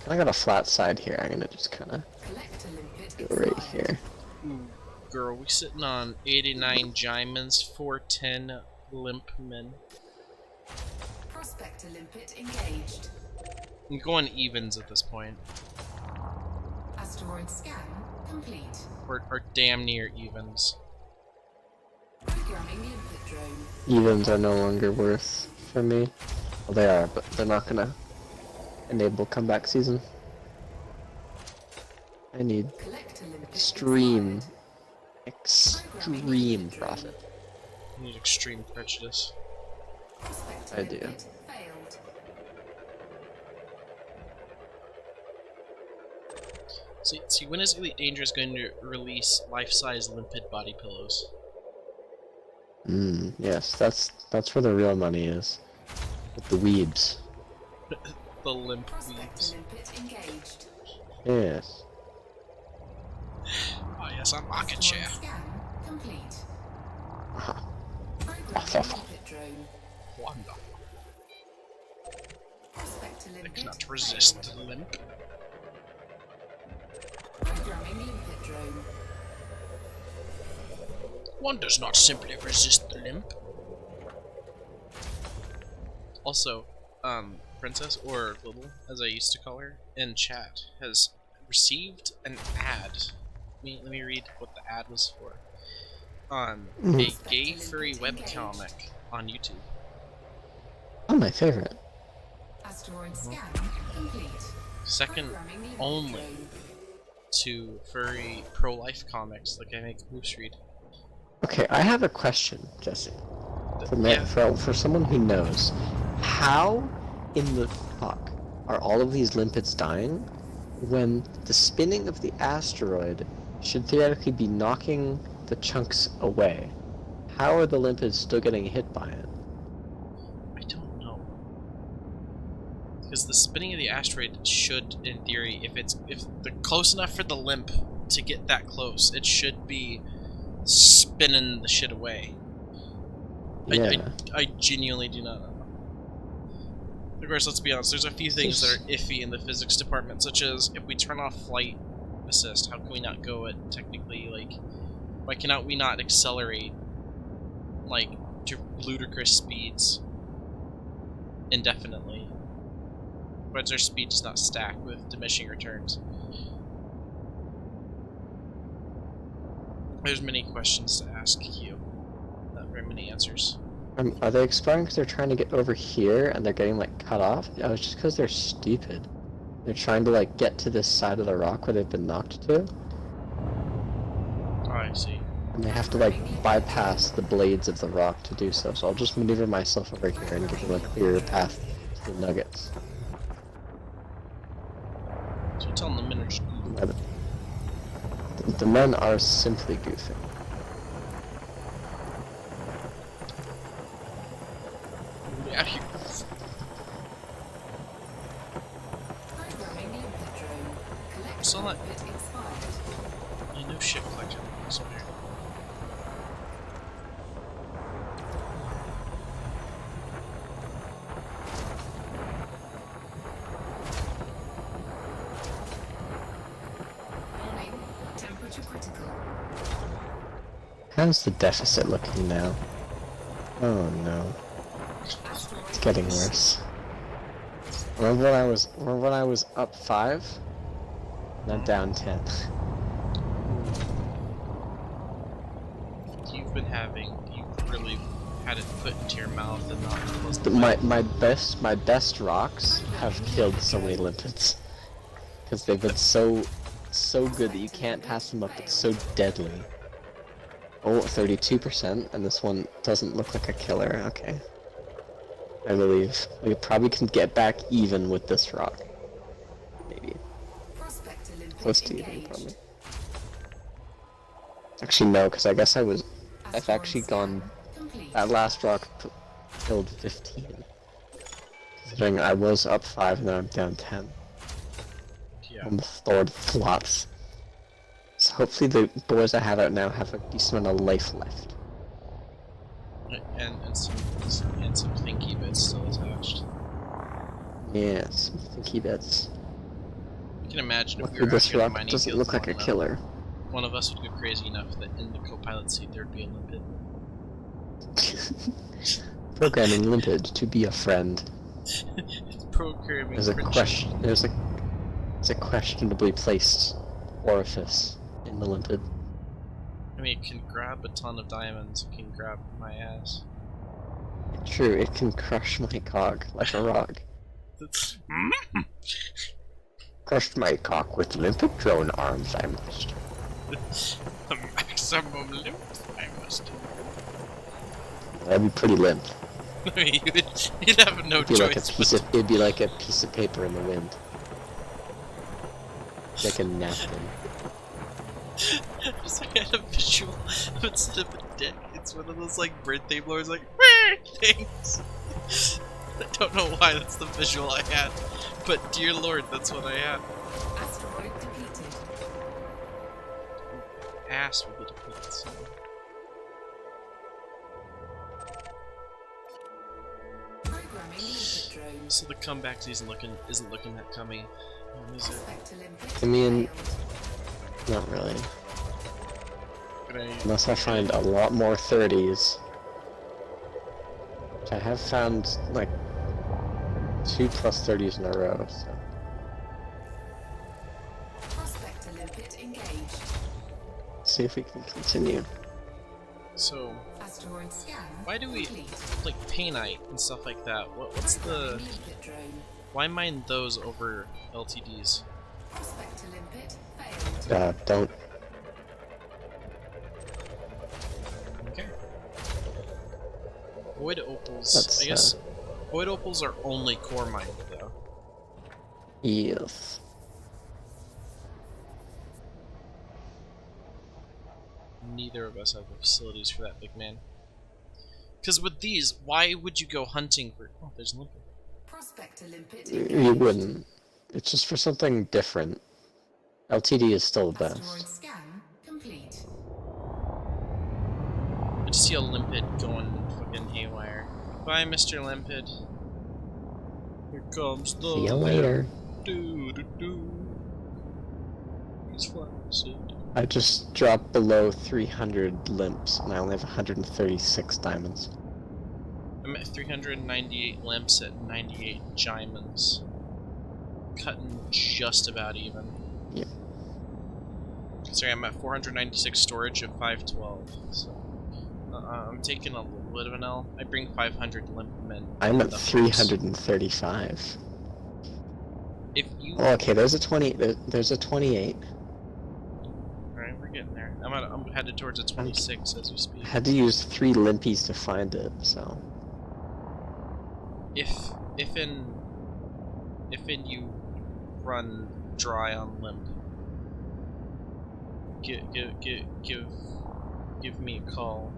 I got a flat side here. I'm gonna just kind of Collect a limpet go right expired. here. Ooh, girl, we sitting on 89 diamonds, 410 limp men. Prospect a limpet engaged. I'm going evens at this point, Asteroid scan complete. or damn near evens. Programming limpet drone. Evens are no longer worth for me. Well, they are, but they're not gonna enable comeback season. I need Collect a limpet extreme, expired. extreme profit. I need extreme prejudice. Prospect a I do. limpet failed. See, when is Elite Dangerous going to release life-size limpid body pillows? Yes, that's where the real money is. With the weebs. The limp Prospect a weeds. limpet engaged. Yes. Oh yes, I'm rocket Asteroid chair. scan complete. Aha. Programming limpet drone. Wanda. Prospect a I limpet cannot resist failed. the limp. Programming limpet drone. One does not simply resist the limp. Also, Princess, or Little, as I used to call her, in chat, has received an ad. Let me read what the ad was for. A gay furry webcomic on YouTube. Oh, my favorite. Asteroid scan complete. Second Programming limpet only drone. to furry pro-life comics like I make Moose read. Okay, I have a question, Jesse. Yeah. For someone who knows, how in the fuck are all of these limpets dying when the spinning of the asteroid should theoretically be knocking the chunks away? How are the limpets still getting hit by it? I don't know. Because the spinning of the asteroid should, in theory, if they're close enough for the limp to get that close, it should be spinning the shit away. Yeah. I genuinely do not know. Of course, let's be honest, there's a few things that are iffy in the physics department, such as if we turn off flight assist, how can we not go at technically, like, why cannot we not accelerate, like, to ludicrous speeds indefinitely? Why does our speed just not stack with diminishing returns? There's many questions to ask you, not very many answers. Are they exploring because they're trying to get over here and they're getting like cut off? Oh, it's just because they're stupid. They're trying to like get to this side of the rock where they've been knocked to, Oh, I see. and they have to like bypass the blades of the rock to do so. So I'll just maneuver myself over here and give them a clearer path to the nuggets. So you're telling the miners. The men are simply goofing. Out here. Programming limpet drone. Collect Saw that. limpet expired. Yeah, no shit collection. That's over here. Warning. Temperature critical. How's the deficit looking now? Oh no, Asteroid it's getting worse. Remember when I was up 5? Now down 10. You've really had it put into your mouth and not close to My best rocks have killed so many limpets. Because they've been so good that you can't pass them up, it's so deadly. Oh, 32%, and this one doesn't look like a killer. Okay. I believe we probably can get back even with this rock. Maybe. Prospect limpet Close to even, engaged. probably. Actually, no, because I guess I've Asteroid actually gone. scan complete. That last rock killed 15. Considering I was up 5 and then I'm down 10. Yeah. On the third flops. So hopefully the boys I have out now have a decent amount of life left. And some thinky bits still attached. Yeah, some thinky bits. You can imagine if we Luckily were this out here in the rock mining doesn't fields look like a long enough, killer. one of us would go crazy enough that in the co-pilot seat there'd be a limpet. Programming limpid to be a friend. Programming. There's a friendship. question. There's a questionably placed orifice in the limpid. I mean, it can grab a ton of diamonds. It can grab my ass. True, it can crush my cock like a rock. Crushed my cock with limpid drone arms, I must. The maximum limp, I must. That'd be pretty limp. I mean, you'd have no It'd be like a choice. piece of. It'd be like a piece of paper in the wind. Like a napkin. So I had a visual instead of a dick. It's one of those like birthday blowers, like things. I don't know why that's the visual I had, but dear lord, that's what I had. Asteroid depleted. Ass will be depleted soon. Programming limpet drone. So the comeback isn't looking that coming. Is it? Prospect limpet I mean- failed. Not really. Gonna- Unless I find a lot more 30s. Which I have found, like, 2 plus 30s in a row, so. Prospect limpet engaged. See if we can continue. So Asteroid scan why do we complete. like painite and stuff like that? What's the Programming limpet drone. why mine those over LTDs? Prospect limpet failed. Don't. Okay. Void opals. That's, I guess void opals are only core mined though. Yes. Neither of us have the facilities for that, big man. Because with these, why would you go hunting for? Oh, there's limpet. Prospect limpet You engaged. wouldn't. It's just for something different. LTD is still the Asteroid best. scan complete. I just see a limpet going fucking haywire. Bye, Mr. Limpet. Here comes the. See you later. Do do do. He's flaccid. I just dropped below 300 limps, and I only have 136 diamonds. I'm at 398 limps at 98 diamonds. Cutting just about even. Yep. Sorry, I'm at 496 storage of 512. So I'm taking a little bit of an L. I bring 500 limp men. I'm at the house. 335. If you Oh, okay, there's a 20. There's a 28. Alright, we're getting there. I'm headed towards a 26 as we speak. I had to use 3 limpies to find it, so. If in you run dry on limp, give me a call.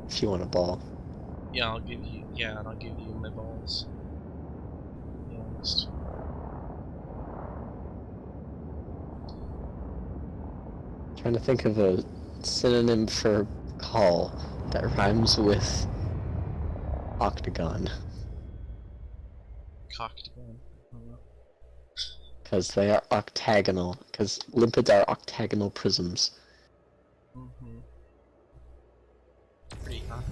If you want a ball. Yeah, and I'll give you my balls. Be honest. Trying to think of a synonym for call that rhymes with octagon. Cocktagon. Because they are octagonal. Because limpids are octagonal prisms. Mm-hmm. Pretty octagon.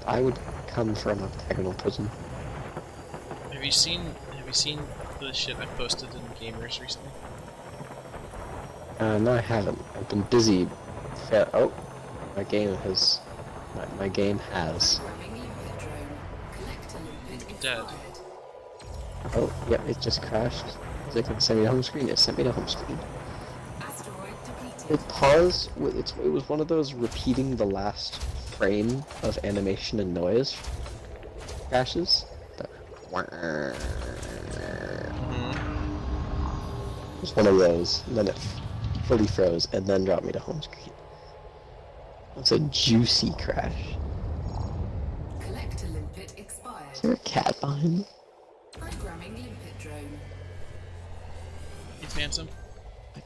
I would come from octagonal prism. Have you seen the shit I posted in Gamers recently? No, I haven't. I've been busy. Oh, my game has. My game has. Programming limpet drone. Collector limpet is Dead. fired. Oh, yep, it just crashed. Is it gonna send me to home screen? It sent me to home screen. Asteroid It paused. It was one of those repeating the last frame of animation and noise crashes. It was one of those. And then it fully froze and then dropped me to home screen. It's a juicy crash. Collector limpet expired. Is there a cat behind me? Programming limpet drone. Hey, Phantom. I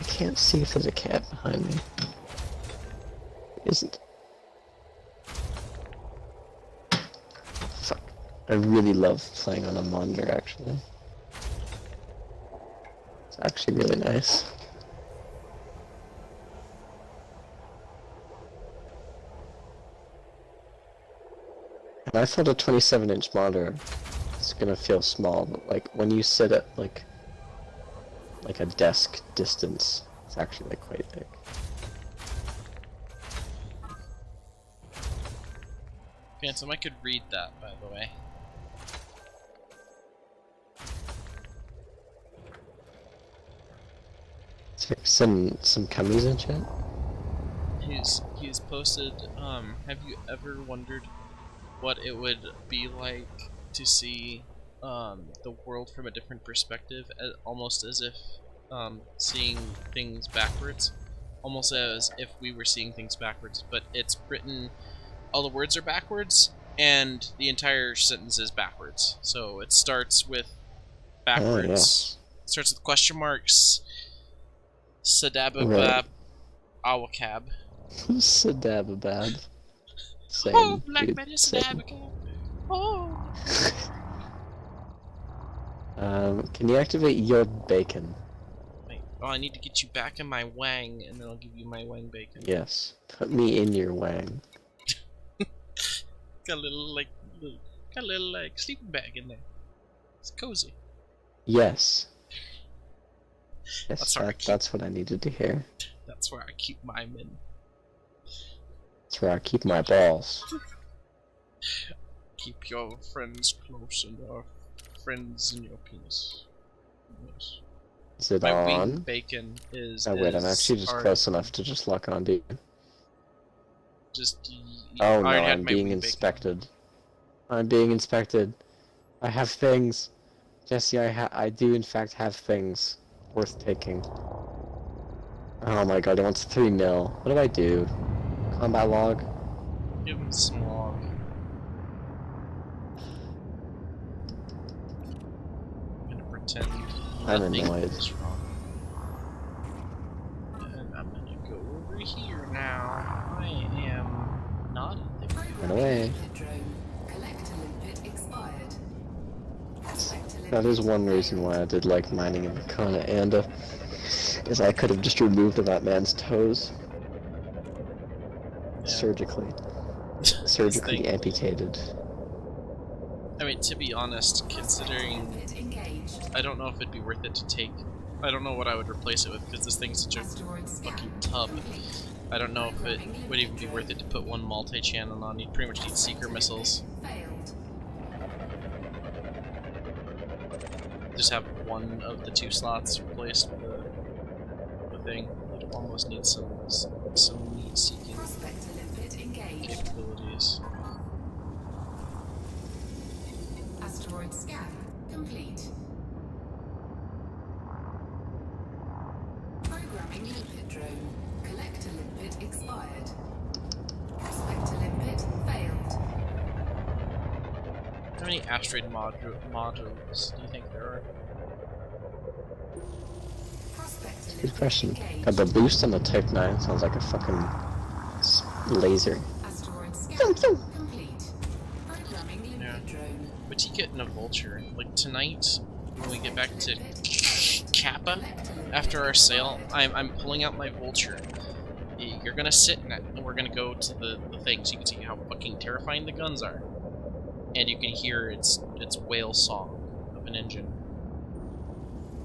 can't see if there's a cat behind me. Isn't. Fuck. I really love playing on a monitor, actually. It's actually really nice. And I thought a 27-inch monitor is gonna feel small, but like when you sit at like a desk distance, it's actually like quite big. Phantom, I could read that, by the way. Is there some cummies in chat? He's posted, have you ever wondered what it would be like to see the world from a different perspective, almost as if seeing things backwards, almost as if we were seeing things backwards, but it's written, all the words are backwards, and the entire sentence is backwards. So it starts with backwards, yes. starts with question marks, sadababab, Right. awakab. Sadababab. Same. Oh, Black dude, Man is same. sadababab. Oh. Can you activate your bacon? Wait, oh, I need to get you back in my wang, and then I'll give you my wang bacon. Yes. Put me in your wang. Got a little sleeping bag in there. It's cozy. Yes. Yes, That's where I keep- that's what I needed to hear. That's where I keep my men. That's where I keep my balls. Keep your friends close and your friends in your penis. Yes. Is it My wing on? bacon is. Oh wait, I'm is actually just already- close enough to just lock on to you. Just. Oh no, I already had I'm my being wing bacon. inspected. I'm being inspected. I have things. Jesse, I do in fact have things worth taking. Oh my god, it wants 3 mil. What do I do? Combat log? Give him some log. I'm gonna pretend I'm nothing annoyed. is wrong. And I'm gonna go over here now. I am not in the Run away. Limpet drone. Collector limpet expired. Prospector That is limpet one reason why I did like mining in the Kona Anda, is I could have just removed that man's toes. Yeah. Surgically This thing- amputated. I mean, to be honest, considering limpet engaged. I don't know if it'd be worth it to take. I don't know what I would replace it with because this thing's such a Asteroid scan fucking tub. complete. I don't know if it would even be worth it to put one multi-channel on. You'd pretty much need seeker missiles. Failed. Just have one of the 2 slots replaced with the thing. You'd almost need some neat seeking Prospector limpet engaged. capabilities. Asteroid scan complete. Programming limpet drone. Collector limpet expired. Prospector limpet failed. How many asteroid modules do you think there are? Prospector Good limpet question. engaged. God, the boost on the Type 9 sounds like a fucking laser. Asteroid scan complete. Programming limpet Yeah. drone. But you get in a vulture. Like tonight, when we get back to Kappa, after our sale, I'm pulling out my vulture. You're gonna sit in it, and we're gonna go to the thing so you can see how fucking terrifying the guns are. And you can hear its whale song of an engine.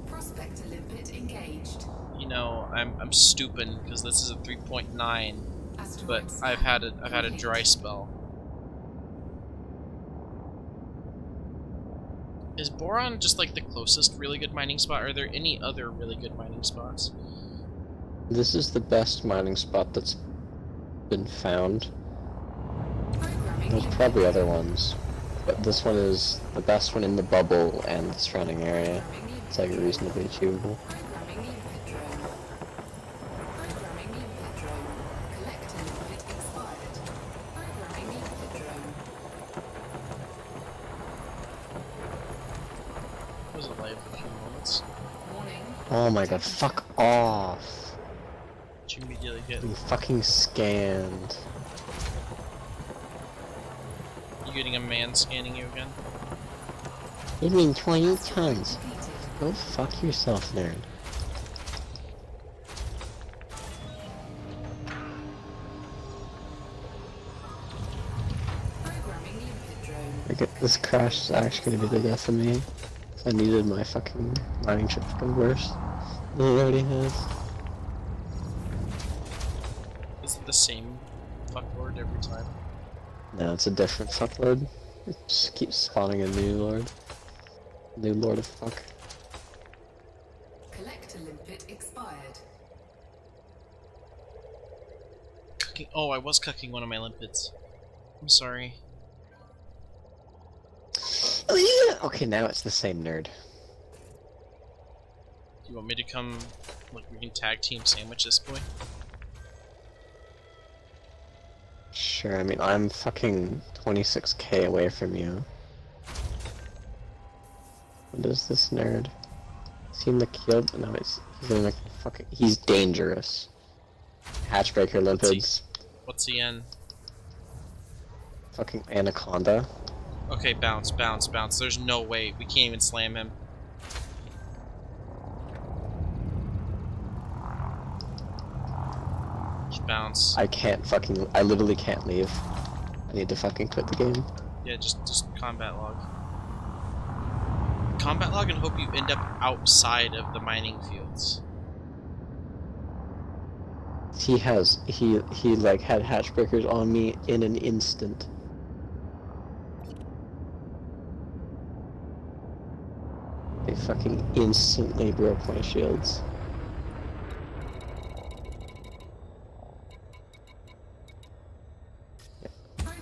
Prospector limpet engaged. You know, I'm stupid because this is a 3.9, Asteroid but scan I've had a complete. dry spell. Is Boron just like the closest really good mining spot? Are there any other really good mining spots? This is the best mining spot that's been found. There's probably other ones, but this one is the best one in the bubble and the surrounding area. It's like reasonably achievable. Programming limpet drone. Programming limpet drone. Collect limpet expired. Programming limpet drone. Was it live for a few moments? Warning. Oh my god, fuck off! Did you immediately get? You fucking scanned. You getting a man scanning you again? You mean 20 tons? Go fuck yourself, nerd. Programming limpet drone. Like, this crash is actually gonna be the death of me. I needed my fucking mining chip to come worse than it already has. Is it the same fucklord every time? No, it's a different fucklord. It just keeps spawning a new lord. New lord of fuck. Collect limpet expired. Cooking. Oh, I was cooking one of my limpets. I'm sorry. Oh yeah! Okay, now it's the same nerd. Do you want me to come? Like we can tag team sandwich this boy? Sure, I mean, I'm fucking 26k away from you. What is this nerd? Is he in the kill? No, he's in the fucking. He's dangerous. Hatchbreaker limpids. What's he in? Fucking anaconda. Okay, bounce, bounce, bounce. There's no way. We can't even slam him. Just bounce. I can't fucking. I literally can't leave. I need to fucking quit the game. Yeah, just combat log. Combat log and hope you end up outside of the mining fields. He like had hatchbreakers on me in an instant. They fucking instantly broke my shields.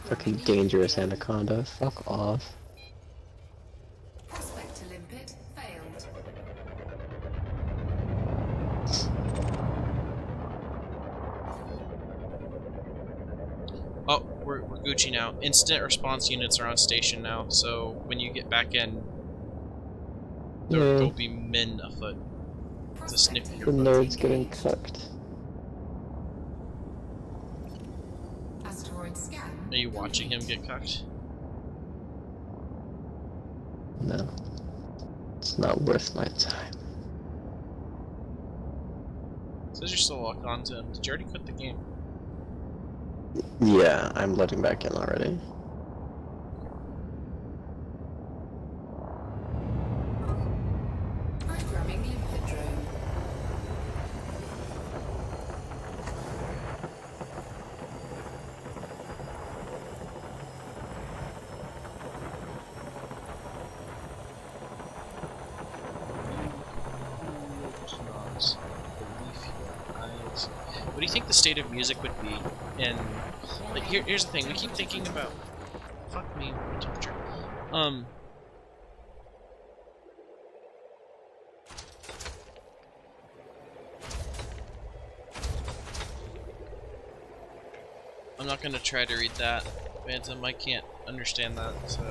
Fucking dangerous anaconda. Fuck off. Prospect to limpet failed. Oh, we're Gucci now. Instant response units are on station now, so when you get back in, there'll be men afoot to sniff The your nerd's getting cooked. Asteroid scan. Are you watching him get cucked? No. It's not worth my time. Says you're still locked onto him. Did you already quit the game? Yeah, I'm letting back in already. Programming limpet drone. What do you think the state of music would be in... Like, here's the thing, we keep thinking about... Fuck me, my temperature. I'm not gonna try to read that, Phantom. I can't understand that, so...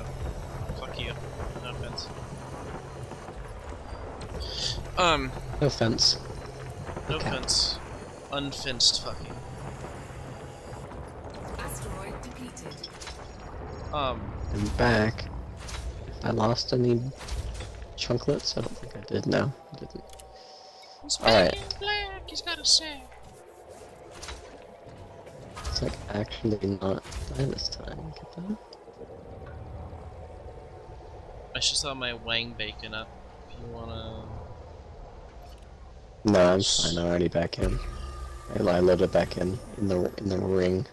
Fuck you. No offense. No offense. No Okay. offense. Unfenced fucking. Asteroid depleted. I'm back. I lost any chunklets? I don't think I did. No, I didn't. He's Alright. back in black, he's got a say. It's like actually not die this time. Get that? I should saw my wang bacon up. If you wanna... No, I'm fine. I'm already back in. I loaded back in the ring.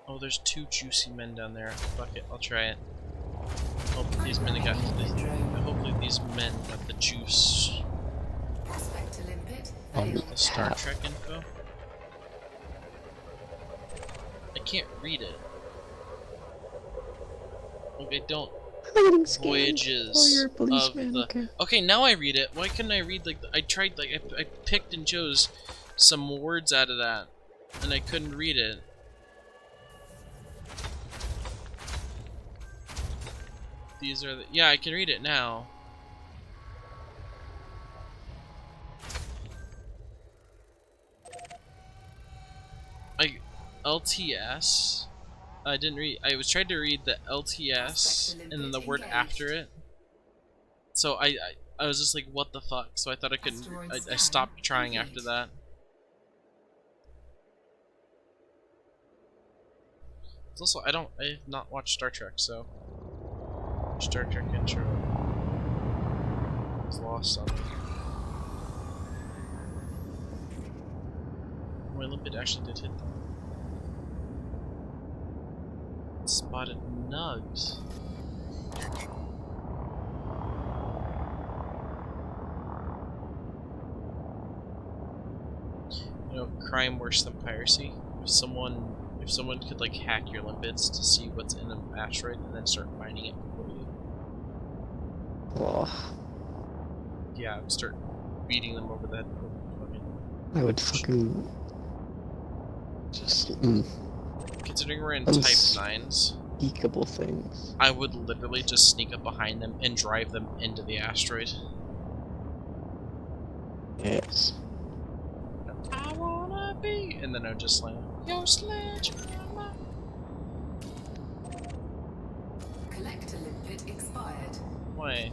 Oh, there's two juicy men down there. Fuck it, I'll try it. Hope these men got. Hopefully these men got the juice. on the The Star tab. Trek info? I can't read it. Like, I don't. I'm getting scammed. Voyages Oh, you're a of policeman. the. Okay. Okay, now I read it. Why couldn't I read like I tried like I picked and chose some words out of that, and I couldn't read it. These are the yeah, I can read it now. LTS. I didn't read. I was trying to read the LTS and then the word after it. So I was just like, what the fuck? So I thought I couldn't. I stopped trying after that. It's also, I have not watched Star Trek, so Star Trek intro was lost on me. My limpet actually did hit that. Spotted nugs. You know, crime worse than piracy. If someone could like hack your limpets to see what's in an asteroid and then start mining it for you. Well, Yeah, I would start beating them over the head with fucking. I would fucking just Considering we're in Type 9s, unspeakable things. I would literally just sneak up behind them and drive them into the asteroid. Yes. I wanna be, and then I would just like, yo, sledgehammer. Collector limpet expired. Why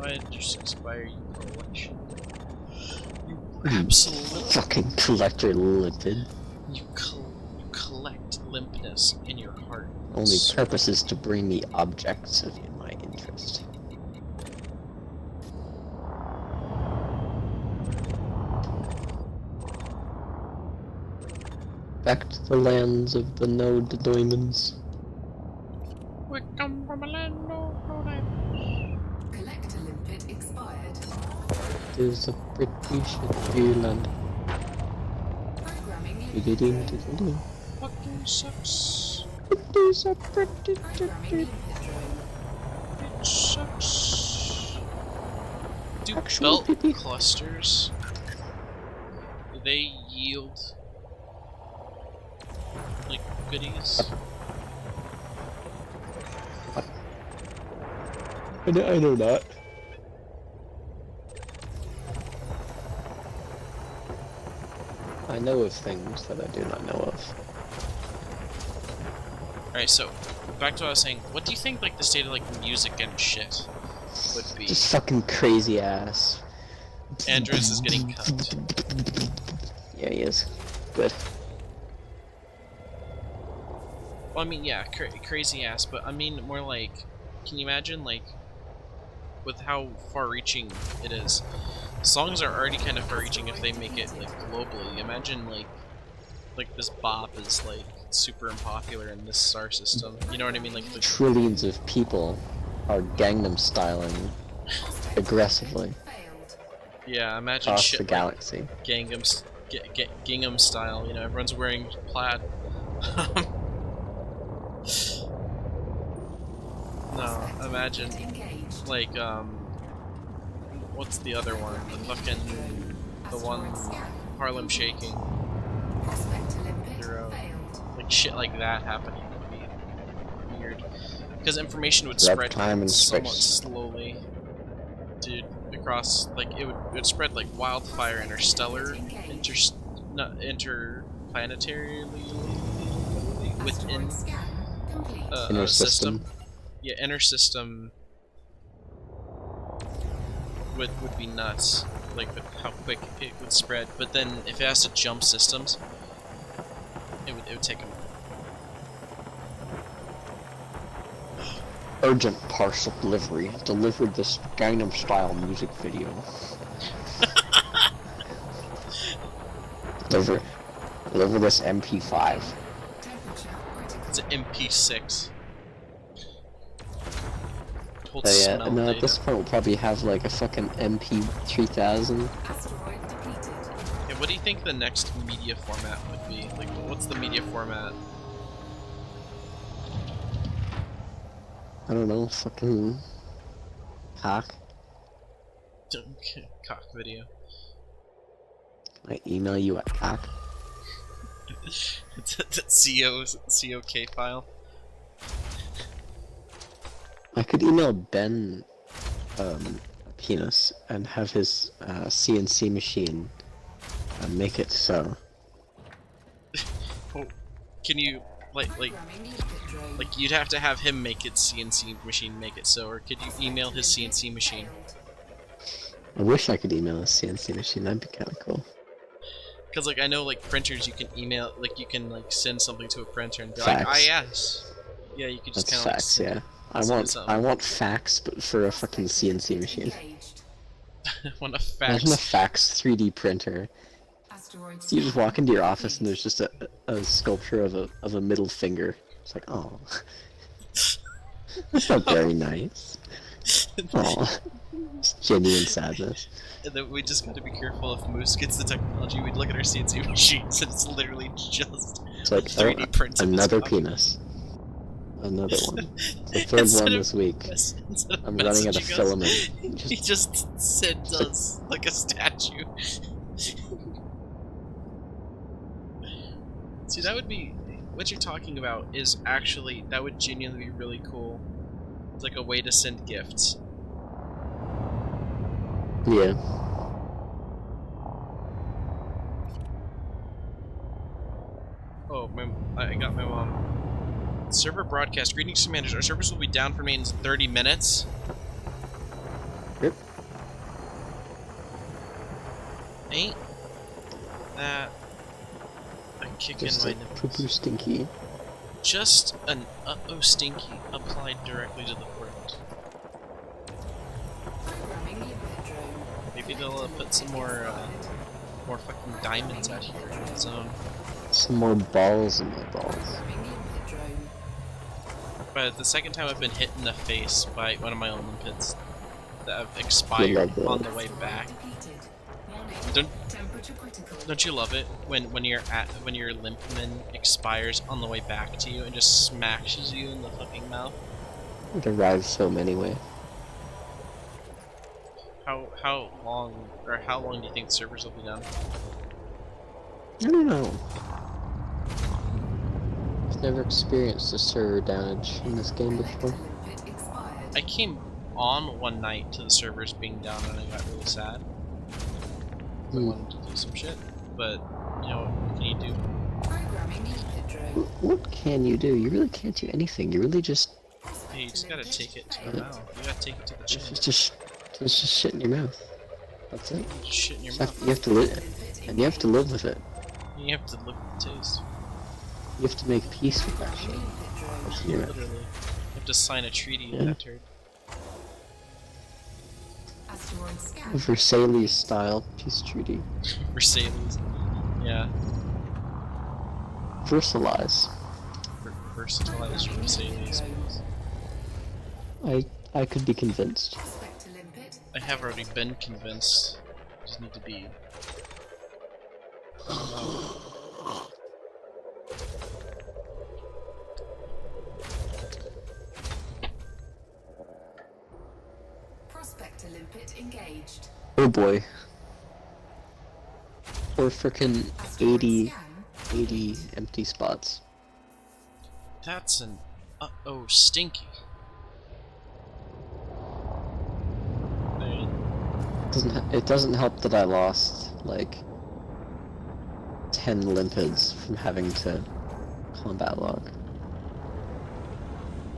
did you just expire you collection? You absolutely. Fucking collector limpid. You collect limpness in your heart. Only purpose is to bring me objects of my interest. Back to the lands of the Node Diamonds. We come from a land of no diamonds. Collector limpet expired. It is a pretty shitty land. Programming Diddle-ding, limpet drone. diddle-ding. Fucking sucks. It is a pretty Programming limpet drone. It sucks. Do Actual belt pee-pee. clusters, do they yield like goodies? I know not. I know of things that I do not know of. Alright, so back to what I was saying. What do you think like the state of like music and shit would be? Just fucking crazy ass. Andrews is getting cut. Yeah, he is. Good. Well, I mean, yeah, crazy ass, but I mean more like, can you imagine like with how far-reaching it is? Songs are already kind of far-reaching if they make it like globally. Imagine like this bop is like super unpopular in this star system. You know what I mean? Like the Trillions of people are Gangnam styling aggressively Failed. yeah, imagine across shit the like galaxy. Gingham style. You know, everyone's wearing plaid. No, imagine Engaged. like what's the other one? The one Harlem Shaking. Prospector limpet Hero. failed. Like shit like that happening would be weird. Because information would Rep spread time and somewhat space. slowly. Dude, across like it would spread like wildfire interstellar interplanetary within Asteroid scan complete. Inner a system. system. Yeah, inner system would be nuts. Like with how quick it would spread. But then if it has to jump systems, it would take a minute. Urgent parcel delivery. Delivered this Gangnam style music video. Deliver this MP5. Temperature critical. It's an MP6. Hold So yeah, smell no, at data. this point we'll probably have like a fucking MP3000. Asteroid depleted. Yeah, what do you think the next media format would be? Like, what's the media format? I don't know, fucking cock. Cock video. I email you a cock. COK file. I could email Ben a penis and have his CNC machine make it so. Oh, can you Programming limpet drone. like you'd have to have him make it CNC machine make it so, or could you email his CNC machine? I wish I could email a CNC machine, that'd be kinda cool. Because like I know like printers you can email, like you can like send something to a printer and be like, Fax. yes. Yeah, you could just That's kind of fax, like yeah. I send it want something. fax, but for a fucking CNC machine. Engaged. want a Imagine a fax. fax 3D printer. Asteroid You just walk into your office and complete. there's just a sculpture of a middle finger. It's like, oh, that's not very nice. Oh, it's genuine sadness. And then we just got to be careful if Moose gets the technology. We'd look at our CNC machines and it's literally just It's like, 3D oh, prints of his another cock. penis. Another one. The third Instead one of this week. instead of I'm running out of messaging us, filament. He just sends us like a statue. See, that would be what you're talking about. Is actually that would genuinely be really cool. It's like a way to send gifts. Yeah. Oh, I got my mom. Server broadcast. Greetings, commanders. Our servers will be down for maintenance in 30 minutes. Yep. Ain't that a kick in Just my a nipples? poo-poo stinky. Just an uh-oh stinky applied directly to the port. Programming limpet drone. Maybe they'll put some more fucking diamonds out here in the zone. Some more balls in my balls. Programming limpet drone. But the second time I've been hit in the face by one of my own limpets that have You expired love that. on the way back. Depleted. Warning. Don't Temperature critical. don't you love it when your limpman expires on the way back to you and just smashes you in the fucking mouth? It arrives home anyway. How long do you think the servers will be done? I don't know. I've never experienced a server damage in this game before. Limpet expired. I came on one night to the servers being down and I got really sad. I wanted to do some shit, but you know what can you do? Programming limpet drone. What can you do? You really can't do anything. You really just Hey, you just gotta take it to the mouth. You gotta take it to the chin. it's just shit in your mouth. That's it. Just shit in your You mouth. have to live, and you have to live with it. You have to live with the taste. You have to make peace with that shit. Limpet drone. That's in your mouth. Literally. You have to sign a treaty with Yeah. that turd. Asteroid scan. Versailles style peace treaty. Mercedes. Yeah. Versalize. Versatilize Mercedes. I could be convinced. Prospect to limpet. I have already been convinced. I just need to be. Prospect to limpet engaged. Oh boy. Or frickin' Asteroid 80 scan. empty spots. That's an uh-oh stinky. It doesn't help that I lost like 10 limpids from having to combat log.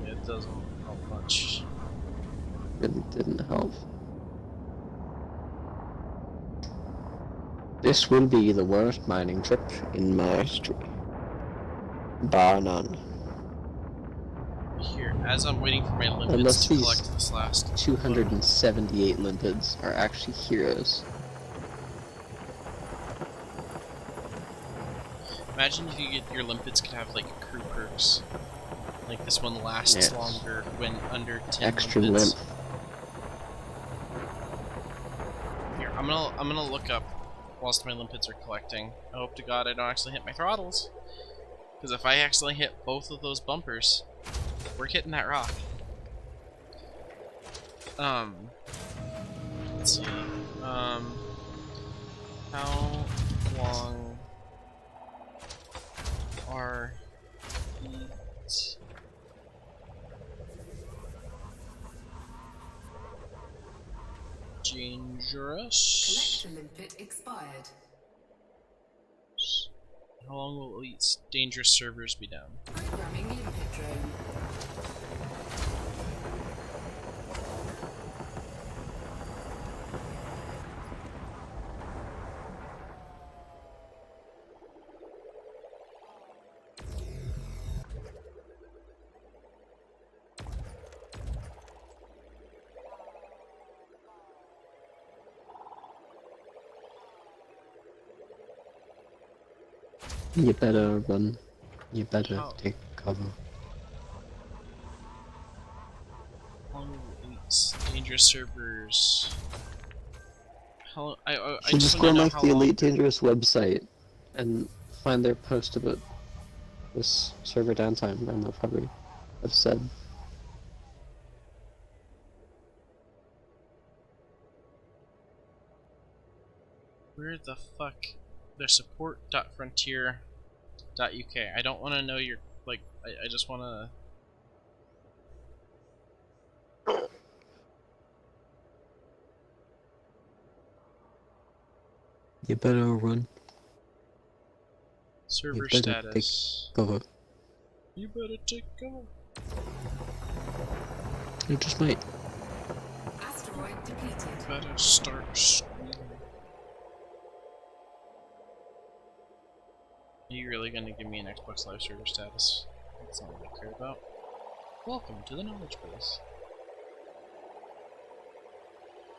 It doesn't help much. Really didn't help. This will be the worst mining trip in my history. Bar none. Here, as I'm waiting for my limpets Unless to these collect this last 278 limpids are actually heroes. Imagine if you get your limpets could have like crew perks. Like this one lasts Yes. longer when under 10 Extra limpets. limp. Here, I'm gonna look up whilst my limpets are collecting. I hope to God I don't actually hit my throttles. Because if I accidentally hit both of those bumpers, we're hitting that rock. Let's see. How long are feet dangerous? Collector limpet expired. How long will elite dangerous servers be down? Programming limpet drone. You better run. You better Oh. take cover. How long will elite dangerous servers? How long, I You just just want go to on know like how the long. Elite Dangerous website and find their post about this server downtime, and they'll probably have said. Where the fuck? Their support.frontier.uk. I don't want to know your, like, I just want to... You better run. Server better status. Cover. You better take cover. You just might. Asteroid depleted. Better start screaming. Are you really gonna give me an Xbox Live server status? That's not what I care about. Welcome to the knowledge base.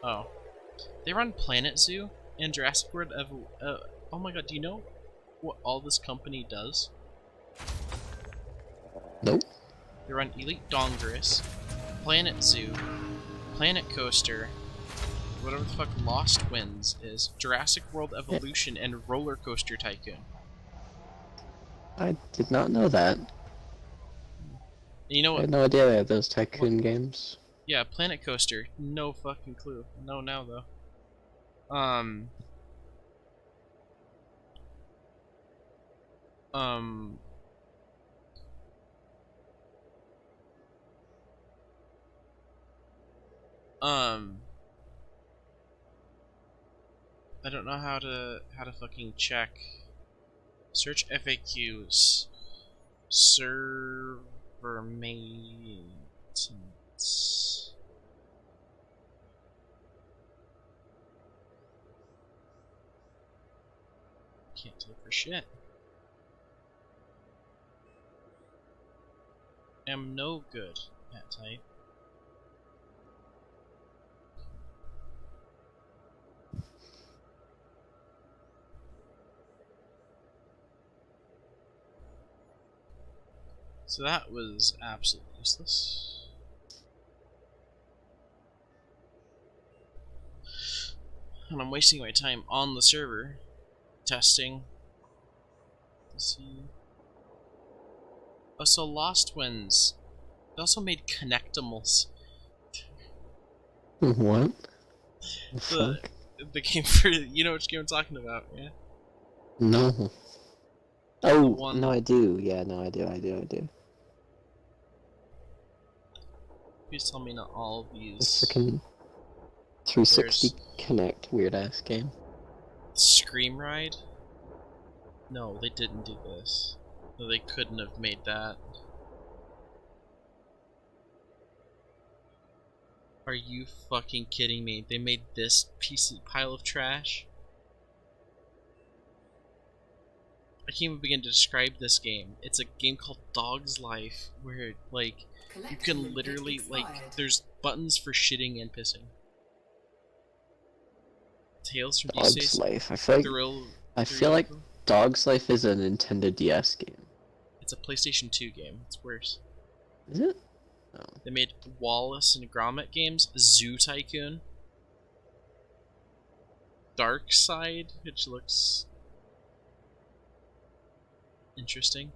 Oh. They run Planet Zoo and Jurassic World oh my god, do you know what all this company does? Nope. They run Elite Dongerous, Planet Zoo, Planet Coaster, whatever the fuck Lost Winds is, Jurassic World Evolution, and Roller Coaster Tycoon. I did not know that. And you know I what? had no idea they had those tycoon games. Yeah, Planet Coaster. No fucking clue. No, now though. Um, I don't know how to fucking check. Search FAQs. Server maintenance. Can't type for shit. Am no good at type. So that was absolutely useless. And I'm wasting my time on the server testing. Let's see. Oh, so Lost Winds. They also made Connectimals. What? The The, fuck? the game for, you know which game I'm talking about, yeah? No. Oh, one- no, I do. Yeah, no, I do. Please tell me not all of The these. freaking 360 Connect weird ass game. Scream Ride? No, they didn't do this. No, they couldn't have made that. Are you fucking kidding me? They made this pile of trash? I can't even begin to describe this game. It's a game called Dog's Life, where, like, you can literally, like, there's buttons for shitting and pissing. Tales from Dog's DC's Life. I feel like Dog's Life is a Nintendo DS game. It's a PlayStation 2 game. It's worse. Is it? Oh. They made Wallace and Gromit games, Zoo Tycoon, Dark Side, which looks interesting.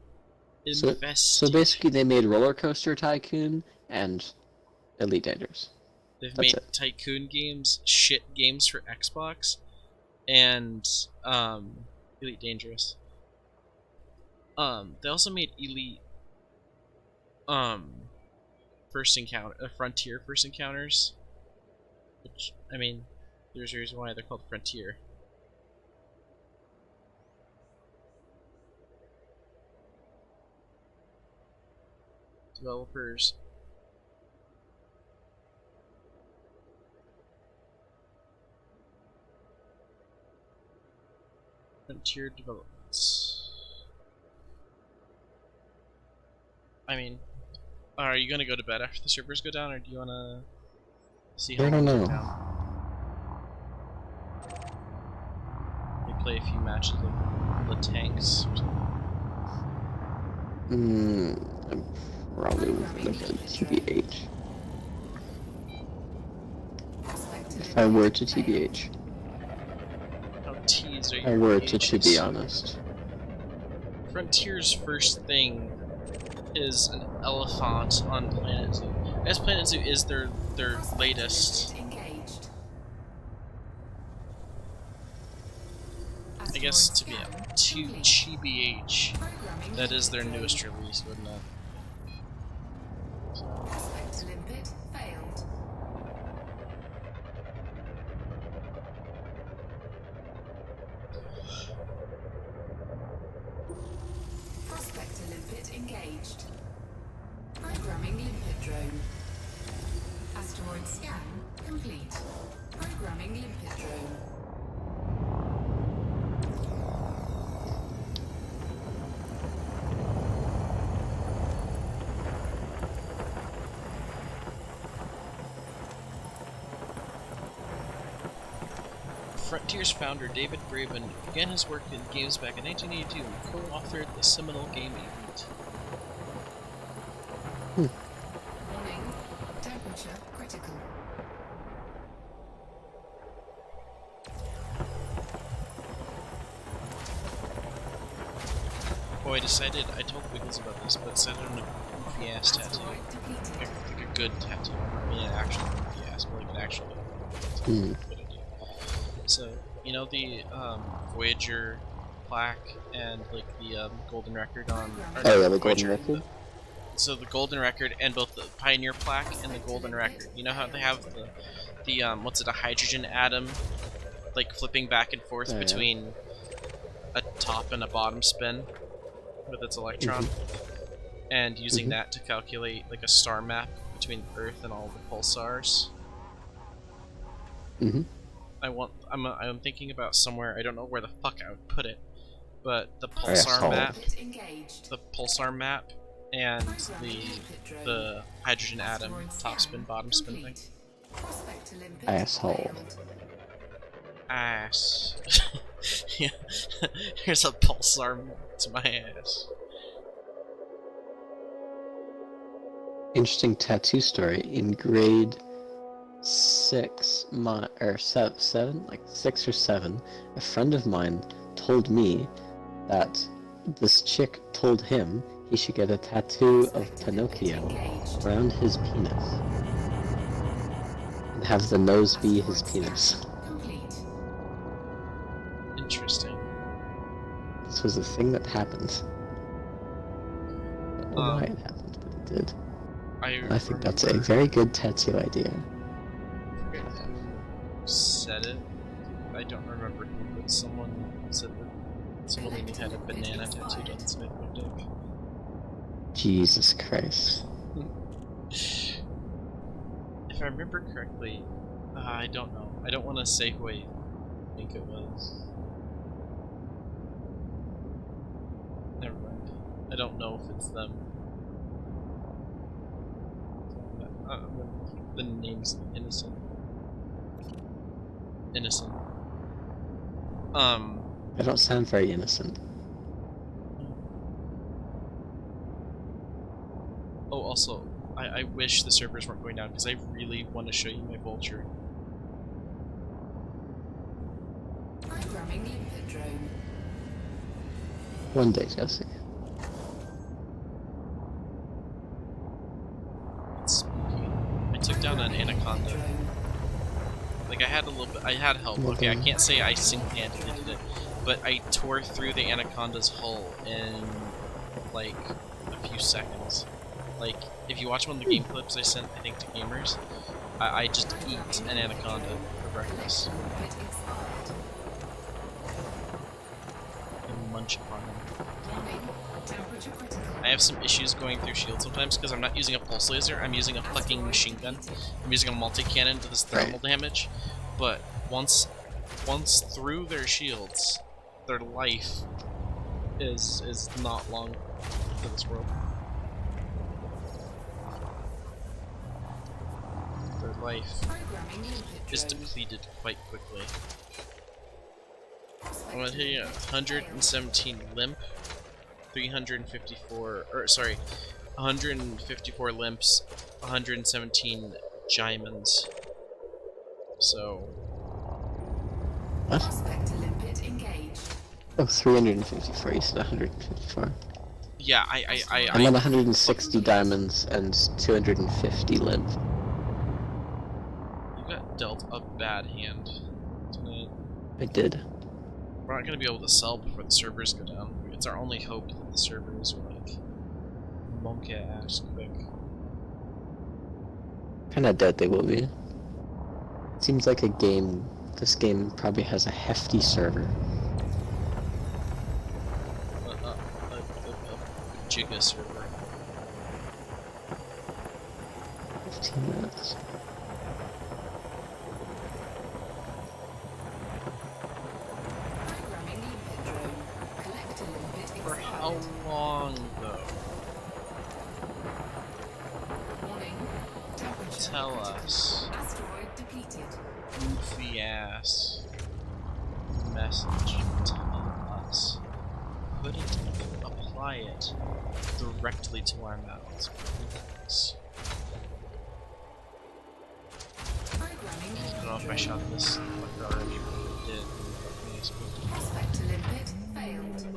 So basically, they made Roller Coaster Tycoon and Elite Dangerous. They've That's made Tycoon games, shit games for Xbox, and Elite Dangerous. They also made Elite Frontier First Encounters, which, I mean, there's a reason why they're called Frontier. Developers. Frontier Developments. I mean, are you gonna go to bed after the servers go down, or do you wanna see how I don't long they're know. down? We play a few matches of the tanks. I'm probably gonna go TBH. If I were to TBH. How teased are I your were to be ages? honest. Frontier's first thing is an elephant on Planet Zoo. I guess Planet Zoo is their latest. Engaged. I guess to be Asteroid to scan complete. GBH, Programming that is their limpet newest drone. release, wouldn't it? Prospect limpet failed. Prospect limpet engaged. Programming limpet drone. Asteroid scan complete. Programming limpet drone. Frontier's founder David Braben began his work in games back in 1982 and co-authored the seminal game Elite. Warning. Temperature critical. Oh, I told Wiggles about this, but decided on a goofy ass tattoo. Asteroid depleted. Like a good tattoo. I mean, an actual goofy ass, but like an actual Hmm. good idea. So, you know the Voyager plaque and like the golden record on. or Oh not yeah, the Voyager, golden record. So the golden record and both the Pioneer plaque and the golden record. You know how they have the what's it, a hydrogen atom, like flipping back and forth Oh, yeah. between a top and a bottom spin with its electron, and using that to calculate like a star map between Earth and all the pulsars. Mm-hmm. I'm thinking about somewhere, I don't know where the fuck I would put it, but the Yes, pulsar hold. map, Limpet engaged. the pulsar map, and the hydrogen atom Asteroid top scan spin bottom spin thing. complete. Prospect limpet Asshole. failed. Ass. Yeah. Here's a pulsar to my ass. Interesting tattoo story. In grade 6, seven, like 6 or 7, a friend of mine told me that this chick told him he should get a tattoo of Pinocchio Engaged. around his penis. And have the nose be his penis. Complete. Interesting. This was a thing that happened. I don't know why it happened, but it did. I think that's a very good tattoo idea. forget who said it. I don't remember who, but someone said that someone we knew had a banana tattooed on the side of their dick. Jesus Christ. If I remember correctly, I don't know. I don't want to say who I think it was. Never mind. I don't know if it's them. I'm gonna keep the names innocent. Innocent. They don't sound very innocent. Oh, also, I wish the servers weren't going down because I really want to show you my vulture. Programming limpet drone. One day, Jesse. It's spooky. I took down an anaconda. Drone. Like, I had a little bit, I had help. Okay, I can't say I single-handedly did it, but I tore through the anaconda's hull in, like, a few seconds. Like, if you watch one of the game clips I sent, I think, to gamers, I just eat an anaconda for breakfast Limpet expired. and munch upon them. Warning. Temperature critical. I have some issues going through shield sometimes because I'm not using a pulse laser, I'm using a fucking machine gun. I'm using a multi-cannon to this thermal damage, but once through their shields, their life is not long for this world. Their life Programming limpet is drone. depleted quite quickly. I'm gonna hit you 117 limp, 354, or sorry, 154 limps, 117 diamonds. So, What? Prospect limpet engaged. Oh, 354. You said 154. yeah, I'm on 160 diamonds and 250 limp. You got dealt a bad hand tonight. I did. We're not gonna be able to sell before the servers go down. It's our only hope that the servers are like monkey ass quick. Kinda dead they will be. Seems like a game. This game probably has a hefty server. A Jigga server. 15 minutes. Programming limpet drone. Collector limpet For expired. how long though? Warning. Temperature Tell critical. us. Asteroid depleted. Goofy ass message. Tell us. Couldn't apply it directly to our mouths. Please. Programming I don't know limpet if I drone. shot this fucker already, but if I did. Fucking spooked. Prospect limpet failed.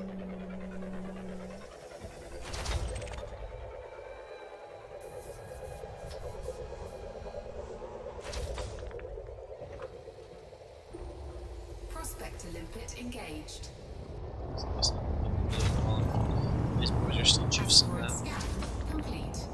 Prospect limpet engaged. These boys are still juicing Asteroid that. scan complete.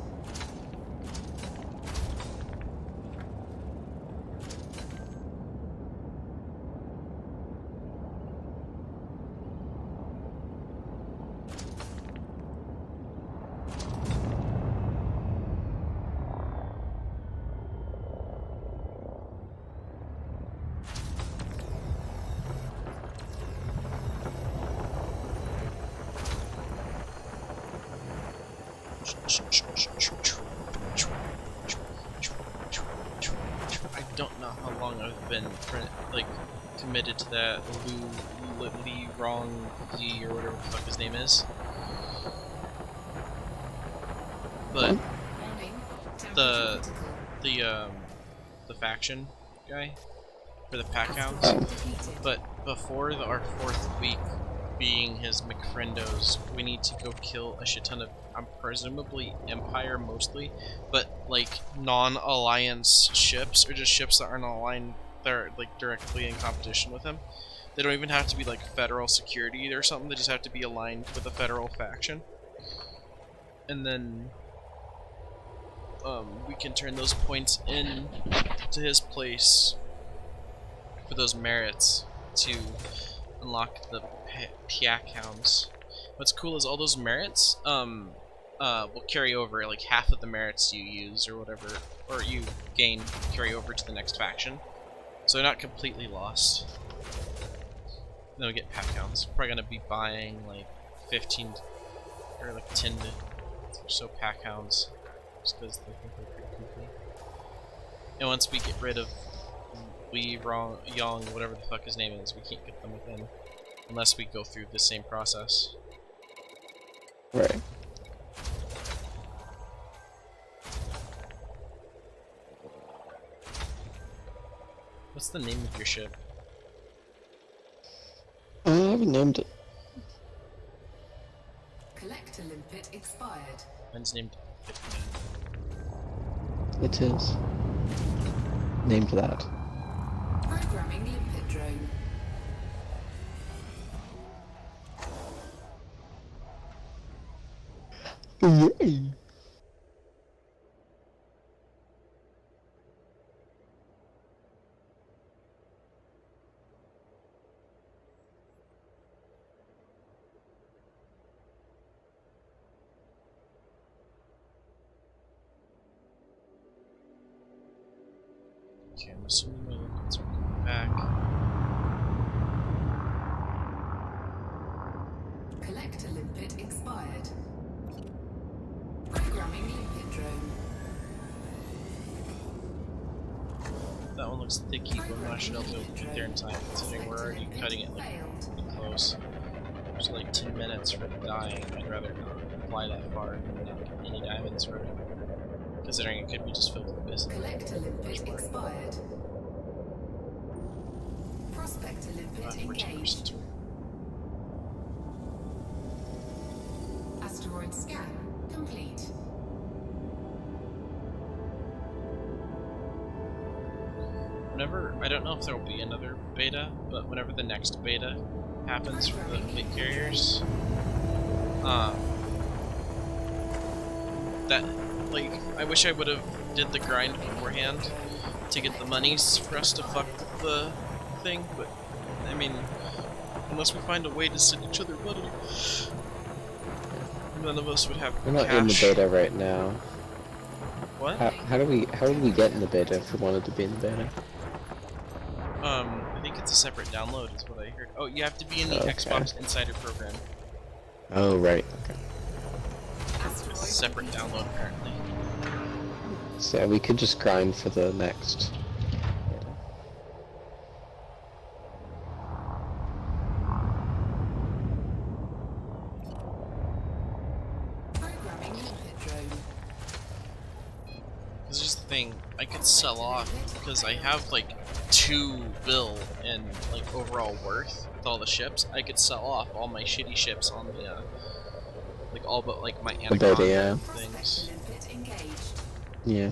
I don't know how long I've been committed to that Lee Wrong Yi or whatever the fuck his name is. But Warning. The- Temperature critical. the faction guy for the pack hounds. Asteroid depleted. But before our fourth week being his McFriendos, we need to go kill a shit ton of, presumably Empire mostly, but like non-alliance ships, or just ships that aren't aligned, they're like directly in competition with him. They don't even have to be like federal security or something, they just have to be aligned with a federal faction. And then we can turn those points in to his place for those merits to unlock the pack hounds. What's cool is all those merits will carry over, like half of the merits you use or whatever, or you gain, carry over to the next faction. So they're not completely lost. Then we get pack hounds. Probably gonna be buying like 15 or like 10 or so pack hounds, just because they think they're pretty goofy. And once we get rid of Lee Wrong Young, whatever the fuck his name is, we can't get them within unless we go through the same process. Right. What's the name of your ship? I haven't named it. Collector limpet expired. Mine's named 59. It is. Named that. Programming limpet drone. Yay! Okay, I'm assuming my limpets are coming back. Collector limpet expired. Programming limpet drone. That one looks thicky, but I'm not sure I'll be able to get there in time, considering we're already cutting it like Failed. pretty close. There's like 10 minutes for dying. I'd rather not fly that far and not get any diamonds for it. Considering it could be just filled with business. Collector limpet expired. Prospector limpet engaged. Asteroid scan complete. Whenever, I don't know if there will be another beta, but whenever the next beta happens for the fleet carriers, that, like, I wish I would have did the grind beforehand to get the monies for us to fuck with the thing, but, I mean, unless we find a way to send each other money, none of us would have We're not cash. in the beta right now. What? How did we get in the beta if we wanted to be in the beta? I think it's a separate download is what I heard. Oh, you have to be in the Okay. Xbox Insider program. Oh, right. Okay. Asteroid It's a separate defeated. download apparently. So yeah, we could just grind for the next. Programming limpet drone. This is the thing, I could sell off because I have like 2 bill in like overall worth with all the ships. I could sell off all my shitty ships on the like all but like my beta, Anaconda yeah. things. Prospector limpet engaged. Yeah.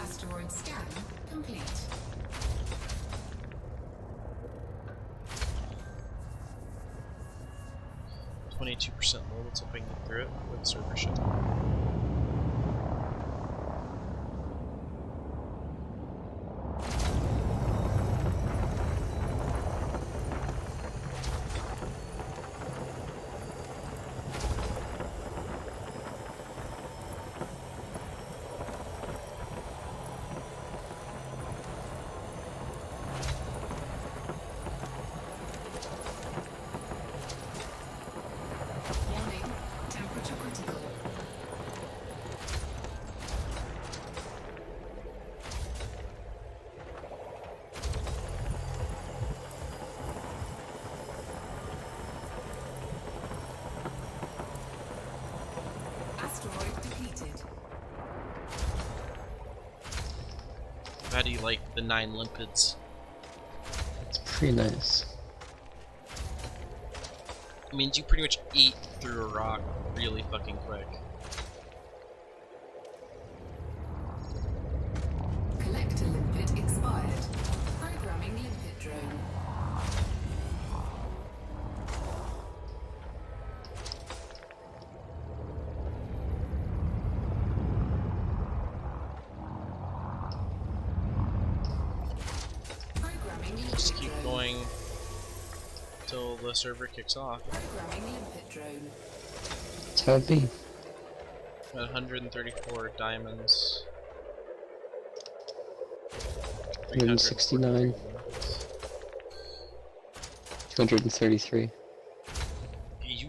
Asteroid scan complete. %, low, let's hope I can get through it with server shut. Warning. Temperature critical. Asteroid depleted. How do you like the 9 limpids? It's pretty nice. It means you pretty much eat through a rock really fucking quick. Collector limpet expired. Programming limpet drone. Programming limpet Just keep drone. going till the server kicks off. Programming limpet drone. It's how it be. Got 134 diamonds. 169. 233. You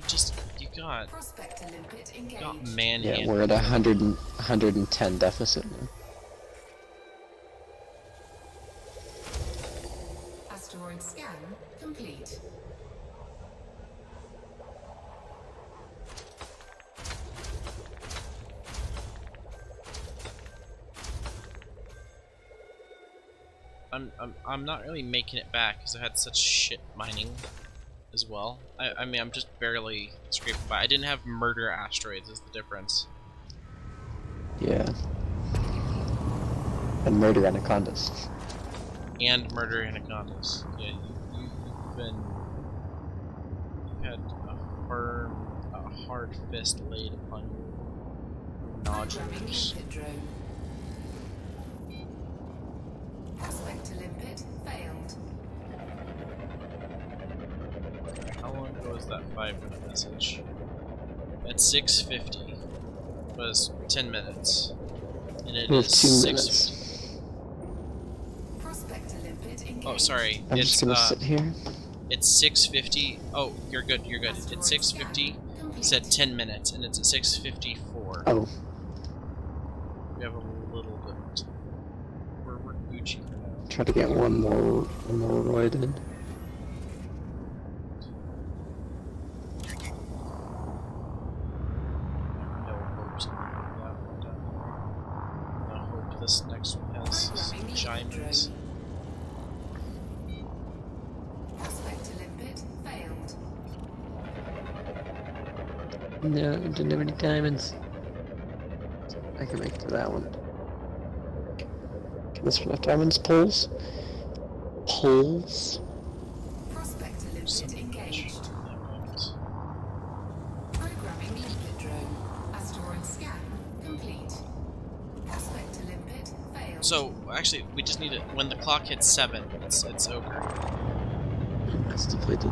got Prospector limpet engaged. got manhandled. Yeah, we're at 110 deficit now. Asteroid scan complete. I'm not really making it back because I had such shit mining as well. I mean, I'm just barely scraping by. I didn't have murder asteroids is the difference. Yeah. And murder anacondas. And murder anacondas. Yeah, you've had a hard fist laid upon you. Nodules. Limpet drone. Prospect to limpet failed. How long ago was that 5-minute message? At 6:50 was 10 minutes. And it is 2 6:50. minutes. Prospect to limpet engaged. Oh, sorry. I'm it's just gonna sit here. It's 6:50. Oh, you're good. You're good. It's 6:50. It said 10 minutes, and it's at 6:54. Oh, We have a little bit. We're Gucci for now. try to get one more roid in. No hopes of that one down here. I hope this next one has giants. Prospect to limpet failed. No, I didn't have any diamonds. I can make it to that one. Can this one have diamonds? Poles? Poles? Prospect to limpet engaged. Programming limpet drone. Asteroid scan complete. Prospect to limpet failed. So, actually, we just need it. When the clock hits 7, it's over. That's depleted.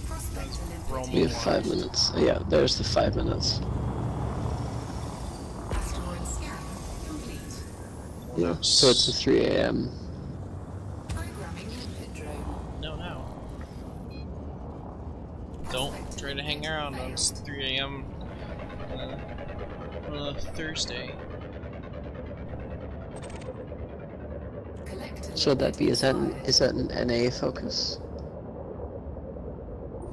Prospect to limpet We have 5 minutes. Yeah, there's the 5 minutes. Asteroid scan complete. Yeah, so it's a 3 a.m. Programming limpet drone. No. Don't try to hang around on 3 a.m. On a Thursday. Collect Should that be? Is that an NA focus?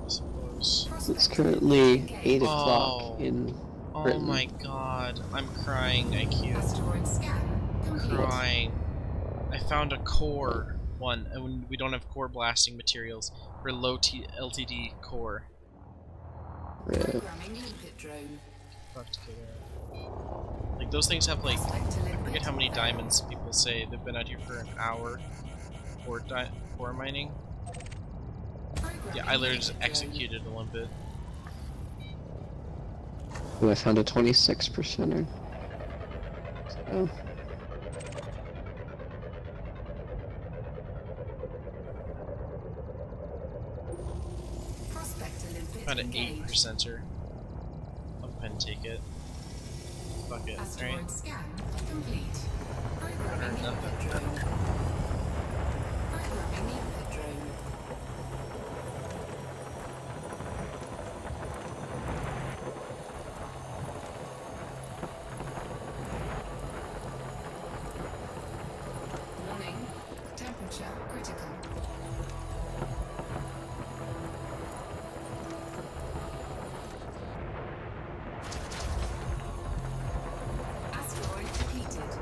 I suppose. It's currently 8 Oh. o'clock in Oh Britain. my god, I'm crying, IQ. Asteroid scan complete. Crying. I found a core one, and we don't have core blasting materials for low LTD core. Yeah. Programming limpet drone. Fuck to get out. Like, those things have, like, Prospect to I limpet forget how many failed. diamonds people say they've been out here for an hour core mining. Programming Yeah, I literally just limpet drone. executed a limpet. Ooh, I found a 26%er. So, Prospect to limpet Found an engaged. 8%er. I'll go ahead and take it. Fuck it, Asteroid right? scan complete. Programming nothing. limpet drone. Programming limpet drone. Warning. Temperature critical. Asteroid depleted.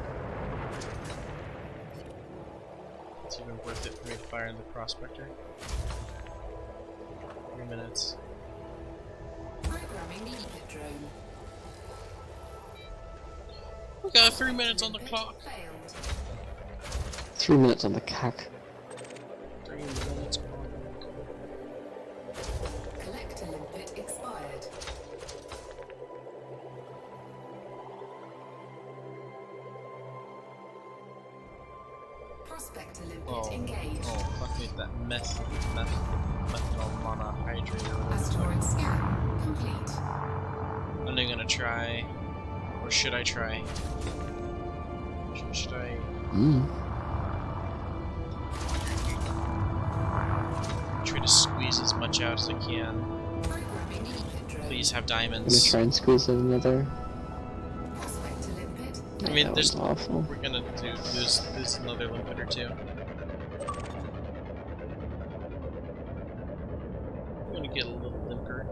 It's even worth it for me to fire in the prospector. 3 minutes. Programming limpet drone. We got 3 minutes on the Limpet clock. failed. 3 minutes on the cack. 3 minutes. Collector limpet expired. Prospector limpet Oh, engaged. oh, fuck me, that methanol monohydrate or whatever. Asteroid scan complete. I'm not gonna try. Or should I try? Should I? Try to squeeze as much out as I can. Programming limpet drone. Please have I'm gonna diamonds. try and squeeze in another. Prospector limpet. I mean, That there's. was awful. We're gonna do. There's another limpet or two. I'm gonna get a little limper.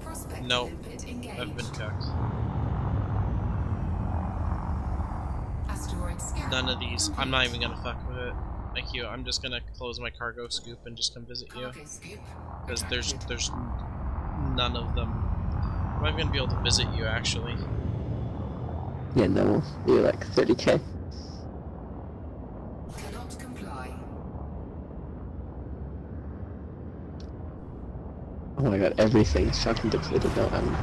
Prospector No, limpet engaged. I've been cooked. Asteroid scan. None of these. complete. I'm not even gonna fuck with it. Thank you. I'm just gonna close my cargo scoop and just come visit you. Cargo scoop. Because retracted. there's none of them. I'm not gonna be able to visit you actually. Yeah, no, you're like 30k. Cannot comply. Oh my god, everything's fucking depleted now. I'm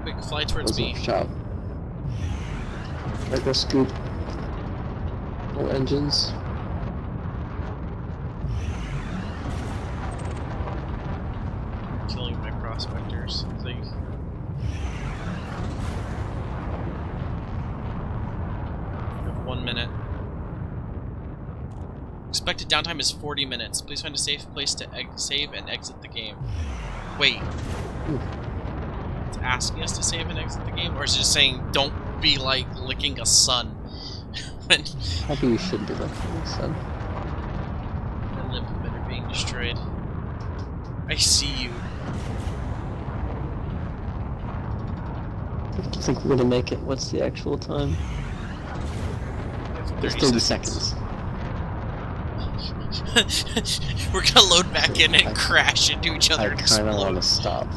Quick, fly towards me. shot. Cargo scoop. No engines. I'm killing my prospectors. Like, we have 1 minute. Expected downtime is 40 minutes. Please find a safe place to save and exit the game. Wait. It's asking us to save and exit the game? Or is it just saying, don't be like licking a sun? When Probably you should be looking at this then. the limpet are being destroyed. I see you. I don't think we're gonna make it. What's the actual time? I have It's 30 seconds. We're gonna load back in and crash into each other I and kinda wanna explode. stop.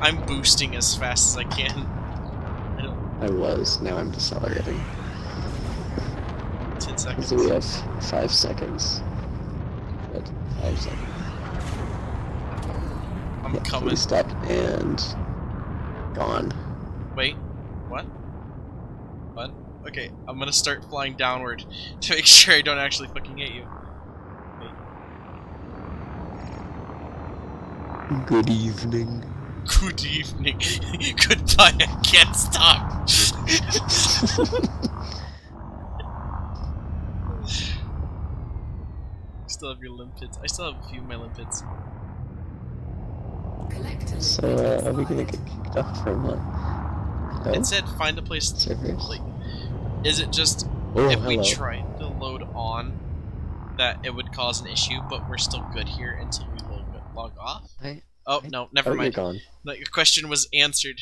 I'm boosting as fast as I can. I don't. I was, now I'm decelerating. 10 seconds. So we have 5 seconds. Good. 5 seconds. I'm Yeah, coming. fully stuck and gone. Wait. What? What? Okay, I'm gonna start flying downward to make sure I don't actually fucking hit you. Wait. Good evening. Good evening. Goodbye, I can't stop. Still have your limpets. I still have a few of my limpets. Collect So, limpet are we gonna expired. get kicked off from what? No? It said find a place to, Servers? like, is it just Oh, if hello. we tried to load on that it would cause an issue, but we're still good here until we log off? Oh, no, never Oh, you're mind. gone. No, your question was answered.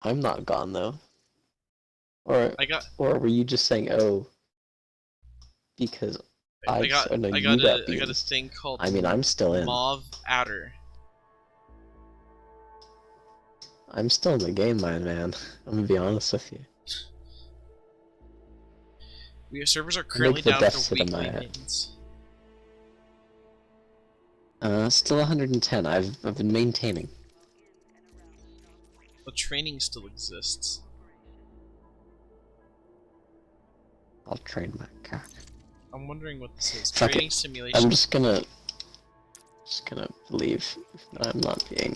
I'm not gone though. Or I were you just saying oh because I got know I you got got a beans. thing called I mean I'm still in. Mauve Adder. I'm still in the game, my man. I'm gonna be honest with you. Servers are currently the down best for of weekly my- maintenance. Still 110. I've been maintaining. The training still exists. I'll train my cock. I'm wondering what this is. Fuck it. Training simulation. I'm just gonna leave. I'm not being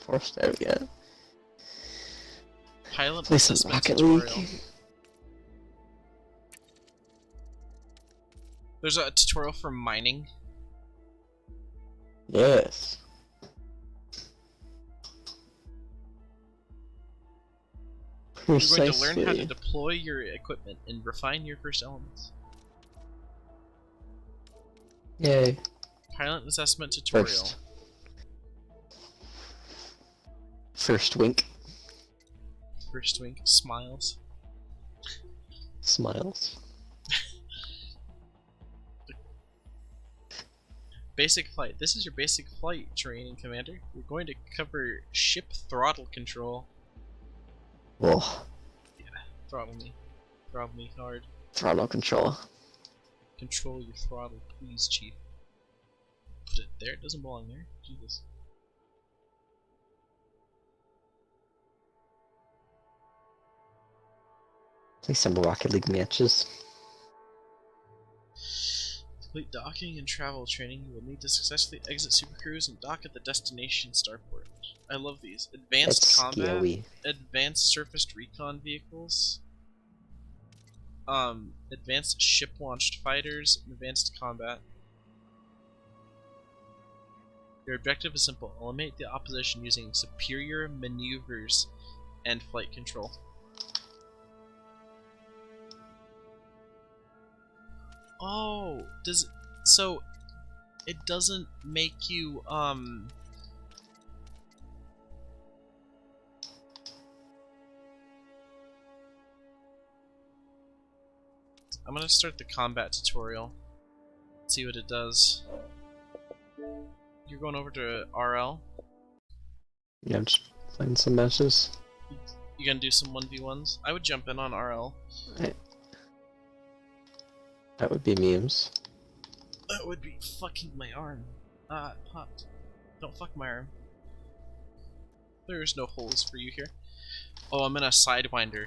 forced out yet. Pilot Play some assessment Rocket tutorial. League. There's a tutorial for mining. Yes. You're going to learn how to Precisely. deploy your equipment and refine your first elements. Yay. Pilot assessment tutorial. First wink. First wink. Smiles. Smiles. Basic flight. This is your basic flight training, Commander. We're going to cover ship throttle control. Whoa. Throttle me. Throttle me hard. Throttle control. Control your throttle, please, Chief. Put it there. It doesn't belong there. Jesus. Play some Rocket League matches. Complete docking and travel training. You will need to successfully exit Supercruise and dock at the destination starport. I love these. Advanced That's combat, scary. advanced surfaced recon vehicles, advanced ship-launched fighters, and advanced combat. Your objective is simple: eliminate the opposition using superior maneuvers and flight control. Oh, So, it doesn't make you, I'm gonna start the combat tutorial. See what it does. You're going over to RL? Yeah, I'm just playing some matches. You gonna do some 1v1s? I would jump in on RL. That would be memes. That would be fucking my arm. It popped. Don't fuck my arm. There's no holes for you here. Oh, I'm in a Sidewinder.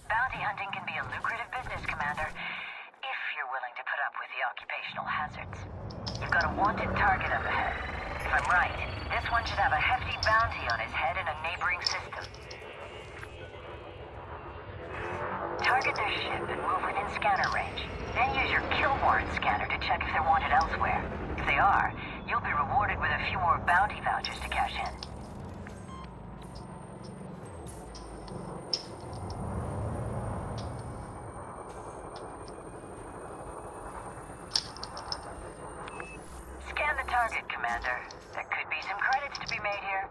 Bounty hunting can be a lucrative business, Commander, if you're willing to put up with the occupational hazards. You've got a wanted target up ahead. If I'm right, this one should have a hefty bounty on his head in a neighboring system. Target their ship and move within scanner range. Then use your kill warrant scanner to check if they're wanted elsewhere. If they are, you'll be rewarded with a few more bounty vouchers to cash in. Scan the target, Commander. There could be some credits to be made here.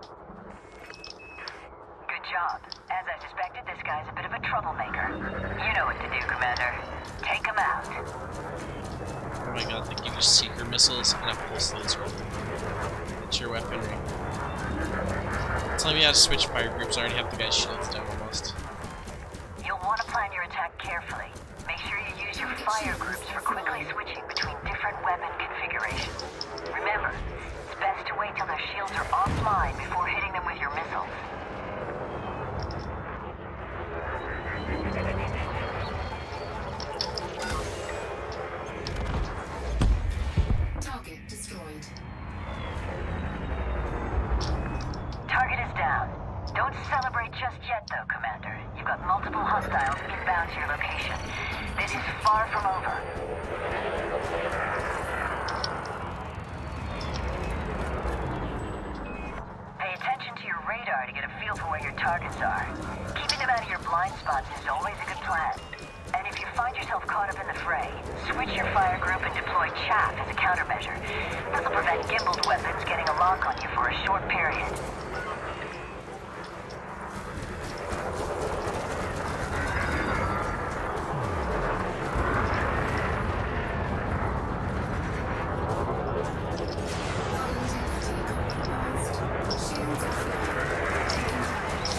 Good job. As I suspected, this guy's a bit of a troublemaker. You know what to do, Commander. Take him out. Oh my god, they give you seeker missiles and a pulse laser. That's your weaponry. Tell me how to switch fire groups. I already have the guy's shields down almost. You'll want to plan your attack carefully. Make sure you use your fire groups for quickly switching between different weapon configurations. Remember, it's best to wait till their shields are offline before hitting them with your missiles. Target destroyed. Target is down. Don't celebrate just yet, though, Commander. You've got multiple hostiles inbound to your location. This is far from over. Pay attention to your radar to get a feel for where your targets are. Keeping them out of your blind spots is always a good plan. And if you find yourself caught up in the fray, switch your fire group and deploy chaff as a countermeasure. This will prevent gimbaled weapons getting a lock on you for a short period. Shields offline. Taking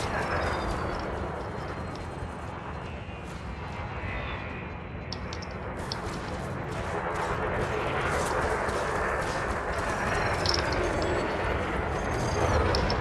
damage.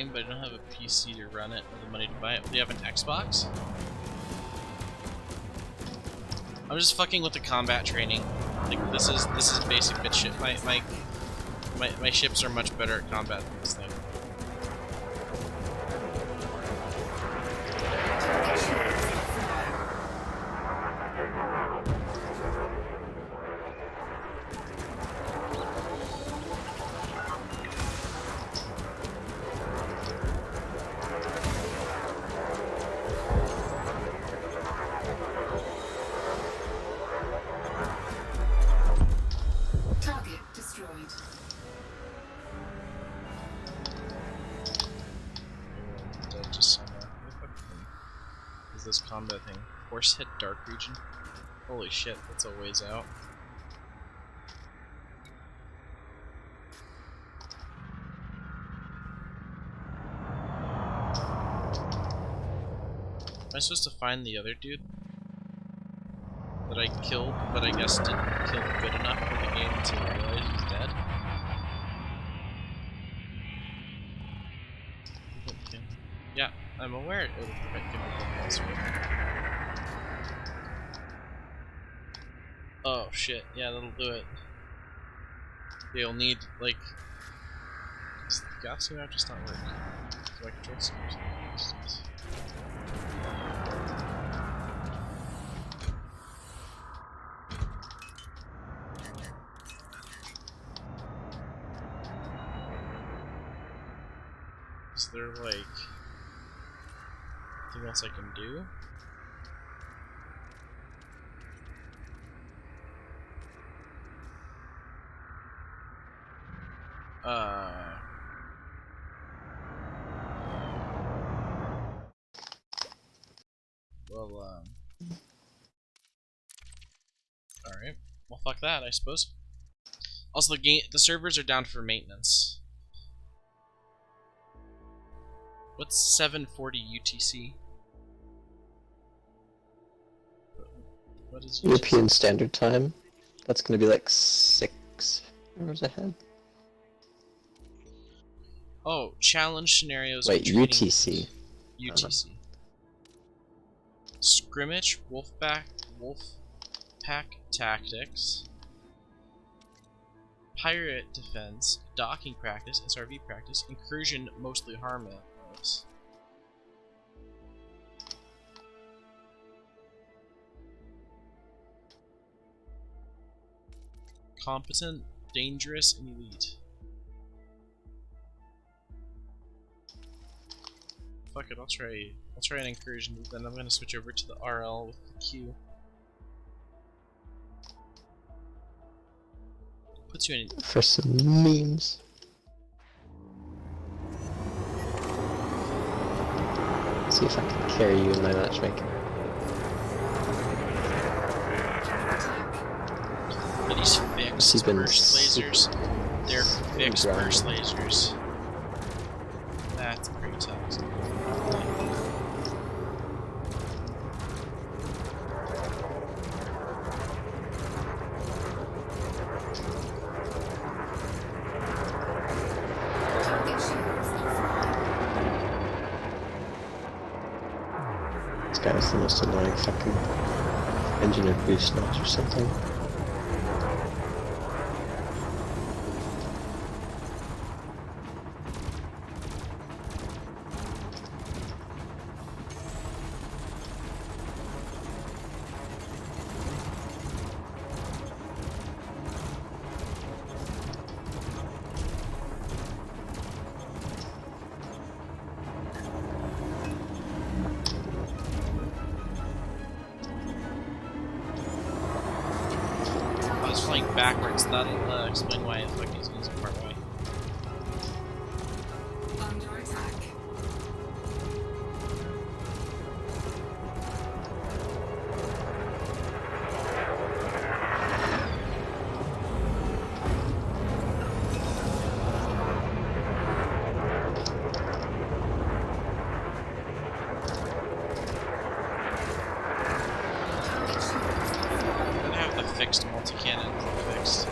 game, but I don't have a PC to run it or the money to buy it. Do you have an Xbox? I'm just fucking with the combat training. Like this is basic bitch shit. My ships are much better at combat than this thing. Target destroyed. Just is this combat thing? Force hit dark region? Holy shit, that's a ways out. Am I supposed to find the other dude that I killed, but I guess didn't kill good enough for the game to realize he's dead? Yeah, I'm aware it will prevent chemical elsewhere. Oh shit, yeah, that'll do it. You'll need, like... Does the gas here just not work? Do I control something? Is there, like... anything else I can do? Well, alright. Well, fuck that, I suppose. Also, the servers are down for maintenance. What's 740 UTC? What is UTC? European Standard Time. That's gonna be like 6 hours ahead. Oh, challenge scenarios. Wait, UTC. UTC. Scrimmage, wolfpack tactics, pirate defense, docking practice, SRV practice, incursion, mostly harmless. Competent, dangerous, and elite. Fuck it, I'll try an incursion, then I'm gonna switch over to the RL with the Q. Puts you in For some memes. See if I can carry you in my matchmaking. Are these fixed burst lasers? They're fixed burst lasers. That's pretty tough. This guy is the most annoying fucking engineer boost notch or something. I was flying backwards, that'll explain why the fuck he's using far away. Under attack. I have the fixed multi-cannon fixed.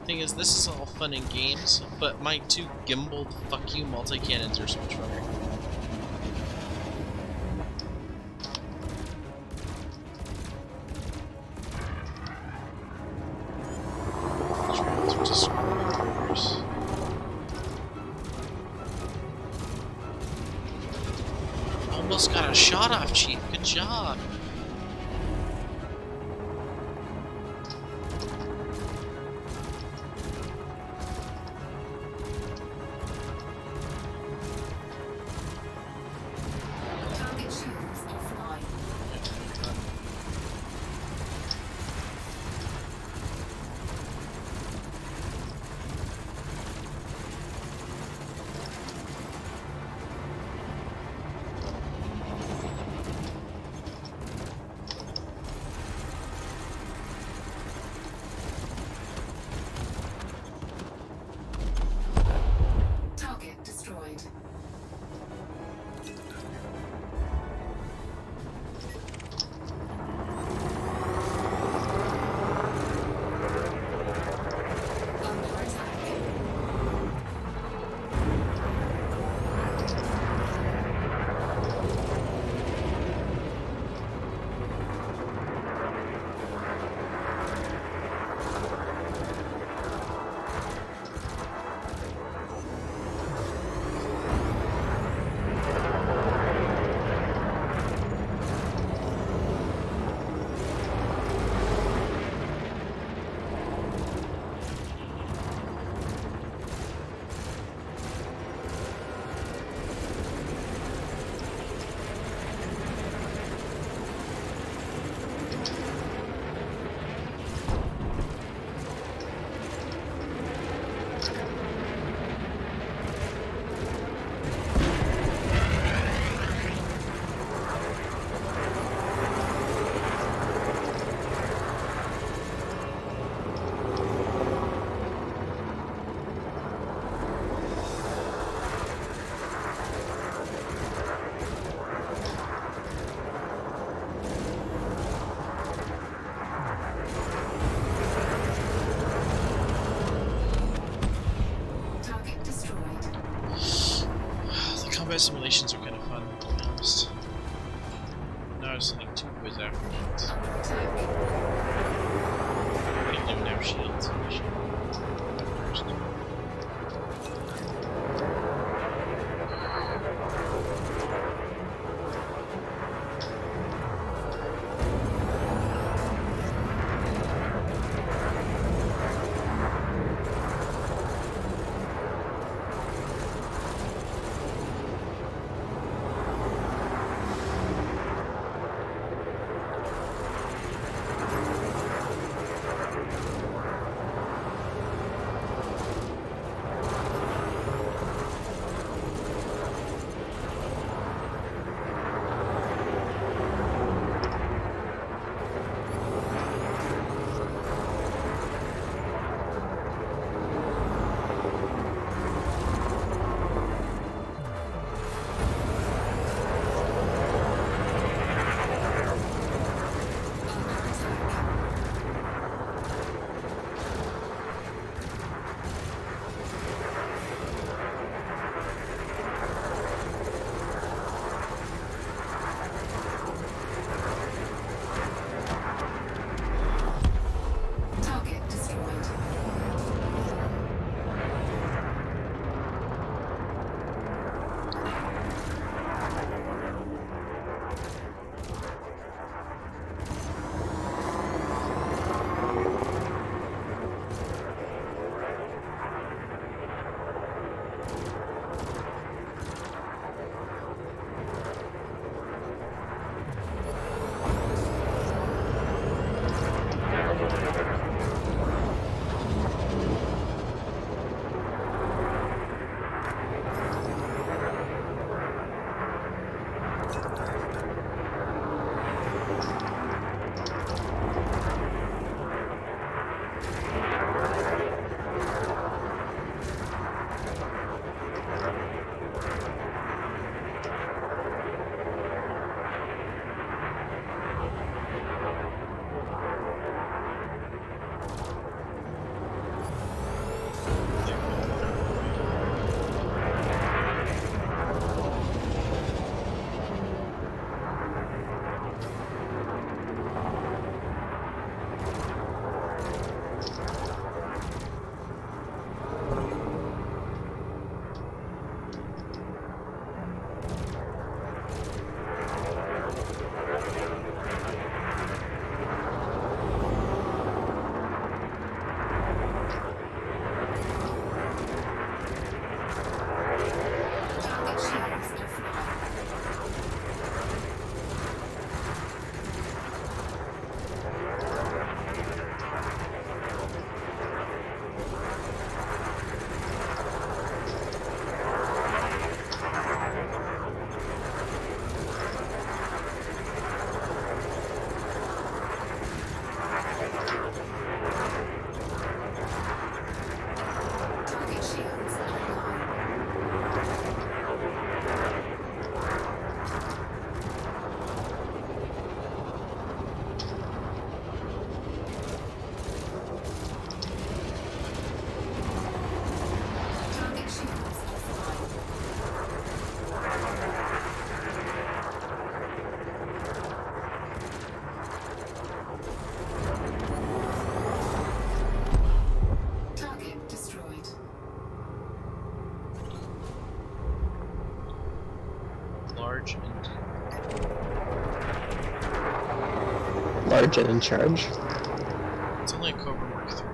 Thing is, this is all fun and games, but my two gimbaled fuck you multi-cannons are so much funner. Almost got a shot off, Chief. Good job. Target shields offline. Target destroyed. Under attack. Target destroyed. The combat simulations are kind of fun, to be honest. Now I was sending two boys after me. Under attack. I don't even have shields. I should first. large and in charge. It's only a Cobra Mark 3.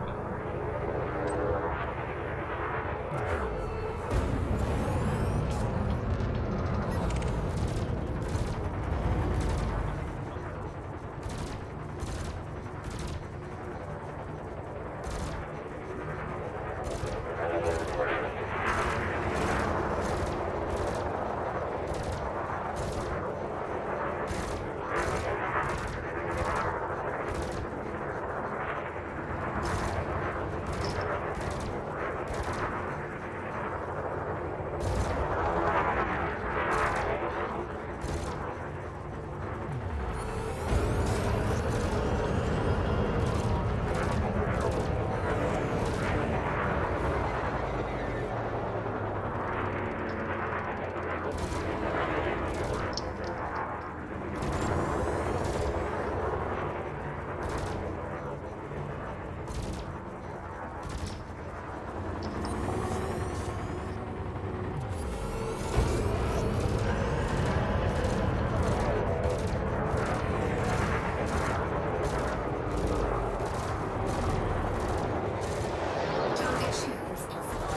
Target shields offline.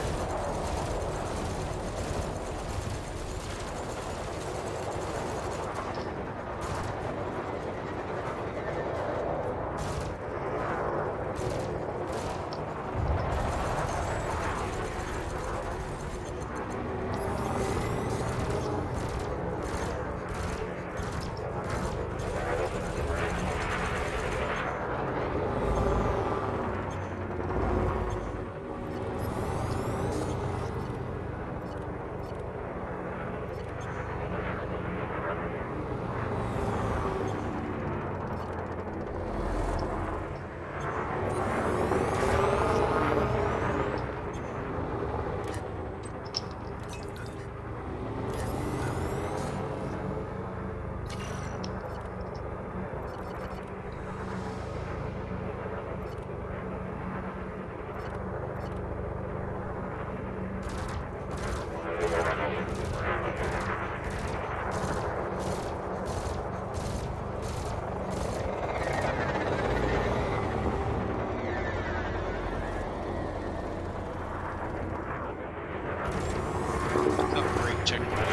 Upgrade checkpoint.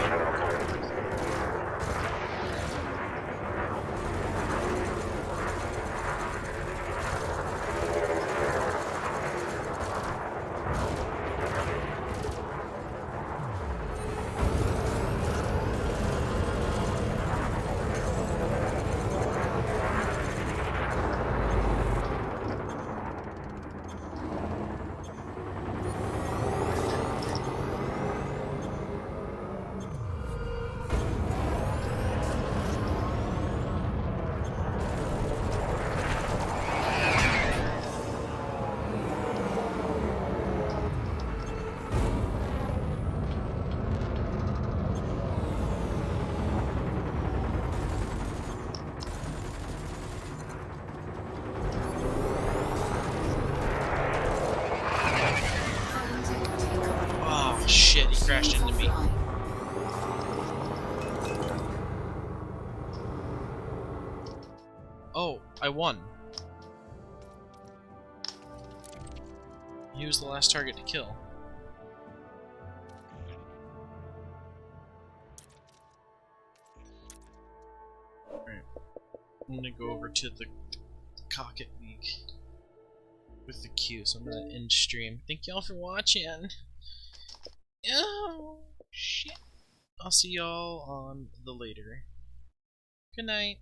Oh shit, he crashed into me. Oh, I won. He was the last target to kill. Alright. I'm gonna go over to the Cocket League with the queue, so I'm gonna end stream. Thank y'all for watching. Oh, shit. I'll see y'all on the later. Good night.